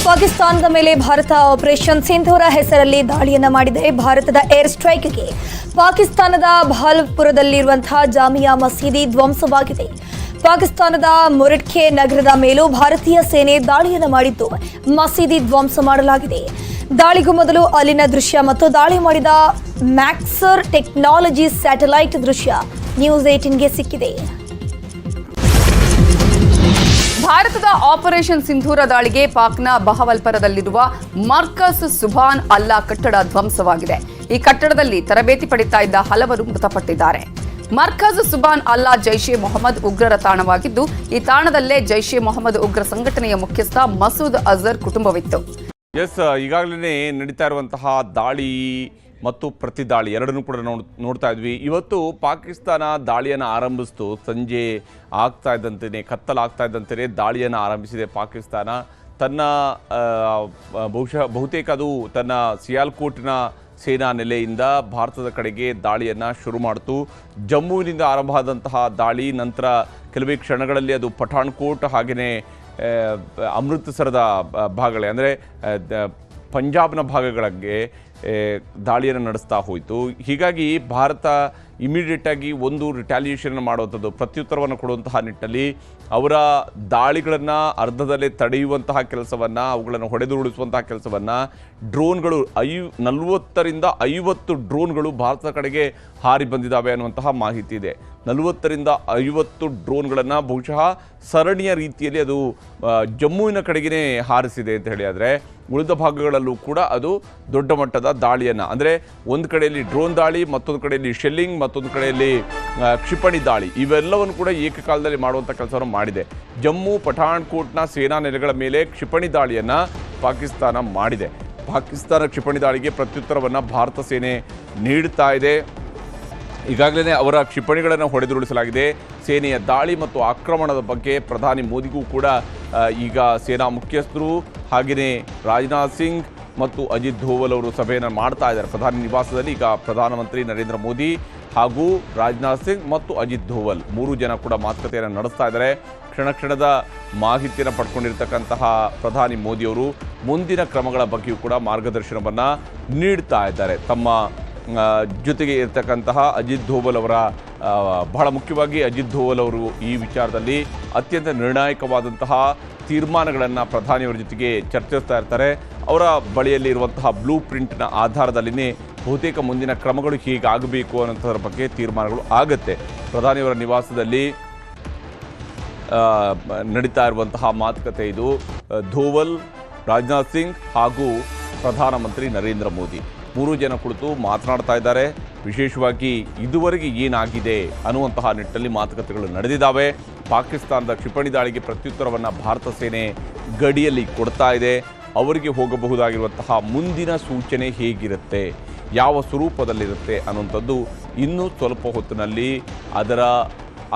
ಪಾಕಿಸ್ತಾನದ ಮೇಲೆ ಭಾರತ ಆಪರೇಷನ್ ಸಿಂಧೂರ ಹೆಸರಲ್ಲಿ ದಾಳಿಯನ್ನ ಮಾಡಿದೆ. ಭಾರತದ ಏರ್ ಸ್ಟ್ರೈಕ್ಗೆ ಪಾಕಿಸ್ತಾನದ ಭಾವಲ್ಪುರದಲ್ಲಿರುವಂತಹ ಜಾಮಿಯಾ ಮಸೀದಿ ಧ್ವಂಸವಾಗಿದೆ. ಪಾಕಿಸ್ತಾನದ ಮುರಡ್ಖೆ ನಗರದ ಮೇಲೂ ಭಾರತೀಯ ಸೇನೆ ದಾಳಿಯನ್ನು ಮಾಡಿದ್ದು ಮಸೀದಿ ಧ್ವಂಸ ಮಾಡಲಾಗಿದೆ. ದಾಳಿಗೂ ಮೊದಲು ಅಲ್ಲಿನ ದೃಶ್ಯ ಮತ್ತು ದಾಳಿ ಮಾಡಿದ ಮ್ಯಾಕ್ಸರ್ ಟೆಕ್ನಾಲಜಿ ಸ್ಯಾಟಲೈಟ್ ದೃಶ್ಯ ನ್ಯೂಸ್ 18ಗೆ ಸಿಕ್ಕಿದೆ. ಭಾರತದ ಆಪರೇಷನ್ ಸಿಂಧೂರ ದಾಳಿಗೆ ಪಾಕ್ನ ಬಹವಲ್ಪರದಲ್ಲಿರುವ ಮರ್ಕಸ್ ಸುಭಾನ್ ಅಲ್ಲಾ ಕಟ್ಟಡ ಧ್ವಂಸವಾಗಿದೆ. ಈ ಕಟ್ಟಡದಲ್ಲಿ ತರಬೇತಿ ಪಡಿತಾ ಇದ್ದ ಹಲವರು ಮೃತಪಟ್ಟಿದ್ದಾರೆ. ಮರ್ಕಜ್ ಸುಬಾನ್ ಅಲ್ಲಾ ಜೈಷ್ ಎ ಮೊಹಮ್ಮದ್ ಉಗ್ರರ ತಾಣವಾಗಿದ್ದು ಈ ತಾಣದಲ್ಲೇ ಜೈಷ್ ಎ ಮೊಹಮ್ಮದ್ ಉಗ್ರ ಸಂಘಟನೆಯ ಮುಖ್ಯಸ್ಥ ಮಸೂದ್ ಅಜರ್ ಕುಟುಂಬವಿತ್ತು. ಈಗಾಗಲೇ ನಡೀತಾ ಇರುವಂತಹ ದಾಳಿ ಮತ್ತು ಪ್ರತಿ ದಾಳಿ ಎರಡನ್ನೂ ಕೂಡ ನೋಡ್ತಾ ಇದ್ವಿ. ಇವತ್ತು ಪಾಕಿಸ್ತಾನ ದಾಳಿಯನ್ನು ಆರಂಭಿಸಿತು. ಸಂಜೆ ಆಗ್ತಾ ಇದ್ದಂತೆಯೇ, ಕತ್ತಲಾಗ್ತಾ ಇದ್ದಂತೆಯೇ ದಾಳಿಯನ್ನು ಆರಂಭಿಸಿದೆ ಪಾಕಿಸ್ತಾನ. ತನ್ನ ಬಹುತೇಕ ಅದು ತನ್ನ ಸಿಯಾಲ್ಕೋಟ್ನ ಸೇನಾ ನೆಲೆಯಿಂದ ಭಾರತದ ಕಡೆಗೆ ದಾಳಿಯನ್ನು ಶುರು ಮಾಡಿತು. ಜಮ್ಮುವಿನಿಂದ ಆರಂಭ ಆದಂತಹ ದಾಳಿ ನಂತರ ಕೆಲವೇ ಕ್ಷಣಗಳಲ್ಲಿ ಅದು ಪಠಾಣ್ಕೋಟ್ ಹಾಗೆಯೇ ಅಮೃತಸರದ ಭಾಗಗಳೇ ಅಂದರೆ ಪಂಜಾಬ್ನ ಭಾಗಗಳಿಗೆ ದಾಳಿಯನ್ನು ನಡೆಸ್ತಾ ಹೋಯಿತು. ಹೀಗಾಗಿ ಭಾರತ ಇಮಿಡಿಯೇಟಾಗಿ ಒಂದು ರಿಟ್ಯಾಲಿಯೇಷನ್ ಮಾಡುವಂಥದ್ದು, ಪ್ರತ್ಯುತ್ತರವನ್ನು ಕೊಡುವಂತಹ ನಿಟ್ಟಿನಲ್ಲಿ ಅವರ ದಾಳಿಗಳನ್ನು ಅರ್ಧದಲ್ಲೇ ತಡೆಯುವಂತಹ ಕೆಲಸವನ್ನು, ಅವುಗಳನ್ನು ಹೊಡೆದುರುಳಿಸುವಂತಹ ಕೆಲಸವನ್ನು ಡ್ರೋನ್ಗಳು 40ರಿಂದ 50 ಡ್ರೋನ್ಗಳು ಭಾರತದ ಕಡೆಗೆ ಹಾರಿ ಬಂದಿದ್ದಾವೆ ಅನ್ನುವಂತಹ ಮಾಹಿತಿ ಇದೆ. 40ರಿಂದ 50 ಡ್ರೋನ್ಗಳನ್ನು ಬಹುಶಃ ಸರಣಿಯ ರೀತಿಯಲ್ಲಿ ಅದು ಜಮ್ಮುವಿನ ಕಡೆಗೇ ಹಾರಿಸಿದೆ ಅಂತ ಹೇಳಿ. ಆದರೆ ಉಳಿದ ಭಾಗಗಳಲ್ಲೂ ಕೂಡ ಅದು ದೊಡ್ಡ ಮಟ್ಟದ ದಾಳಿಯನ್ನು, ಅಂದರೆ ಒಂದು ಕಡೆಯಲ್ಲಿ ಡ್ರೋನ್ ದಾಳಿ, ಮತ್ತೊಂದು ಕಡೆಯಲ್ಲಿ ಶೆಲ್ಲಿಂಗ್, ಮತ್ತೊಂದು ಕಡೆಯಲ್ಲಿ ಕ್ಷಿಪಣಿ ದಾಳಿ, ಇವೆಲ್ಲವನ್ನು ಕೂಡ ಏಕಕಾಲದಲ್ಲಿ ಮಾಡುವಂಥ ಕೆಲಸವನ್ನು ಮಾಡಿದೆ. ಜಮ್ಮು ಪಠಾಣ್ಕೋಟ್ನ ಸೇನಾ ನೆಲೆಗಳ ಮೇಲೆ ಕ್ಷಿಪಣಿ ದಾಳಿಯನ್ನು ಪಾಕಿಸ್ತಾನ ಮಾಡಿದೆ. ಪಾಕಿಸ್ತಾನ ಕ್ಷಿಪಣಿ ದಾಳಿಗೆ ಪ್ರತ್ಯುತ್ತರವನ್ನು ಭಾರತ ಸೇನೆ ನೀಡುತ್ತಾ ಇದೆ. ಈಗಾಗಲೇ ಅವರ ಕ್ಷಿಪಣಿಗಳನ್ನು ಹೊಡೆದುರುಳಿಸಲಾಗಿದೆ. ಸೇನೆಯ ದಾಳಿ ಮತ್ತು ಆಕ್ರಮಣದ ಬಗ್ಗೆ ಪ್ರಧಾನಿ ಮೋದಿಗೂ ಕೂಡ ಈಗ ಸೇನಾ ಮುಖ್ಯಸ್ಥರು ಹಾಗೆಯೇ ರಾಜನಾಥ್ ಸಿಂಗ್ ಮತ್ತು ಅಜಿತ್ ಧೋವಲ್ ಅವರು ಸಭೆಯನ್ನು ಮಾಡ್ತಾ ಇದ್ದಾರೆ ಪ್ರಧಾನಿ ನಿವಾಸದಲ್ಲಿ. ಈಗ ಪ್ರಧಾನಮಂತ್ರಿ ನರೇಂದ್ರ ಮೋದಿ ಹಾಗೂ ರಾಜನಾಥ್ ಸಿಂಗ್ ಮತ್ತು ಅಜಿತ್ ಧೋವಲ್ 3 ಜನ ಕೂಡ ಮಾತುಕತೆಯನ್ನು ನಡೆಸ್ತಾ ಇದ್ದಾರೆ. ಕ್ಷಣದ ಮಾಹಿತಿಯನ್ನು ಪಡ್ಕೊಂಡಿರ್ತಕ್ಕಂತಹ ಪ್ರಧಾನಿ ಮೋದಿಯವರು ಮುಂದಿನ ಕ್ರಮಗಳ ಬಗ್ಗೆಯೂ ಕೂಡ ಮಾರ್ಗದರ್ಶನವನ್ನು ನೀಡ್ತಾ ಇದ್ದಾರೆ. ತಮ್ಮ ಜೊತೆಗೆ ಇರ್ತಕ್ಕಂತಹ ಅಜಿತ್ ಧೋವಲ್ ಅವರ ಬಹಳ ಮುಖ್ಯವಾಗಿ ಅಜಿತ್ ಧೋವಲ್ ಅವರು ಈ ವಿಚಾರದಲ್ಲಿ ಅತ್ಯಂತ ನಿರ್ಣಾಯಕವಾದಂತಹ ತೀರ್ಮಾನಗಳನ್ನು ಪ್ರಧಾನಿಯವರ ಜೊತೆಗೆ ಚರ್ಚಿಸ್ತಾ ಇರ್ತಾರೆ. ಅವರ ಬಳಿಯಲ್ಲಿ ಇರುವಂತಹ ಬ್ಲೂ ಪ್ರಿಂಟ್ನ ಆಧಾರದಲ್ಲಿನೇ ಬಹುತೇಕ ಮುಂದಿನ ಕ್ರಮಗಳು ಹೀಗಾಗಬೇಕು ಅನ್ನೋಂಥದ್ರ ಬಗ್ಗೆ ತೀರ್ಮಾನಗಳು ಆಗುತ್ತೆ. ಪ್ರಧಾನಿಯವರ ನಿವಾಸದಲ್ಲಿ ನಡೀತಾ ಇರುವಂತಹ ಮಾತುಕತೆ ಇದು. ಧೋವಲ್, ರಾಜನಾಥ್ ಸಿಂಗ್ ಹಾಗೂ ಪ್ರಧಾನಮಂತ್ರಿ ನರೇಂದ್ರ ಮೋದಿ 3 ಜನ ಕುಳಿತು ಮಾತನಾಡ್ತಾ ಇದ್ದಾರೆ. ವಿಶೇಷವಾಗಿ ಇದುವರೆಗೆ ಏನಾಗಿದೆ ಅನ್ನುವಂತಹ ನಿಟ್ಟಿನಲ್ಲಿ ಮಾತುಕತೆಗಳು ನಡೆದಿದ್ದಾವೆ. ಪಾಕಿಸ್ತಾನದ ಕ್ಷಿಪಣಿ ದಾಳಿಗೆ ಪ್ರತ್ಯುತ್ತರವನ್ನು ಭಾರತ ಸೇನೆ ಗಡಿಯಲ್ಲಿ ಕೊಡ್ತಾ ಇದೆ. ಅವರಿಗೆ ಹೋಗಬಹುದಾಗಿರುವಂತಹ ಮುಂದಿನ ಸೂಚನೆ ಹೇಗಿರುತ್ತೆ, ಯಾವ ಸ್ವರೂಪದಲ್ಲಿರುತ್ತೆ ಅನ್ನುವಂಥದ್ದು ಇನ್ನೂ ಸ್ವಲ್ಪ ಹೊತ್ತಿನಲ್ಲಿ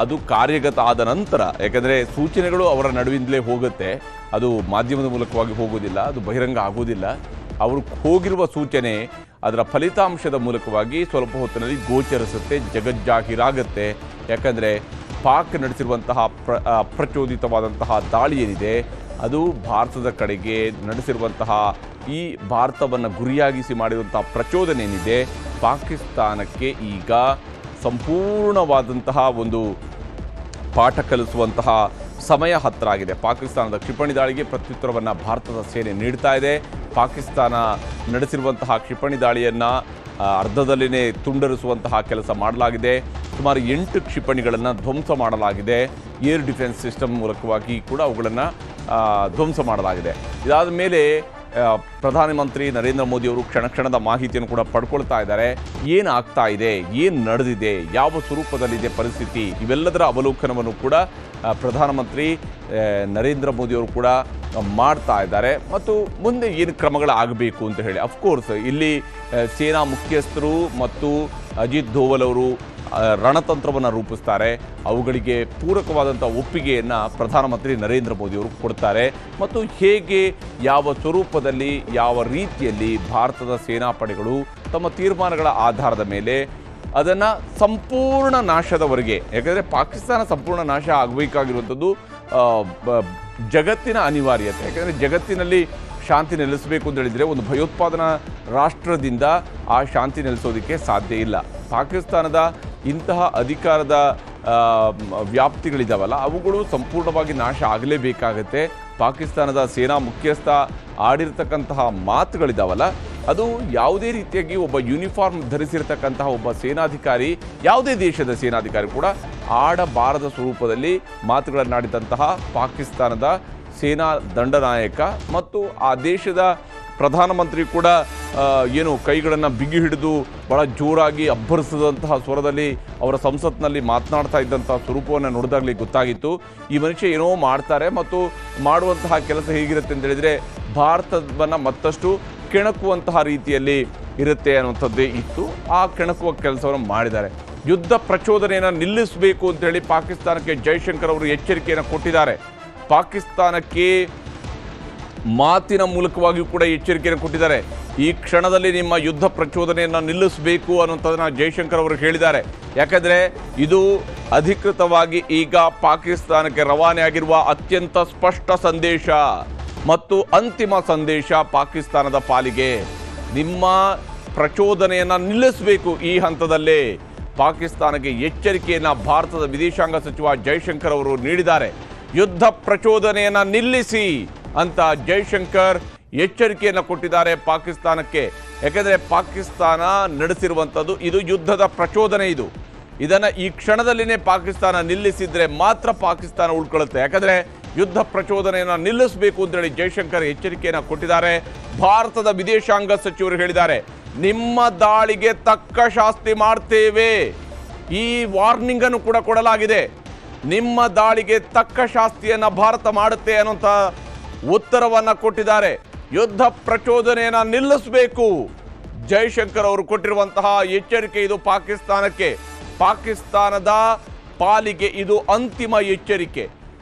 ಅದು ಕಾರ್ಯಗತ ಆದ ನಂತರ, ಯಾಕಂದರೆ ಸೂಚನೆಗಳು ಅವರ ನಡುವಿಂದಲೇ ಹೋಗುತ್ತೆ, ಅದು ಮಾಧ್ಯಮದ ಮೂಲಕವಾಗಿ ಹೋಗೋದಿಲ್ಲ, ಅದು ಬಹಿರಂಗ ಆಗೋದಿಲ್ಲ. ಅವರು ಹೋಗಿರುವ ಸೂಚನೆ ಅದರ ಫಲಿತಾಂಶದ ಮೂಲಕವಾಗಿ ಸ್ವಲ್ಪ ಹೊತ್ತಿನಲ್ಲಿ ಗೋಚರಿಸುತ್ತೆ, ಜಗಜ್ಜಾಹೀರಾಗುತ್ತೆ. ಯಾಕಂದರೆ ಪಾಕ್ ನಡೆಸಿರುವಂತಹ ಪ್ರಚೋದಿತವಾದಂತಹ ದಾಳಿ ಏನಿದೆ ಅದು ಭಾರತದ ಕಡೆಗೆ ನಡೆಸಿರುವಂತಹ ಈ ಭಾರತವನ್ನು ಗುರಿಯಾಗಿಸಿ ಮಾಡಿರುವಂತಹ ಪ್ರಚೋದನೆ ಏನಿದೆ ಪಾಕಿಸ್ತಾನಕ್ಕೆ ಈಗ ಸಂಪೂರ್ಣವಾದಂತಹ ಒಂದು ಪಾಠ ಕಲಿಸುವಂತಹ ಸಮಯ ಹತ್ತಿರ ಆಗಿದೆ. ಪಾಕಿಸ್ತಾನದ ಕ್ಷಿಪಣಿ ದಾಳಿಗೆ ಪ್ರತ್ಯುತ್ತರವನ್ನು ಭಾರತದ ಸೇನೆ ನೀಡ್ತಾ ಇದೆ. ಪಾಕಿಸ್ತಾನ ನಡೆಸಿರುವಂತಹ ಕ್ಷಿಪಣಿ ದಾಳಿಯನ್ನು ಅರ್ಧದಲ್ಲಿನೇ ತುಂಡರಿಸುವಂತಹ ಕೆಲಸ ಮಾಡಲಾಗಿದೆ. ಸುಮಾರು 8 ಕ್ಷಿಪಣಿಗಳನ್ನು ಧ್ವಂಸ ಮಾಡಲಾಗಿದೆ. ಏರ್ ಡಿಫೆನ್ಸ್ ಸಿಸ್ಟಮ್ ಮೂಲಕವಾಗಿ ಕೂಡ ಅವುಗಳನ್ನು ಧ್ವಂಸ ಮಾಡಲಾಗಿದೆ. ಇದಾದ ಮೇಲೆ ಪ್ರಧಾನಮಂತ್ರಿ ನರೇಂದ್ರ ಮೋದಿಯವರು ಕ್ಷಣದ ಮಾಹಿತಿಯನ್ನು ಕೂಡ ಪಡ್ಕೊಳ್ತಾ ಇದ್ದಾರೆ. ಏನಾಗ್ತಾ ಇದೆ, ಏನು ನಡೆದಿದೆ, ಯಾವ ಸ್ವರೂಪದಲ್ಲಿದೆ ಪರಿಸ್ಥಿತಿ, ಇವೆಲ್ಲದರ ಅವಲೋಕನವನ್ನು ಕೂಡ ಪ್ರಧಾನಮಂತ್ರಿ ನರೇಂದ್ರ ಮೋದಿಯವರು ಕೂಡ ಮಾಡ್ತಾ ಇದ್ದಾರೆ. ಮತ್ತು ಮುಂದೆ ಏನು ಕ್ರಮಗಳಾಗಬೇಕು ಅಂತ ಹೇಳಿ ಅಫ್ಕೋರ್ಸ್ ಇಲ್ಲಿ ಸೇನಾ ಮುಖ್ಯಸ್ಥರು ಮತ್ತು ಅಜಿತ್ ಧೋವಲ್ ಅವರು ರಣತಂತ್ರವನ್ನು ರೂಪಿಸ್ತಾರೆ. ಅವುಗಳಿಗೆ ಪೂರಕವಾದಂಥ ಒಪ್ಪಿಗೆಯನ್ನು ಪ್ರಧಾನಮಂತ್ರಿ ನರೇಂದ್ರ ಮೋದಿಯವರು ಕೊಡ್ತಾರೆ. ಮತ್ತು ಹೇಗೆ, ಯಾವ ಸ್ವರೂಪದಲ್ಲಿ, ಯಾವ ರೀತಿಯಲ್ಲಿ ಭಾರತದ ಸೇನಾಪಡೆಗಳು ತಮ್ಮ ತೀರ್ಮಾನಗಳ ಆಧಾರದ ಮೇಲೆ ಅದನ್ನು ಸಂಪೂರ್ಣ ನಾಶದವರೆಗೆ, ಯಾಕಂದರೆ ಪಾಕಿಸ್ತಾನ ಸಂಪೂರ್ಣ ನಾಶ ಆಗಬೇಕಾಗಿರುವಂಥದ್ದು ಜಗತ್ತಿನ ಅನಿವಾರ್ಯತೆ. ಯಾಕಂದರೆ ಜಗತ್ತಿನಲ್ಲಿ ಶಾಂತಿ ನೆಲೆಸಬೇಕು ಅಂತ ಹೇಳಿದರೆ ಒಂದು ಭಯೋತ್ಪಾದನಾ ರಾಷ್ಟ್ರದಿಂದ ಆ ಶಾಂತಿ ನೆಲೆಸೋದಕ್ಕೆ ಸಾಧ್ಯ ಇಲ್ಲ. ಪಾಕಿಸ್ತಾನದ ಇಂತಹ ಅಧಿಕಾರದ ವ್ಯಾಪ್ತಿಗಳಿದ್ದಾವಲ್ಲ ಅವುಗಳು ಸಂಪೂರ್ಣವಾಗಿ ನಾಶ ಆಗಲೇಬೇಕಾಗತ್ತೆ. ಪಾಕಿಸ್ತಾನದ ಸೇನಾ ಮುಖ್ಯಸ್ಥ ಆಡಿರ್ತಕ್ಕಂತಹ ಮಾತುಗಳಿದ್ದಾವಲ್ಲ ಅದು ಯಾವುದೇ ರೀತಿಯಾಗಿ ಒಬ್ಬ ಯೂನಿಫಾರ್ಮ್ ಧರಿಸಿರ್ತಕ್ಕಂತಹ ಒಬ್ಬ ಸೇನಾಧಿಕಾರಿ, ಯಾವುದೇ ದೇಶದ ಸೇನಾಧಿಕಾರಿ ಕೂಡ ಆಡಬಾರದ ಸ್ವರೂಪದಲ್ಲಿ ಮಾತುಗಳನ್ನಾಡಿದಂತಹ ಪಾಕಿಸ್ತಾನದ ಸೇನಾ ದಂಡನಾಯಕ ಮತ್ತು ಆ ದೇಶದ ಪ್ರಧಾನಮಂತ್ರಿ ಕೂಡ ಏನು ಕೈಗಳನ್ನು ಬಿಗಿ ಹಿಡಿದು ಭಾಳ ಜೋರಾಗಿ ಅಬ್ಬರಿಸಿದಂತಹ ಸ್ವರದಲ್ಲಿ ಅವರ ಸಂಸತ್ನಲ್ಲಿ ಮಾತನಾಡ್ತಾ ಇದ್ದಂಥ ಸ್ವರೂಪವನ್ನು ನೋಡಿದಾಗಲೇ ಗೊತ್ತಾಗಿತ್ತು ಈ ಮನುಷ್ಯ ಏನೋ ಮಾಡ್ತಾರೆ ಮತ್ತು ಮಾಡುವಂತಹ ಕೆಲಸ ಹೇಗಿರುತ್ತೆ ಅಂತ ಹೇಳಿದರೆ ಭಾರತವನ್ನು ಮತ್ತಷ್ಟು ಕೆಣಕುವಂತಹ ರೀತಿಯಲ್ಲಿ ಇರುತ್ತೆ ಅನ್ನುವಂಥದ್ದೇ ಇತ್ತು. ಆ ಕೆಣಕುವ ಕೆಲಸವನ್ನು ಮಾಡಿದ್ದಾರೆ. ಯುದ್ಧ ಪ್ರಚೋದನೆಯನ್ನು ನಿಲ್ಲಿಸಬೇಕು ಅಂತೇಳಿ ಪಾಕಿಸ್ತಾನಕ್ಕೆ ಜೈಶಂಕರ್ ಅವರು ಎಚ್ಚರಿಕೆಯನ್ನು ಕೊಟ್ಟಿದ್ದಾರೆ. ಪಾಕಿಸ್ತಾನಕ್ಕೆ ಮಾತಿನ ಮೂಲಕವಾಗಿಯೂ ಕೂಡ ಎಚ್ಚರಿಕೆಯನ್ನು ಕೊಟ್ಟಿದ್ದಾರೆ. ಈ ಕ್ಷಣದಲ್ಲಿ ನಿಮ್ಮ ಯುದ್ಧ ಪ್ರಚೋದನೆಯನ್ನು ನಿಲ್ಲಿಸಬೇಕು ಅನ್ನುವಂಥದ್ದನ್ನು ಜೈಶಂಕರ್ ಅವರು ಹೇಳಿದ್ದಾರೆ. ಯಾಕಂದರೆ ಇದು ಅಧಿಕೃತವಾಗಿ ಈಗ ಪಾಕಿಸ್ತಾನಕ್ಕೆ ರವಾನೆ ಆಗಿರುವ ಅತ್ಯಂತ ಸ್ಪಷ್ಟ ಸಂದೇಶ ಮತ್ತು ಅಂತಿಮ ಸಂದೇಶ ಪಾಕಿಸ್ತಾನದ ಪಾಲಿಗೆ. ನಿಮ್ಮ ಪ್ರಚೋದನೆಯನ್ನು ನಿಲ್ಲಿಸಬೇಕು. ಈ ಹಂತದಲ್ಲೇ ಪಾಕಿಸ್ತಾನಕ್ಕೆ ಎಚ್ಚರಿಕೆಯನ್ನು ಭಾರತದ ವಿದೇಶಾಂಗ ಸಚಿವ ಜೈಶಂಕರ್ ಅವರು ನೀಡಿದ್ದಾರೆ. ಯುದ್ಧ ಪ್ರಚೋದನೆಯನ್ನು ನಿಲ್ಲಿಸಿ ಅಂತ ಜೈಶಂಕರ್ ಎಚ್ಚರಿಕೆಯನ್ನು ಕೊಟ್ಟಿದ್ದಾರೆ ಪಾಕಿಸ್ತಾನಕ್ಕೆ. ಯಾಕೆಂದರೆ ಪಾಕಿಸ್ತಾನ ನಡೆಸಿರುವಂಥದ್ದು ಇದು ಯುದ್ಧದ ಪ್ರಚೋದನೆ. ಇದನ್ನು ಈ ಕ್ಷಣದಲ್ಲಿನೇ ಪಾಕಿಸ್ತಾನ ನಿಲ್ಲಿಸಿದರೆ ಮಾತ್ರ ಪಾಕಿಸ್ತಾನ ಉಳ್ಕೊಳ್ಳುತ್ತೆ. ಯಾಕಂದರೆ ಯುದ್ಧ ಪ್ರಚೋದನೆಯನ್ನು ನಿಲ್ಲಿಸಬೇಕು ಅಂತೇಳಿ ಜೈಶಂಕರ್ ಎಚ್ಚರಿಕೆಯನ್ನು ಕೊಟ್ಟಿದ್ದಾರೆ. ಭಾರತದ ವಿದೇಶಾಂಗ ಸಚಿವರು ಹೇಳಿದ್ದಾರೆ, ನಿಮ್ಮ ದಾಳಿಗೆ ತಕ್ಕ ಶಾಸ್ತಿ ಮಾಡ್ತೇವೆ. ಈ ವಾರ್ನಿಂಗ್ ಅನ್ನು ಕೂಡ ಕೊಡಲಾಗಿದೆ. ನಿಮ್ಮ ದಾಳಿಗೆ ತಕ್ಕ ಶಾಸ್ತಿಯನ್ನು ಭಾರತ ಮಾಡುತ್ತೆ ಅನ್ನುವಂಥ ಉತ್ತರವನ್ನು ಕೊಟ್ಟಿದ್ದಾರೆ. ಯುದ್ಧ ಪ್ರಚೋದನೆಯನ್ನು ನಿಲ್ಲಿಸಬೇಕು. ಜೈಶಂಕರ್ ಅವರು ಕೊಟ್ಟಿರುವಂತಹ ಎಚ್ಚರಿಕೆ ಇದು ಪಾಕಿಸ್ತಾನಕ್ಕೆ. ಪಾಕಿಸ್ತಾನದ ಪಾಲಿಗೆ ಇದು ಅಂತಿಮ ಎಚ್ಚರಿಕೆ.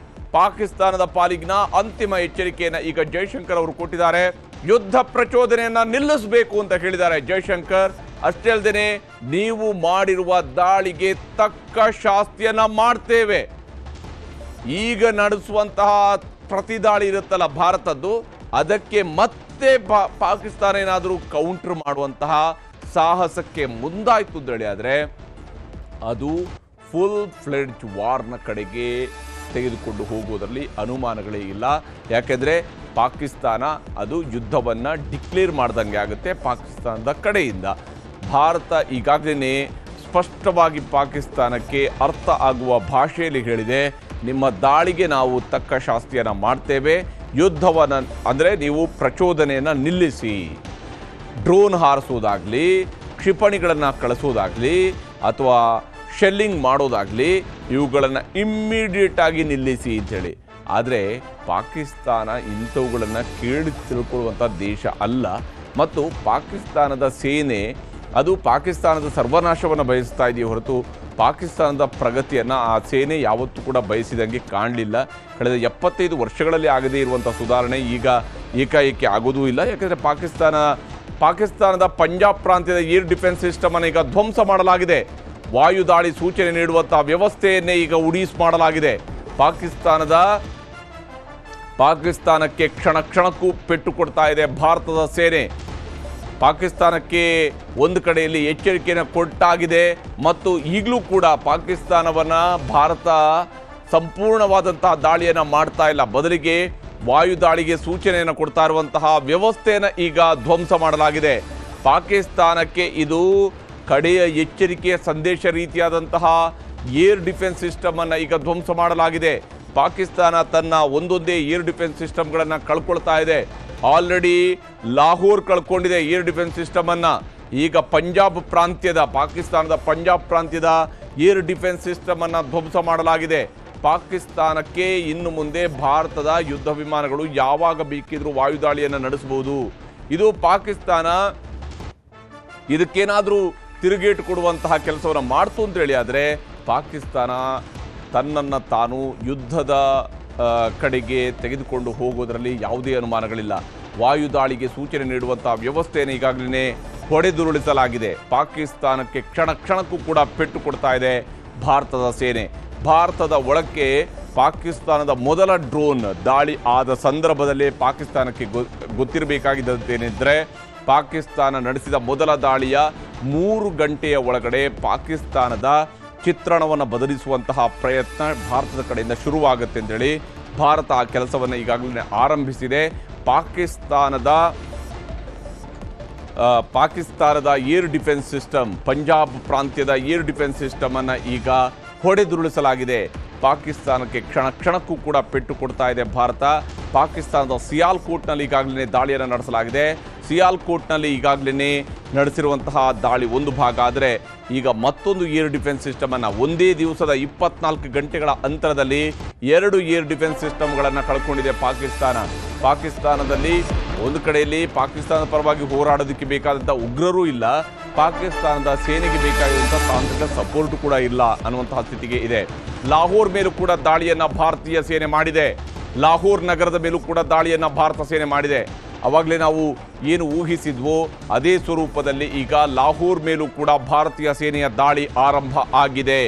ಪಾಕಿಸ್ತಾನದ ಪಾಲಿಗಿನ ಅಂತಿಮ ಎಚ್ಚರಿಕೆಯನ್ನು ಈಗ ಜೈಶಂಕರ್ ಅವರು ಕೊಟ್ಟಿದ್ದಾರೆ. ಯುದ್ಧ ಪ್ರಚೋದನೆಯನ್ನು ನಿಲ್ಲಿಸಬೇಕು ಅಂತ ಹೇಳಿದ್ದಾರೆ ಜೈಶಂಕರ್. ಅಷ್ಟೇ ಅಲ್ಲದೆ ನೀವು ಮಾಡಿರುವ ದಾಳಿಗೆ ತಕ್ಕ ಶಾಸ್ತಿಯನ್ನು ಮಾಡ್ತೇವೆ. ಈಗ ನಡೆಸುವಂತಹ ಪ್ರತಿ ದಾಳಿ ಇರುತ್ತಲ್ಲ ಭಾರತದ್ದು, ಅದಕ್ಕೆ ಮತ್ತೆ ಪಾಕಿಸ್ತಾನ ಏನಾದರೂ ಕೌಂಟರ್ ಮಾಡುವಂತಹ ಸಾಹಸಕ್ಕೆ ಮುಂದಾಯಿತು ಅಂತ ಹೇಳಿ ಆದರೆ ಅದು ಫುಲ್ ಫ್ಲೆಡ್ಜ್ ವಾರ್ನ ಕಡೆಗೆ ತೆಗೆದುಕೊಂಡು ಹೋಗುವುದರಲ್ಲಿ ಅನುಮಾನಗಳೇ ಇಲ್ಲ. ಯಾಕೆಂದರೆ ಪಾಕಿಸ್ತಾನ ಅದು ಯುದ್ಧವನ್ನು ಡಿಕ್ಲೇರ್ ಮಾಡ್ದಂಗೆ ಆಗುತ್ತೆ ಪಾಕಿಸ್ತಾನದ ಕಡೆಯಿಂದ. ಭಾರತ ಈಗಾಗಲೇ ಸ್ಪಷ್ಟವಾಗಿ ಪಾಕಿಸ್ತಾನಕ್ಕೆ ಅರ್ಥ ಆಗುವ ಭಾಷೆಯಲ್ಲಿ ಹೇಳಿದೆ, ನಿಮ್ಮ ದಾಳಿಗೆ ನಾವು ತಕ್ಕ ಶಾಸ್ತಿಯನ್ನು ಮಾಡ್ತೇವೆ. ಯುದ್ಧವನ್ನು ಅಂದರೆ ನೀವು ಪ್ರಚೋದನೆಯನ್ನು ನಿಲ್ಲಿಸಿ. ಡ್ರೋನ್ ಹಾರಿಸೋದಾಗಲಿ, ಕ್ಷಿಪಣಿಗಳನ್ನು ಕಳಿಸೋದಾಗಲಿ ಅಥವಾ ಶೆಲ್ಲಿಂಗ್ ಮಾಡೋದಾಗಲಿ ಇವುಗಳನ್ನು ಇಮ್ಮಿಡಿಯೇಟ್ ಆಗಿ ನಿಲ್ಲಿಸಿ ಅಂಥೇಳಿ. ಆದರೆ ಪಾಕಿಸ್ತಾನ ಇಂಥವುಗಳನ್ನು ಕೇಳಿ ತಿಳ್ಕೊಳ್ಳುವಂಥ ದೇಶ ಅಲ್ಲ. ಮತ್ತು ಪಾಕಿಸ್ತಾನದ ಸೇನೆ ಅದು ಪಾಕಿಸ್ತಾನದ ಸರ್ವನಾಶವನ್ನು ಬಯಸ್ತಾ ಇದೆಯೇ ಹೊರತು ಪಾಕಿಸ್ತಾನದ ಪ್ರಗತಿಯನ್ನು ಆ ಸೇನೆ ಯಾವತ್ತೂ ಕೂಡ ಬಯಸಿದಂಗೆ ಕಾಣಲಿಲ್ಲ. ಕಳೆದ 75 ವರ್ಷಗಳಲ್ಲಿ ಆಗದೇ ಇರುವಂಥ ಸುಧಾರಣೆ ಈಗ ಏಕಾಏಕಿ ಆಗೋದೂ ಇಲ್ಲ. ಯಾಕೆಂದರೆ ಪಾಕಿಸ್ತಾನದ ಪಂಜಾಬ್ ಪ್ರಾಂತ್ಯದ ಏರ್ ಡಿಫೆನ್ಸ್ ಸಿಸ್ಟಮನ್ನು ಈಗ ಧ್ವಂಸ ಮಾಡಲಾಗಿದೆ. ವಾಯುದಾಳಿ ಸೂಚನೆ ನೀಡುವಂಥ ವ್ಯವಸ್ಥೆಯನ್ನೇ ಈಗ ಉಡೀಸ್ ಮಾಡಲಾಗಿದೆ. ಪಾಕಿಸ್ತಾನಕ್ಕೆ ಕ್ಷಣಕ್ಕೂ ಪೆಟ್ಟು ಕೊಡ್ತಾ ಇದೆ ಭಾರತದ ಸೇನೆ. ಪಾಕಿಸ್ತಾನಕ್ಕೆ ಒಂದು ಕಡೆಯಲ್ಲಿ ಎಚ್ಚರಿಕೆಯನ್ನು ಕೊಟ್ಟಾಗಿದೆ ಮತ್ತು ಈಗಲೂ ಕೂಡ ಪಾಕಿಸ್ತಾನವನ್ನು ಭಾರತ ಸಂಪೂರ್ಣವಾದಂತಹ ದಾಳಿಯನ್ನು ಮಾಡ್ತಾ ಇಲ್ಲ. ಬದಲಿಗೆ ವಾಯುದಾಳಿಗೆ ಸೂಚನೆಯನ್ನು ಕೊಡ್ತಾ ಇರುವಂತಹ ವ್ಯವಸ್ಥೆಯನ್ನು ಈಗ ಧ್ವಂಸ ಮಾಡಲಾಗಿದೆ. ಪಾಕಿಸ್ತಾನಕ್ಕೆ ಇದು ಕಡೆಯ ಎಚ್ಚರಿಕೆಯ ಸಂದೇಶ ರೀತಿಯಾದಂತಹ ಏರ್ ಡಿಫೆನ್ಸ್ ಸಿಸ್ಟಮನ್ನು ಈಗ ಧ್ವಂಸ ಮಾಡಲಾಗಿದೆ. ಪಾಕಿಸ್ತಾನ ತನ್ನ ಒಂದೊಂದೇ ಏರ್ ಡಿಫೆನ್ಸ್ ಸಿಸ್ಟಮ್ಗಳನ್ನು ಕಳ್ಕೊಳ್ತಾ ಇದೆ. ಆಲ್ರೆಡಿ ಲಾಹೋರ್ ಕಳ್ಕೊಂಡಿದೆ ಏರ್ ಡಿಫೆನ್ಸ್ ಸಿಸ್ಟಮನ್ನು. ಈಗ ಪಾಕಿಸ್ತಾನದ ಪಂಜಾಬ್ ಪ್ರಾಂತ್ಯದ ಏರ್ ಡಿಫೆನ್ಸ್ ಸಿಸ್ಟಮನ್ನು ಧ್ವಂಸ ಮಾಡಲಾಗಿದೆ. ಪಾಕಿಸ್ತಾನಕ್ಕೆ ಇನ್ನು ಮುಂದೆ ಭಾರತದ ಯುದ್ಧ ವಿಮಾನಗಳು ಯಾವಾಗ ಬೇಕಿದ್ರೂ ವಾಯುದಾಳಿಯನ್ನು ನಡೆಸಬಹುದು. ಇದು ಪಾಕಿಸ್ತಾನ ಇದಕ್ಕೇನಾದರೂ ತಿರುಗೇಟು ಕೊಡುವಂತಹ ಕೆಲಸವನ್ನು ಮಾಡ್ತು ಅಂತೇಳಿ ಆದರೆ ಪಾಕಿಸ್ತಾನ ತನ್ನನ್ನು ತಾನು ಯುದ್ಧದ ಕಡೆಗೆ ತೆಗೆದುಕೊಂಡು ಹೋಗೋದರಲ್ಲಿ ಯಾವುದೇ ಅನುಮಾನಗಳಿಲ್ಲ. ವಾಯುದಾಳಿಗೆ ಸೂಚನೆ ನೀಡುವಂತಹ ವ್ಯವಸ್ಥೆಯನ್ನು ಈಗಾಗಲೇ ಹೊಡೆದುರುಳಿಸಲಾಗಿದೆ. ಪಾಕಿಸ್ತಾನಕ್ಕೆ ಕ್ಷಣಕ್ಕೂ ಕೂಡ ಪೆಟ್ಟು ಕೊಡ್ತಾ ಇದೆ ಭಾರತದ ಸೇನೆ. ಭಾರತದ ಒಳಕ್ಕೆ ಪಾಕಿಸ್ತಾನದ ಮೊದಲ ಡ್ರೋನ್ ದಾಳಿ ಆದ ಸಂದರ್ಭದಲ್ಲೇ ಪಾಕಿಸ್ತಾನಕ್ಕೆ ಗೊತ್ತಿರಬೇಕಾಗಿದ್ದೇನೆಂದರೆ ಪಾಕಿಸ್ತಾನ ನಡೆಸಿದ ಮೊದಲ ದಾಳಿಯ 3 ಗಂಟೆಯ ಒಳಗಡೆ ಪಾಕಿಸ್ತಾನದ ಚಿತ್ರಣವನ್ನು ಬದಲಿಸುವಂತಹ ಪ್ರಯತ್ನ ಭಾರತದ ಕಡೆಯಿಂದ ಶುರುವಾಗುತ್ತೆ ಅಂತೇಳಿ ಭಾರತ ಆ ಕೆಲಸವನ್ನು ಈಗಾಗಲೇ ಆರಂಭಿಸಿದೆ. ಪಾಕಿಸ್ತಾನದ ಏರ್ ಡಿಫೆನ್ಸ್ ಸಿಸ್ಟಮ್, ಪಂಜಾಬ್ ಪ್ರಾಂತ್ಯದ ಏರ್ ಡಿಫೆನ್ಸ್ ಸಿಸ್ಟಮನ್ನು ಈಗ ಹೊಡೆದುರುಳಿಸಲಾಗಿದೆ. ಪಾಕಿಸ್ತಾನಕ್ಕೆ ಕ್ಷಣಕ್ಕೂ ಕೂಡ ಪೆಟ್ಟು ಕೊಡ್ತಾ ಇದೆ ಭಾರತ. ಪಾಕಿಸ್ತಾನದ ಸಿಯಾಲ್ಕೋಟ್ನಲ್ಲಿ ಈಗಾಗಲೇ ದಾಳಿಯನ್ನು ನಡೆಸಲಾಗಿದೆ. ಸಿಯಾಲ್ಕೋಟ್ನಲ್ಲಿ ಈಗಾಗಲೇ ನಡೆಸಿರುವಂತಹ ದಾಳಿ ಒಂದು ಭಾಗ ಆದರೆ ಈಗ ಮತ್ತೊಂದು ಏರ್ ಡಿಫೆನ್ಸ್ ಸಿಸ್ಟಮನ್ನು ಒಂದೇ ದಿವಸದ 24 ಗಂಟೆಗಳ ಅಂತರದಲ್ಲಿ 2 ಏರ್ ಡಿಫೆನ್ಸ್ ಸಿಸ್ಟಮ್ಗಳನ್ನು ಕಳ್ಕೊಂಡಿದೆ ಪಾಕಿಸ್ತಾನದಲ್ಲಿ. ಒಂದು ಕಡೆಯಲ್ಲಿ ಪಾಕಿಸ್ತಾನದ ಪರವಾಗಿ ಹೋರಾಡೋದಕ್ಕೆ ಬೇಕಾದಂಥ ಉಗ್ರರೂ ಇಲ್ಲ, ಪಾಕಿಸ್ತಾನದ ಸೇನೆಗೆ ಬೇಕಾಗಿರುವಂಥ ತಾಂತ್ರಿಕ ಸಪೋರ್ಟ್ ಕೂಡ ಇಲ್ಲ ಅನ್ನುವಂತಹ ಸ್ಥಿತಿಗೆ ಇದೆ. ಲಾಹೋರ್ ಮೇಲೂ ಕೂಡ ದಾಳಿಯನ್ನು ಭಾರತೀಯ ಸೇನೆ ಮಾಡಿದೆ. ಲಾಹೋರ್ ನಗರದ ಮೇಲೂ ಕೂಡ ದಾಳಿಯನ್ನು ಭಾರತ ಸೇನೆ ಮಾಡಿದೆ. ಅವಾಗಲೇ ನಾವು ಏನು ಊಹಿಸಿದ್ವೋ ಅದೇ ಸ್ವರೂಪದಲ್ಲಿ ಈಗ ಲಾಹೋರ್ ಮೇಲೂ ಕೂಡ ಭಾರತೀಯ ಸೇನೆಯ ದಾಳಿ ಆರಂಭ ಆಗಿದೆ.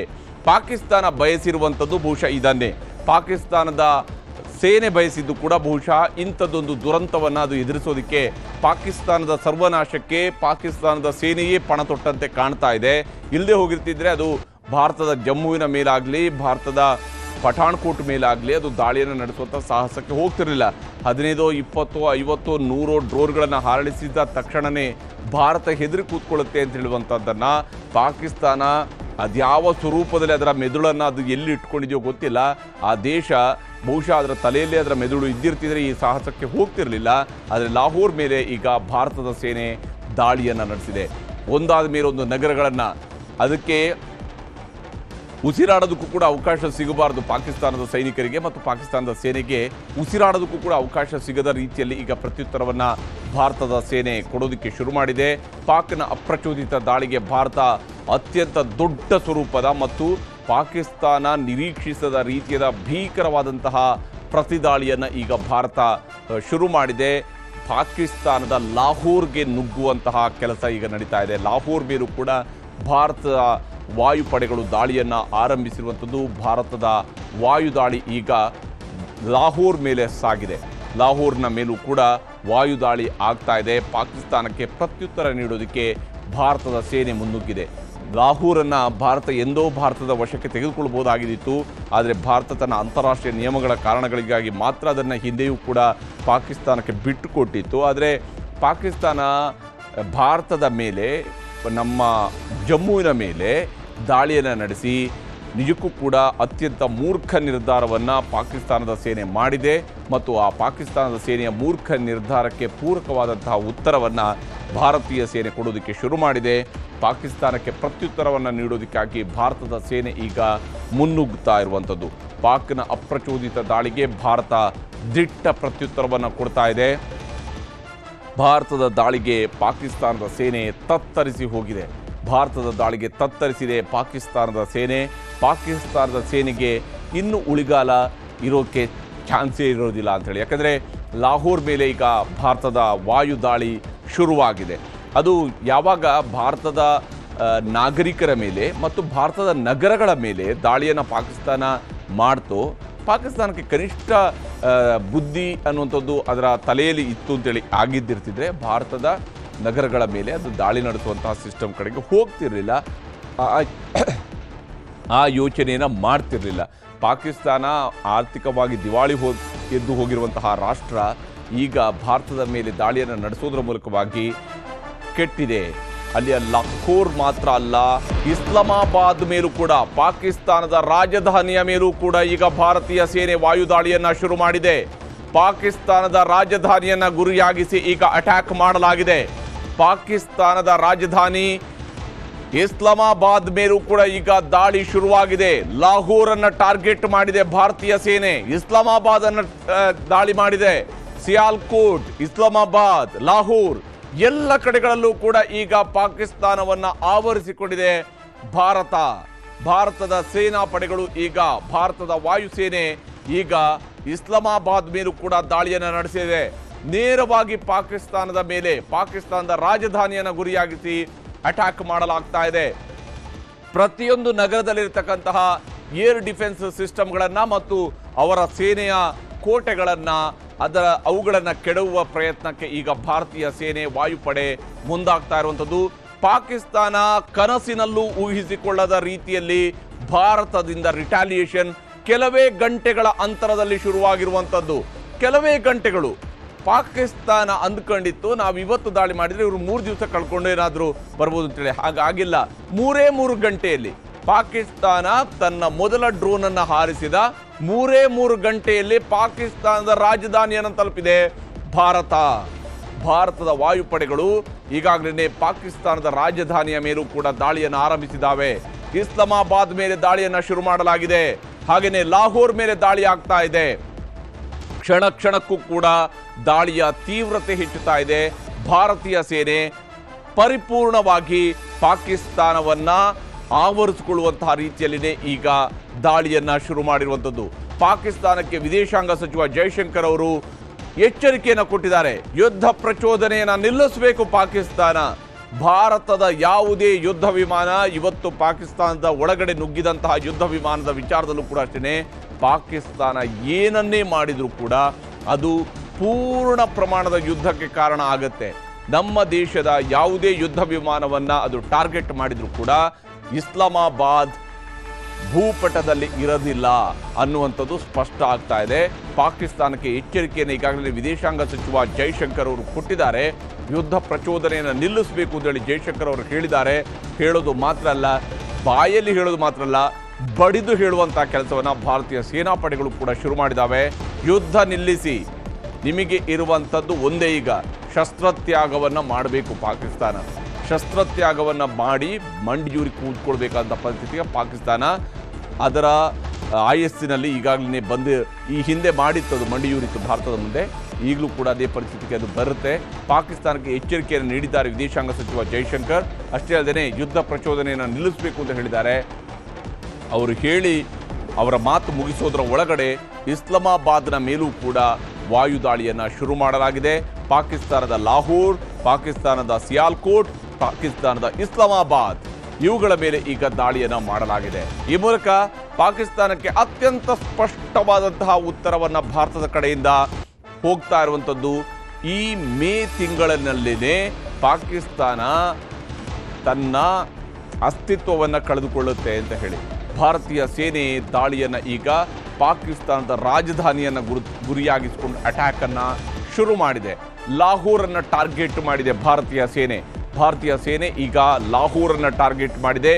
ಪಾಕಿಸ್ತಾನ ಬಯಸಿರುವಂಥದ್ದು ಬಹುಶಃ ಇದನ್ನೇ. ಪಾಕಿಸ್ತಾನದ ಸೇನೆ ಬಯಸಿದ್ದು ಕೂಡ ಬಹುಶಃ ಇಂಥದ್ದೊಂದು ದುರಂತವನ್ನು ಅದು ಎದುರಿಸೋದಕ್ಕೆ, ಪಾಕಿಸ್ತಾನದ ಸರ್ವನಾಶಕ್ಕೆ ಪಾಕಿಸ್ತಾನದ ಸೇನೆಯೇ ಪಣ ತೊಟ್ಟಂತೆ ಕಾಣ್ತಾ ಇದೆ. ಇಲ್ಲದೆ ಹೋಗಿರ್ತಿದ್ರೆ ಅದು ಭಾರತದ ಜಮ್ಮುವಿನ ಮೇಲಾಗಲಿ, ಭಾರತದ ಪಠಾಣ್ಕೋಟ್ ಮೇಲಾಗಲಿ ಅದು ದಾಳಿಯನ್ನು ನಡೆಸುವಂಥ ಸಾಹಸಕ್ಕೆ ಹೋಗ್ತಿರಲಿಲ್ಲ. 15, 20, 50, 100 ಡ್ರೋನ್ಗಳನ್ನು ಹಾರಳಿಸಿದ ತಕ್ಷಣವೇ ಭಾರತ ಹೆದರಿ ಕೂತ್ಕೊಳ್ಳುತ್ತೆ ಅಂತ ಹೇಳುವಂಥದ್ದನ್ನು ಪಾಕಿಸ್ತಾನ ಅದ್ಯಾವ ಸ್ವರೂಪದಲ್ಲಿ ಅದರ ಮೆದುಳನ್ನು ಅದು ಎಲ್ಲಿ ಇಟ್ಕೊಂಡಿದೆಯೋ ಗೊತ್ತಿಲ್ಲ. ಆ ದೇಶ ಬಹುಶಃ ಅದರ ತಲೆಯಲ್ಲಿ ಅದರ ಮೆದುಳು ಇದ್ದಿರ್ತಿದ್ರೆ ಈ ಸಾಹಸಕ್ಕೆ ಹೋಗ್ತಿರಲಿಲ್ಲ. ಆದರೆ ಲಾಹೋರ್ ಮೇಲೆ ಈಗ ಭಾರತದ ಸೇನೆ ದಾಳಿಯನ್ನು ನಡೆಸಿದೆ. ಒಂದಾದ ಮೇಲೆ ಒಂದು ನಗರಗಳನ್ನು, ಅದಕ್ಕೆ ಉಸಿರಾಡೋದಕ್ಕೂ ಕೂಡ ಅವಕಾಶ ಸಿಗಬಾರದು ಪಾಕಿಸ್ತಾನದ ಸೈನಿಕರಿಗೆ ಮತ್ತು ಪಾಕಿಸ್ತಾನದ ಸೇನೆಗೆ ಉಸಿರಾಡೋದಕ್ಕೂ ಕೂಡ ಅವಕಾಶ ಸಿಗದ ರೀತಿಯಲ್ಲಿ ಈಗ ಪ್ರತ್ಯುತ್ತರವನ್ನು ಭಾರತದ ಸೇನೆ ಕೊಡೋದಕ್ಕೆ ಶುರು ಮಾಡಿದೆ. ಪಾಕ್ನ ಅಪ್ರಚೋದಿತ ದಾಳಿಗೆ ಭಾರತ ಅತ್ಯಂತ ದೊಡ್ಡ ಸ್ವರೂಪದ ಮತ್ತು ಪಾಕಿಸ್ತಾನ ನಿರೀಕ್ಷಿಸದ ರೀತಿಯ ಭೀಕರವಾದಂತಹ ಪ್ರತಿದಾಳಿಯನ್ನು ಈಗ ಭಾರತ ಶುರು ಮಾಡಿದೆ. ಪಾಕಿಸ್ತಾನದ ಲಾಹೋರ್ಗೆ ನುಗ್ಗುವಂತಹ ಕೆಲಸ ಈಗ ನಡೀತಾ ಇದೆ. ಲಾಹೋರ್ ಮೇಲೂ ಕೂಡ ಭಾರತದ ವಾಯುಪಡೆಗಳು ದಾಳಿಯನ್ನು ಆರಂಭಿಸಿರುವಂಥದ್ದು. ಭಾರತದ ವಾಯುದಾಳಿ ಈಗ ಲಾಹೋರ್ ಮೇಲೆ ಸಾಗಿದೆ. ಲಾಹೋರ್ನ ಮೇಲೂ ಕೂಡ ವಾಯುದಾಳಿ ಆಗ್ತಾ ಇದೆ. ಪಾಕಿಸ್ತಾನಕ್ಕೆ ಪ್ರತ್ಯುತ್ತರ ನೀಡೋದಕ್ಕೆ ಭಾರತದ ಸೇನೆ ಮುನ್ನುಗ್ಗಿದೆ. ಲಾಹೋರನ್ನು ಭಾರತ ಎಂದೋ ಭಾರತದ ವಶಕ್ಕೆ ತೆಗೆದುಕೊಳ್ಳಬಹುದಾಗಿತ್ತು. ಆದರೆ ಭಾರತ ತನ್ನ ಅಂತಾರಾಷ್ಟ್ರೀಯ ನಿಯಮಗಳ ಕಾರಣಗಳಿಗಾಗಿ ಮಾತ್ರ ಅದನ್ನು ಹಿಂದೆಯೂ ಕೂಡ ಪಾಕಿಸ್ತಾನಕ್ಕೆ ಬಿಟ್ಟುಕೊಟ್ಟಿತ್ತು. ಆದರೆ ಪಾಕಿಸ್ತಾನ ಭಾರತದ ಮೇಲೆ, ನಮ್ಮ ಜಮ್ಮುವಿನ ಮೇಲೆ ದಾಳಿಯನ್ನು ನಡೆಸಿ ನಿಜಕ್ಕೂ ಕೂಡ ಅತ್ಯಂತ ಮೂರ್ಖ ನಿರ್ಧಾರವನ್ನು ಪಾಕಿಸ್ತಾನದ ಸೇನೆ ಮಾಡಿದೆ ಮತ್ತು ಆ ಪಾಕಿಸ್ತಾನದ ಸೇನೆಯ ಮೂರ್ಖ ನಿರ್ಧಾರಕ್ಕೆ ಪೂರಕವಾದಂತಹ ಉತ್ತರವನ್ನು ಭಾರತೀಯ ಸೇನೆ ಕೊಡೋದಕ್ಕೆ ಶುರು ಮಾಡಿದೆ. ಪಾಕಿಸ್ತಾನಕ್ಕೆ ಪ್ರತ್ಯುತ್ತರವನ್ನು ನೀಡೋದಕ್ಕಾಗಿ ಭಾರತದ ಸೇನೆ ಈಗ ಮುನ್ನುಗ್ಗುತ್ತಾ ಇರುವಂಥದ್ದು. ಪಾಕ್ನ ಅಪ್ರಚೋದಿತ ದಾಳಿಗೆ ಭಾರತ ದಿಟ್ಟ ಪ್ರತ್ಯುತ್ತರವನ್ನು ಕೊಡ್ತಾ ಇದೆ. ಭಾರತದ ದಾಳಿಗೆ ಪಾಕಿಸ್ತಾನದ ಸೇನೆ ತತ್ತರಿಸಿ ಹೋಗಿದೆ. ಭಾರತದ ದಾಳಿಗೆ ತತ್ತರಿಸಿದೆ ಪಾಕಿಸ್ತಾನದ ಸೇನೆ. ಪಾಕಿಸ್ತಾನದ ಸೇನೆಗೆ ಇನ್ನು ಉಳಿಗಾಲ ಇರೋಕ್ಕೆ ಚಾನ್ಸೇ ಇರೋದಿಲ್ಲ ಅಂಥೇಳಿ. ಯಾಕಂದರೆ ಲಾಹೋರ್ ಮೇಲೆ ಈಗ ಭಾರತದ ವಾಯು ದಾಳಿ ಶುರುವಾಗಿದೆ. ಅದು ಯಾವಾಗ ಭಾರತದ ನಾಗರಿಕರ ಮೇಲೆ ಮತ್ತು ಭಾರತದ ನಗರಗಳ ಮೇಲೆ ದಾಳಿಯನ್ನು ಪಾಕಿಸ್ತಾನ ಮಾಡ್ತೋ, ಪಾಕಿಸ್ತಾನಕ್ಕೆ ಕನಿಷ್ಠ ಬುದ್ಧಿ ಅನ್ನುವಂಥದ್ದು ಅದರ ತಲೆಯಲ್ಲಿ ಇತ್ತು ಅಂತೇಳಿ ಆಗಿದ್ದಿರ್ತಿದ್ರೆ ಭಾರತದ ನಗರಗಳ ಮೇಲೆ ಅದು ದಾಳಿ ನಡೆಸುವಂತಹ ಸಿಸ್ಟಮ್ ಕಡೆಗೆ ಹೋಗ್ತಿರಲಿಲ್ಲ, ಆ ಯೋಚನೆಯನ್ನು ಮಾಡ್ತಿರಲಿಲ್ಲ. ಪಾಕಿಸ್ತಾನ ಆರ್ಥಿಕವಾಗಿ ದಿವಾಳಿ ಎದ್ದು ಹೋಗಿರುವಂತಹ ರಾಷ್ಟ್ರ ಈಗ ಭಾರತದ ಮೇಲೆ ದಾಳಿಯನ್ನು ನಡೆಸೋದ್ರ ಮೂಲಕವಾಗಿ ಕೆಟ್ಟಿದೆ. ಅಲ್ಲಿಯ ಲಾಹೋರ್ ಮಾತ್ರ ಅಲ್ಲ, ಇಸ್ಲಾಮಾಬಾದ್ ಮೇಲೂ ಕೂಡ, ಪಾಕಿಸ್ತಾನದ ರಾಜಧಾನಿಯ ಮೇಲೂ ಕೂಡ ಈಗ ಭಾರತೀಯ ಸೇನೆ ವಾಯುದಾಳಿಯನ್ನು ಶುರು ಮಾಡಿದೆ. ಪಾಕಿಸ್ತಾನದ ರಾಜಧಾನಿಯನ್ನು ಗುರಿಯಾಗಿಸಿ ಈಗ ಅಟ್ಯಾಕ್ ಮಾಡಲಾಗಿದೆ. ಪಾಕಿಸ್ತಾನದ ರಾಜಧಾನಿ ಇಸ್ಲಾಮಾಬಾದ್ ಮೇಲೂ ಕೂಡ ಈಗ ದಾಳಿ ಶುರುವಾಗಿದೆ. ಲಾಹೋರನ್ನು ಟಾರ್ಗೆಟ್ ಮಾಡಿದೆ ಭಾರತೀಯ ಸೇನೆ, ಇಸ್ಲಾಮಾಬಾದ್ ಅನ್ನು ದಾಳಿ ಮಾಡಿದೆ. ಸಿಯಾಲ್ಕೋಟ್, ಇಸ್ಲಾಮಾಬಾದ್, ಲಾಹೋರ್ ಎಲ್ಲ ಕಡೆಗಳಲ್ಲೂ ಕೂಡ ಈಗ ಪಾಕಿಸ್ತಾನವನ್ನು ಆವರಿಸಿಕೊಂಡಿದೆ ಭಾರತದ ಸೇನಾ ಪಡೆಗಳು. ಈಗ ಭಾರತದ ವಾಯುಸೇನೆ ಈಗ ಇಸ್ಲಾಮಾಬಾದ್ ಮೇಲೂ ಕೂಡ ದಾಳಿಯನ್ನು ನಡೆಸಿದೆ. ನೇರವಾಗಿ ಪಾಕಿಸ್ತಾನದ ಮೇಲೆ, ಪಾಕಿಸ್ತಾನದ ರಾಜಧಾನಿಯನ್ನು ಗುರಿಯಾಗಿಸಿ ಅಟ್ಯಾಕ್ ಮಾಡಲಾಗ್ತಾ ಇದೆ. ಪ್ರತಿಯೊಂದು ನಗರದಲ್ಲಿರ್ತಕ್ಕಂತಹ ಏರ್ ಡಿಫೆನ್ಸ್ ಸಿಸ್ಟಮ್ಗಳನ್ನು ಮತ್ತು ಅವರ ಸೇನೆಯ ಕೋಟೆಗಳನ್ನು ಅವುಗಳನ್ನು ಕೆಡವುವ ಪ್ರಯತ್ನಕ್ಕೆ ಈಗ ಭಾರತೀಯ ಸೇನೆ ವಾಯುಪಡೆ ಮುಂದಾಗ್ತಾ ಇರುವಂಥದ್ದು. ಪಾಕಿಸ್ತಾನ ಕನಸಿನಲ್ಲೂ ಊಹಿಸಿಕೊಳ್ಳದ ರೀತಿಯಲ್ಲಿ ಭಾರತದಿಂದ ರಿಟಾಲಿಯೇಷನ್ ಕೆಲವೇ ಗಂಟೆಗಳ ಅಂತರದಲ್ಲಿ ಶುರುವಾಗಿರುವಂಥದ್ದು. ಕೆಲವೇ ಗಂಟೆಗಳು ಪಾಕಿಸ್ತಾನ ಅಂದ್ಕೊಂಡಿತ್ತು ನಾವು ಇವತ್ತು ದಾಳಿ ಮಾಡಿದರೆ ಇವರು 3 ದಿವಸ ಕಳ್ಕೊಂಡು ಏನಾದರೂ ಬರ್ಬೋದು ಅಂತೇಳಿ. ಹಾಗಾಗಿಲ್ಲ. 3 ಗಂಟೆಯಲ್ಲಿ ಪಾಕಿಸ್ತಾನ ತನ್ನ ಮೊದಲ ಡ್ರೋನ್ ಅನ್ನು ಹಾರಿಸಿದ 3 ಗಂಟೆಯಲ್ಲಿ ಪಾಕಿಸ್ತಾನದ ರಾಜಧಾನಿಯನ್ನು ತಲುಪಿದೆ ಭಾರತದ ವಾಯುಪಡೆಗಳು ಈಗಾಗಲೇ ಪಾಕಿಸ್ತಾನದ ರಾಜಧಾನಿಯ ಮೇಲೂ ಕೂಡ ದಾಳಿಯನ್ನು ಆರಂಭಿಸಿದ್ದಾವೆ. ಇಸ್ಲಾಮಾಬಾದ್ ಮೇಲೆ ದಾಳಿಯನ್ನು ಶುರು ಮಾಡಲಾಗಿದೆ. ಹಾಗೆಯೇ ಲಾಹೋರ್ ಮೇಲೆ ದಾಳಿ ಆಗ್ತಾ ಇದೆ. ಕ್ಷಣಕ್ಕೂ ಕೂಡ ದಾಳಿಯ ತೀವ್ರತೆ ಹೆಚ್ಚುತ್ತಾ ಇದೆ. ಭಾರತೀಯ ಸೇನೆ ಪರಿಪೂರ್ಣವಾಗಿ ಪಾಕಿಸ್ತಾನವನ್ನ ಆವರಿಸಿಕೊಳ್ಳುವಂತಹ ರೀತಿಯಲ್ಲಿದೆ ಈಗ ದಾಳಿಯನ್ನ ಶುರು ಮಾಡಿರುವಂಥದ್ದು. ಪಾಕಿಸ್ತಾನಕ್ಕೆ ವಿದೇಶಾಂಗ ಸಚಿವ ಜೈಶಂಕರ್ ಅವರು ಎಚ್ಚರಿಕೆಯನ್ನು ಕೊಟ್ಟಿದ್ದಾರೆ. ಯುದ್ಧ ಪ್ರಚೋದನೆಯನ್ನು ನಿಲ್ಲಿಸಬೇಕು ಪಾಕಿಸ್ತಾನ. ಭಾರತದ ಯಾವುದೇ ಯುದ್ಧ ವಿಮಾನ ಇವತ್ತು ಪಾಕಿಸ್ತಾನದ ಒಳಗಡೆ ನುಗ್ಗಿದಂತಹ ಯುದ್ಧ ವಿಮಾನದ ವಿಚಾರದಲ್ಲೂ ಕೂಡ ಅಷ್ಟೇ, ಪಾಕಿಸ್ತಾನ ಏನನ್ನೇ ಮಾಡಿದರೂ ಕೂಡ ಅದು ಪೂರ್ಣ ಪ್ರಮಾಣದ ಯುದ್ಧಕ್ಕೆ ಕಾರಣ ಆಗುತ್ತೆ. ನಮ್ಮ ದೇಶದ ಯಾವುದೇ ಯುದ್ಧ ವಿಮಾನವನ್ನು ಅದು ಟಾರ್ಗೆಟ್ ಮಾಡಿದರೂ ಕೂಡ ಇಸ್ಲಾಮಾಬಾದ್ ಭೂಪಟದಲ್ಲಿ ಇರೋದಿಲ್ಲ ಅನ್ನುವಂಥದ್ದು ಸ್ಪಷ್ಟ ಆಗ್ತಾ ಇದೆ. ಪಾಕಿಸ್ತಾನಕ್ಕೆ ಎಚ್ಚರಿಕೆಯನ್ನು ಈಗಾಗಲೇ ವಿದೇಶಾಂಗ ಸಚಿವ ಜೈಶಂಕರ್ ಅವರು ಕೊಟ್ಟಿದ್ದಾರೆ. ಯುದ್ಧ ಪ್ರಚೋದನೆಯನ್ನು ನಿಲ್ಲಿಸಬೇಕು ಅಂತೇಳಿ ಜೈಶಂಕರ್ ಅವರು ಹೇಳಿದ್ದಾರೆ. ಹೇಳೋದು ಮಾತ್ರ ಅಲ್ಲ, ಬಾಯಲ್ಲಿ ಹೇಳೋದು ಮಾತ್ರ ಅಲ್ಲ, ಬಡಿದು ಹೇಳುವಂಥ ಕೆಲಸವನ್ನು ಭಾರತೀಯ ಸೇನಾಪಡೆಗಳು ಕೂಡ ಶುರು ಮಾಡಿದ್ದಾವೆ. ಯುದ್ಧ ನಿಲ್ಲಿಸಿ, ನಿಮಗೆ ಇರುವಂಥದ್ದು ಒಂದೇ, ಈಗ ಶಸ್ತ್ರತ್ಯಾಗವನ್ನು ಮಾಡಬೇಕು ಪಾಕಿಸ್ತಾನ. ಶಸ್ತ್ರತ್ಯಾಗವನ್ನು ಮಾಡಿ ಮಂಡಿಯೂರಿ ಕೂತ್ಕೊಳ್ಬೇಕಾದಂಥ ಪರಿಸ್ಥಿತಿಗೆ ಪಾಕಿಸ್ತಾನ ಅದರ ಆಯಸ್ಸಿನಲ್ಲಿ ಈಗಾಗಲೇ ಬಂದು ಈ ಹಿಂದೆ ಮಾಡಿತ್ತು, ಮಂಡಿಯೂರಿತ್ತು ಭಾರತದ ಮುಂದೆ. ಈಗಲೂ ಕೂಡ ಅದೇ ಪರಿಸ್ಥಿತಿಗೆ ಅದು ಬರುತ್ತೆ. ಪಾಕಿಸ್ತಾನಕ್ಕೆ ಎಚ್ಚರಿಕೆಯನ್ನು ನೀಡಿದ್ದಾರೆ ವಿದೇಶಾಂಗ ಸಚಿವ ಜೈಶಂಕರ್. ಅಷ್ಟೇ ಅಲ್ಲದೆ ಯುದ್ಧ ಪ್ರಚೋದನೆಯನ್ನು ನಿಲ್ಲಿಸಬೇಕು ಅಂತ ಹೇಳಿದ್ದಾರೆ. ಅವರು ಹೇಳಿ ಅವರ ಮಾತು ಮುಗಿಸೋದರ ಒಳಗಡೆ ಇಸ್ಲಾಮಾಬಾದ್ನ ಮೇಲೂ ಕೂಡ ವಾಯುದಾಳಿಯನ್ನು ಶುರು ಮಾಡಲಾಗಿದೆ. ಪಾಕಿಸ್ತಾನದ ಲಾಹೋರ್, ಪಾಕಿಸ್ತಾನದ ಸಿಯಾಲ್ಕೋಟ್, ಪಾಕಿಸ್ತಾನದ ಇಸ್ಲಾಮಾಬಾದ್ ಇವುಗಳ ಮೇಲೆ ಈಗ ದಾಳಿಯನ್ನು ಮಾಡಲಾಗಿದೆ. ಈ ಮೂಲಕ ಪಾಕಿಸ್ತಾನಕ್ಕೆ ಅತ್ಯಂತ ಸ್ಪಷ್ಟವಾದಂತಹ ಉತ್ತರವನ್ನು ಭಾರತದ ಕಡೆಯಿಂದ ಹೋಗ್ತಾ ಇರುವಂಥದ್ದು. ಈ ಮೇ ತಿಂಗಳಿನಲ್ಲಿನೇ ಪಾಕಿಸ್ತಾನ ತನ್ನ ಅಸ್ತಿತ್ವವನ್ನು ಕಳೆದುಕೊಳ್ಳುತ್ತೆ ಅಂತ ಹೇಳಿ ಭಾರತೀಯ ಸೇನೆ ದಾಳಿಯನ್ನು ಈಗ ಪಾಕಿಸ್ತಾನದ ರಾಜಧಾನಿಯನ್ನು ಗುರಿಯಾಗಿಸಿಕೊಂಡು ಅಟ್ಯಾಕನ್ನು ಶುರು ಮಾಡಿದೆ. ಲಾಹೋರನ್ನು ಟಾರ್ಗೆಟ್ ಮಾಡಿದೆ ಭಾರತೀಯ ಸೇನೆ ಈಗ ಲಾಹೋರನ್ನು ಟಾರ್ಗೆಟ್ ಮಾಡಿದೆ.